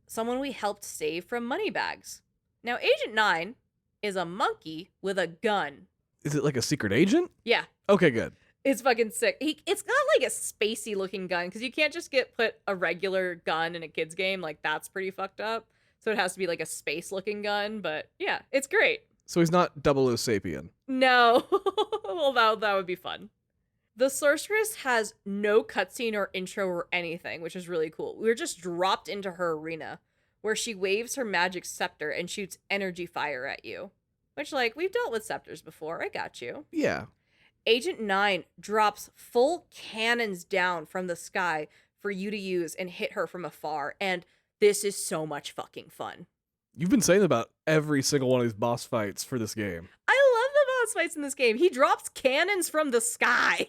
someone we helped save from Moneybags. Now, Agent 9 is a monkey with a gun. Is it like a secret agent? Yeah. Okay, good. It's fucking sick. It's got like a spacey looking gun, because you can't just put a regular gun in a kid's game. Like, that's pretty fucked up. So it has to be like a space looking gun, but yeah, it's great. So he's not 00 Sapien. No. Well, that would be fun. The sorceress has no cutscene or intro or anything, which is really cool. We're just dropped into her arena, where she waves her magic scepter and shoots energy fire at you. Which, like, we've dealt with scepters before. I got you. Yeah. Agent 9 drops full cannons down from the sky for you to use and hit her from afar, and this is so much fucking fun. You've been saying about every single one of these boss fights for this game. I love the boss fights in this game. He drops cannons from the sky.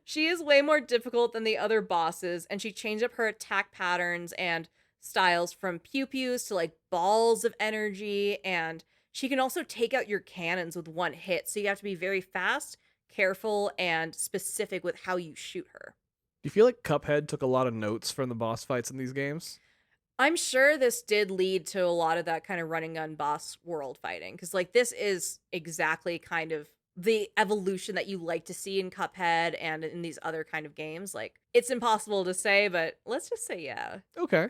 She is way more difficult than the other bosses, and she changed up her attack patterns and styles from pew-pews to like balls of energy, and she can also take out your cannons with one hit, so you have to be very fast, careful, and specific with how you shoot her. Do you feel like Cuphead took a lot of notes from the boss fights in these games? I'm sure this did lead to a lot of that kind of running gun boss world fighting, because like this is exactly kind of the evolution that you like to see in Cuphead and in these other kind of games. Like, it's impossible to say, but let's just say yeah. Okay.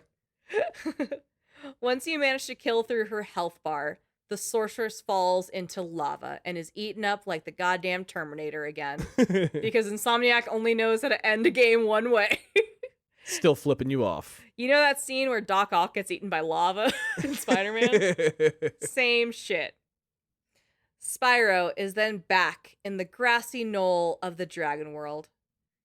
Once you manage to kill through her health bar, the sorceress falls into lava and is eaten up like the goddamn Terminator again. Because Insomniac only knows how to end a game one way. Still flipping you off. You know that scene where Doc Ock gets eaten by lava in Spider-Man? Same shit. Spyro is then back in the grassy knoll of the Dragon World.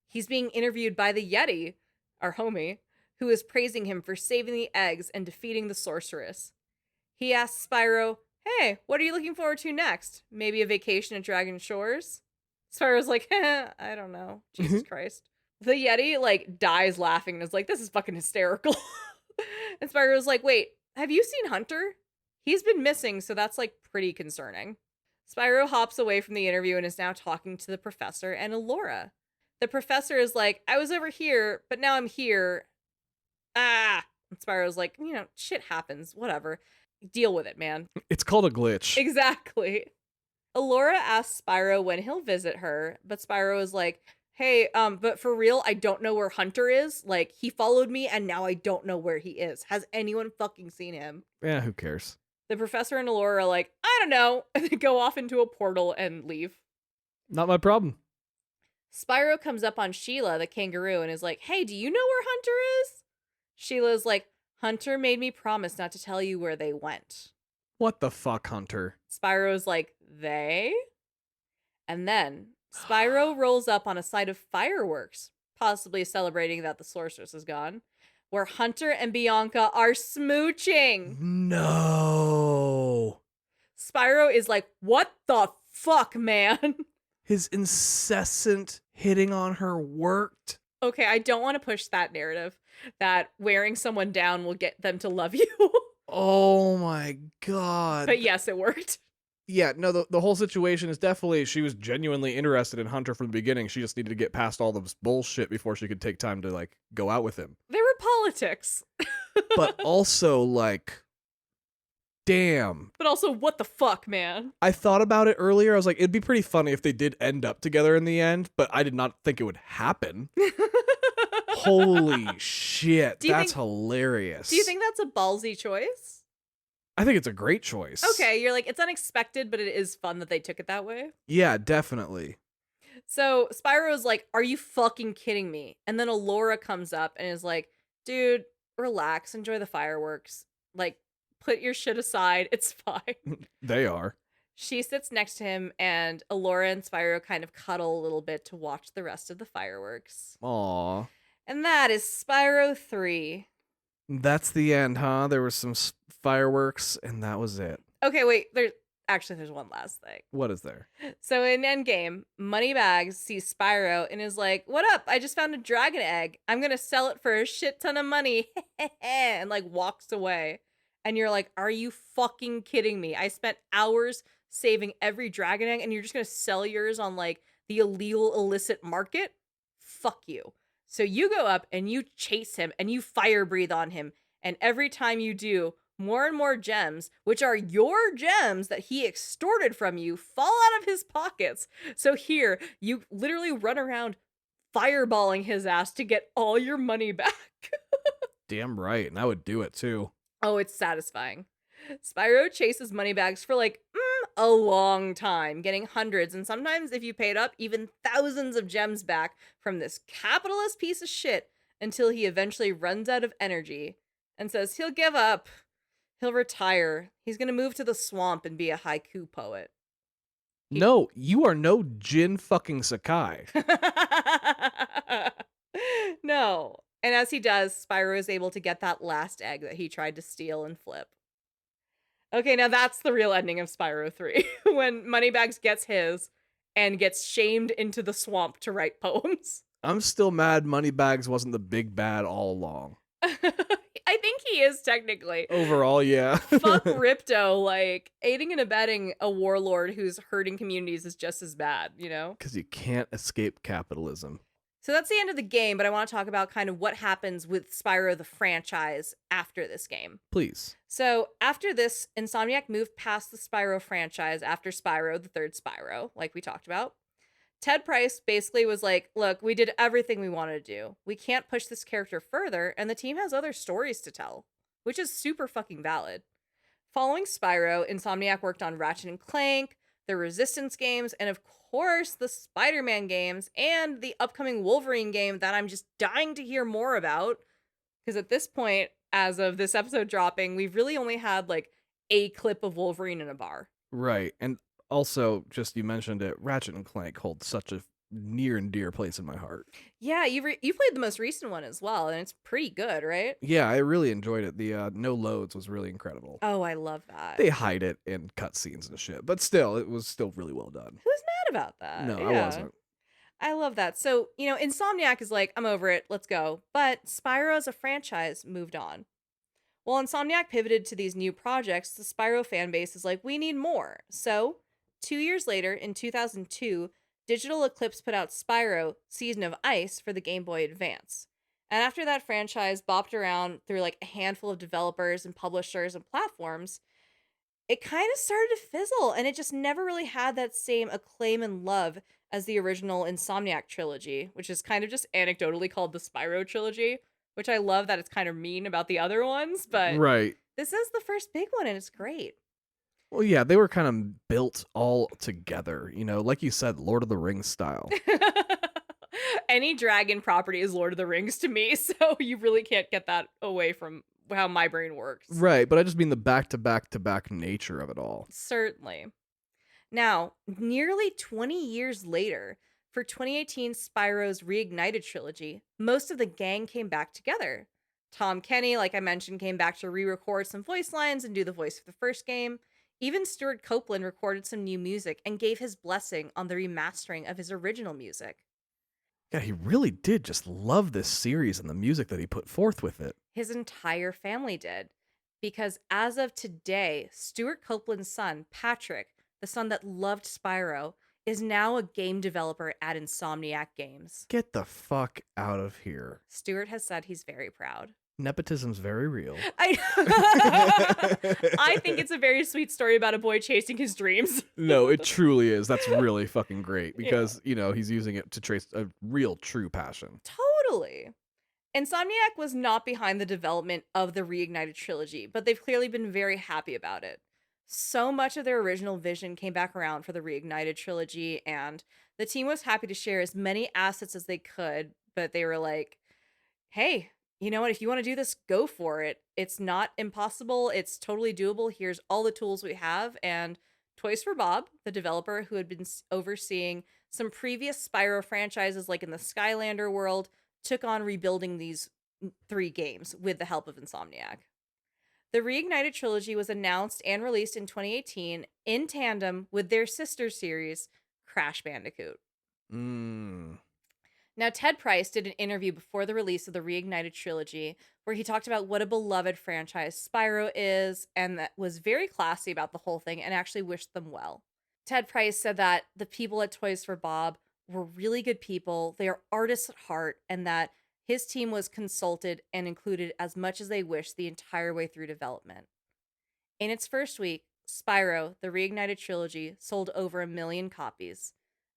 He's being interviewed by the Yeti, our homie, who is praising him for saving the eggs and defeating the sorceress. He asks Spyro, "Hey, what are you looking forward to next? Maybe a vacation at Dragon Shores?" Spyro's like, "I don't know. Jesus Christ." The Yeti, like, dies laughing and is like, "This is fucking hysterical." And Spyro's like, "Wait, have you seen Hunter? He's been missing, so that's, like, pretty concerning." Spyro hops away from the interview and is now talking to the professor and Elora. The professor is like, "I was over here, but now I'm here. Ah." And Spyro's like, "You know, shit happens. Whatever. Deal with it, man." It's called a glitch. Exactly. Elora asks Spyro when he'll visit her, but Spyro is like, hey, but for real, I don't know where Hunter is. Like, he followed me and now I don't know where he is. Has anyone fucking seen him? Yeah, who cares? The professor and Allura are like, I don't know. And they go off into a portal and leave. Not my problem. Spyro comes up on Sheila, the kangaroo, and is like, hey, do you know where Hunter is? Sheila's like, Hunter made me promise not to tell you where they went. What the fuck, Hunter? Spyro's like, they? And then Spyro rolls up on a site of fireworks, possibly celebrating that the sorceress is gone, where Hunter and Bianca are smooching. No. Spyro is like, what the fuck, man? His incessant hitting on her worked. Okay, I don't want to push that narrative that wearing someone down will get them to love you. Oh my god. But yes, it worked. Yeah, no, the whole situation is definitely she was genuinely interested in Hunter from the beginning. She just needed to get past all this bullshit before she could take time to, like, go out with him. There were politics. But also, like, damn. But also, what the fuck, man? I thought about it earlier. I was like, it'd be pretty funny if they did end up together in the end, but I did not think it would happen. Holy shit. That's hilarious. Do you think that's a ballsy choice? I think it's a great choice. Okay, you're like, it's unexpected, but it is fun that they took it that way. Yeah, definitely. So Spyro's like, are you fucking kidding me? And then Allura comes up and is like, dude, relax, enjoy the fireworks. Like, put your shit aside. It's fine. They are. She sits next to him, and Allura and Spyro kind of cuddle a little bit to watch the rest of the fireworks. Aw. And that is Spyro 3. That's the end, huh? There was some fireworks, and that was it. Okay, wait. There's one last thing. What is there? So in Endgame, Moneybags sees Spyro and is like, what up? I just found a dragon egg. I'm going to sell it for a shit ton of money. And like walks away. And you're like, are you fucking kidding me? I spent hours saving every dragon egg and you're just going to sell yours on like the illegal illicit market? Fuck you. So you go up and you chase him and you fire breathe on him. And every time you do, more and more gems, which are your gems that he extorted from you, fall out of his pockets. So here, you literally run around fireballing his ass to get all your money back. Damn right, and I would do it too. Oh, it's satisfying. Spyro chases Moneybags for like a long time, getting hundreds, and sometimes if you paid up, even thousands of gems back from this capitalist piece of shit until he eventually runs out of energy and says he'll give up. He'll retire. He's going to move to the swamp and be a haiku poet. No, you are no Jin fucking Sakai. No. And as he does, Spyro is able to get that last egg that he tried to steal and flip. Okay, now that's the real ending of Spyro 3. When Moneybags gets his and gets shamed into the swamp to write poems. I'm still mad Moneybags wasn't the big bad all along. I think he is technically. Overall, yeah. Fuck Ripto, like, aiding and abetting a warlord who's hurting communities is just as bad, you know? Because you can't escape capitalism. So that's the end of the game, but I want to talk about kind of what happens with Spyro the franchise after this game. Please. So after this, Insomniac moved past the Spyro franchise after Spyro, the third Spyro, like we talked about. Ted Price basically was like, look, we did everything we wanted to do. We can't push this character further, and the team has other stories to tell, which is super fucking valid. Following Spyro, Insomniac worked on Ratchet and Clank, the Resistance games, and of course, the Spider-Man games, and the upcoming Wolverine game that I'm just dying to hear more about. Because at this point, as of this episode dropping, we've really only had like a clip of Wolverine in a bar. Right. And also, just you mentioned it, Ratchet and Clank holds such a near and dear place in my heart. Yeah, you played the most recent one as well, and it's pretty good, right? Yeah, I really enjoyed it. The no loads was really incredible. Oh, I love that. They hide it in cutscenes and shit, but still, it was still really well done. Who's mad about that? No, Yeah. I wasn't. I love that. So, you know, Insomniac is like, I'm over it, let's go. But Spyro as a franchise moved on. While Insomniac pivoted to these new projects, the Spyro fan base is like, we need more. So, 2 years later, in 2002, Digital Eclipse put out Spyro Season of Ice for the Game Boy Advance. And after that franchise bopped around through like a handful of developers and publishers and platforms, it kind of started to fizzle, and it just never really had that same acclaim and love as the original Insomniac trilogy, which is kind of just anecdotally called the Spyro trilogy, which I love that it's kind of mean about the other ones, but Right. this is the first big one and it's great. Well, yeah, they were kind of built all together, like you said, Lord of the Rings style. Any dragon property is Lord of the Rings to me, so you really can't get that away from how my brain works. Right, but I just mean the back to back to back nature of it all. Certainly. Now, nearly 20 years later, for 2018 Spyro's Reignited Trilogy, most of the gang came back together. Tom Kenny, like I mentioned, came back to re-record some voice lines and do the voice for the first game. Even Stuart Copeland recorded some new music and gave his blessing on the remastering of his original music. Yeah, he really did just love this series and the music that he put forth with it. His entire family did. Because as of today, Stuart Copeland's son, Patrick, the son that loved Spyro, is now a game developer at Insomniac Games. Get the fuck out of here. Stuart has said he's very proud. Nepotism's very real. I think it's a very sweet story about a boy chasing his dreams. No, it truly is. That's really fucking great because, he's using it to trace a real true passion. Totally. Insomniac was not behind the development of the Reignited trilogy, but they've clearly been very happy about it. So much of their original vision came back around for the Reignited trilogy, and the team was happy to share as many assets as they could, but they were like, hey, you know what? If you want to do this, go for it. It's not impossible. It's totally doable. Here's all the tools we have. And Toys for Bob, the developer who had been overseeing some previous Spyro franchises, like in the Skylander world, took on rebuilding these 3 games with the help of Insomniac. The Reignited Trilogy was announced and released in 2018 in tandem with their sister series, Crash Bandicoot. Now, Ted Price did an interview before the release of the Reignited Trilogy where he talked about what a beloved franchise Spyro is and that was very classy about the whole thing and actually wished them well. Ted Price said that the people at Toys for Bob were really good people, they are artists at heart, and that his team was consulted and included as much as they wished the entire way through development. In its first week, Spyro, the Reignited Trilogy, sold over 1 million copies,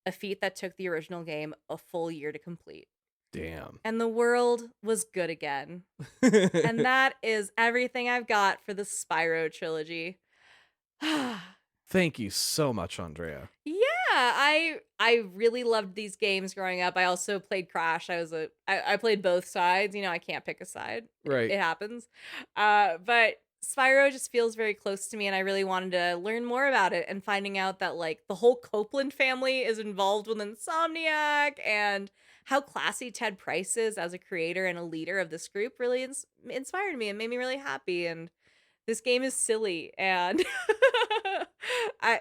a feat that took the original game a full year to complete. Damn. And the world was good again. And that is everything I've got for the Spyro trilogy. Thank you so much, Andrea. Yeah, I really loved these games growing up. I also played Crash. I played both sides. I can't pick a side. Right. It happens. But Spyro just feels very close to me, and I really wanted to learn more about it, and finding out that like the whole Copeland family is involved with Insomniac and how classy Ted Price is as a creator and a leader of this group really inspired me and made me really happy. And this game is silly, and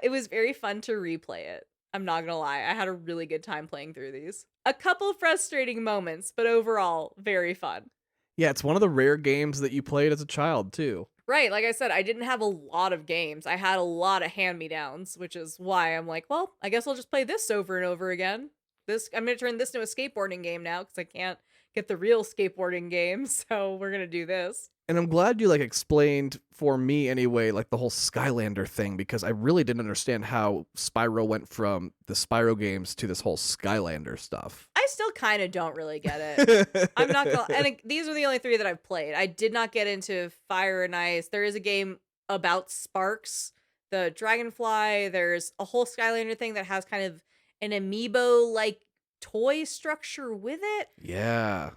it was very fun to replay it. I'm not gonna lie, I had a really good time playing through these. A couple frustrating moments, but overall, very fun. Yeah, it's one of the rare games that you played as a child, too. Right, like I said, I didn't have a lot of games. I had a lot of hand-me-downs, which is why I'm like, well, I guess I'll just play this over and over again. I'm gonna turn this into a skateboarding game now because I can't get the real skateboarding game, so we're gonna do this. And I'm glad you explained for me anyway, the whole Skylander thing, because I really didn't understand how Spyro went from the Spyro games to this whole Skylander stuff. I still kind of don't really get it. I'm not gonna, and these are the only 3 that I've played. I did not get into Fire and Ice. There is a game about Sparks, the Dragonfly. There's a whole Skylander thing that has kind of an amiibo toy structure with it. Yeah.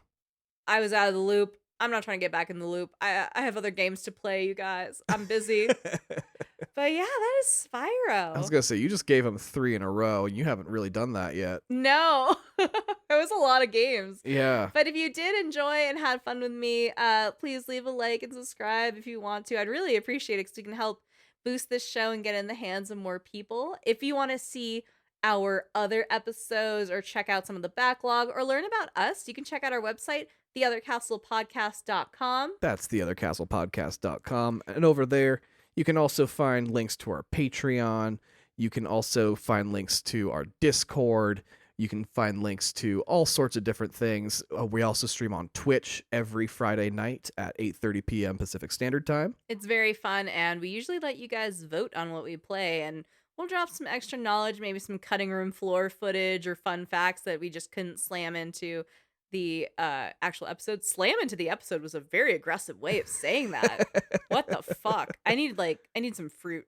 I was out of the loop. I'm not trying to get back in the loop. I have other games to play, you guys. I'm busy. But yeah, that is Spyro. I was going to say, you just gave him 3 in a row, and you haven't really done that yet. No. It was a lot of games. Yeah. But if you did enjoy and had fun with me, please leave a like and subscribe if you want to. I'd really appreciate it because you can help boost this show and get in the hands of more people. If you want to see our other episodes or check out some of the backlog or learn about us, you can check out our website, theothercastlepodcast.com. That's theothercastlepodcast.com. And over there, you can also find links to our Patreon. You can also find links to our Discord. You can find links to all sorts of different things. We also stream on Twitch every Friday night at 8:30 p.m. Pacific Standard Time. It's very fun, and we usually let you guys vote on what we play, and We'll drop some extra knowledge, maybe some cutting room floor footage or fun facts that we just couldn't slam into the actual episode. Slam into the episode was a very aggressive way of saying that. What the fuck? I need some fruit.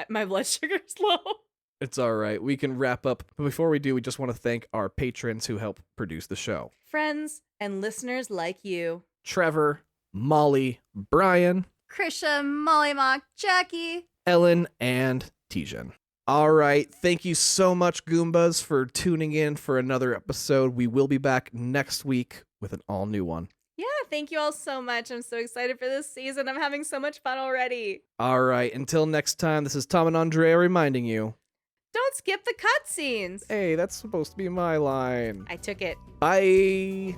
My blood sugar's low. It's all right. We can wrap up. But before we do, we just want to thank our patrons who help produce the show. Friends and listeners like you. Trevor, Molly, Brian, Krisha, Molly Mock, Jackie, Ellen, and Tijan. All right. Thank you so much, Goombas, for tuning in for another episode. We will be back next week with an all new one. Yeah, thank you all so much. I'm so excited for this season. I'm having so much fun already. All right. Until next time, this is Tom and Andrea reminding you. Don't skip the cutscenes. Hey, that's supposed to be my line. I took it. Bye.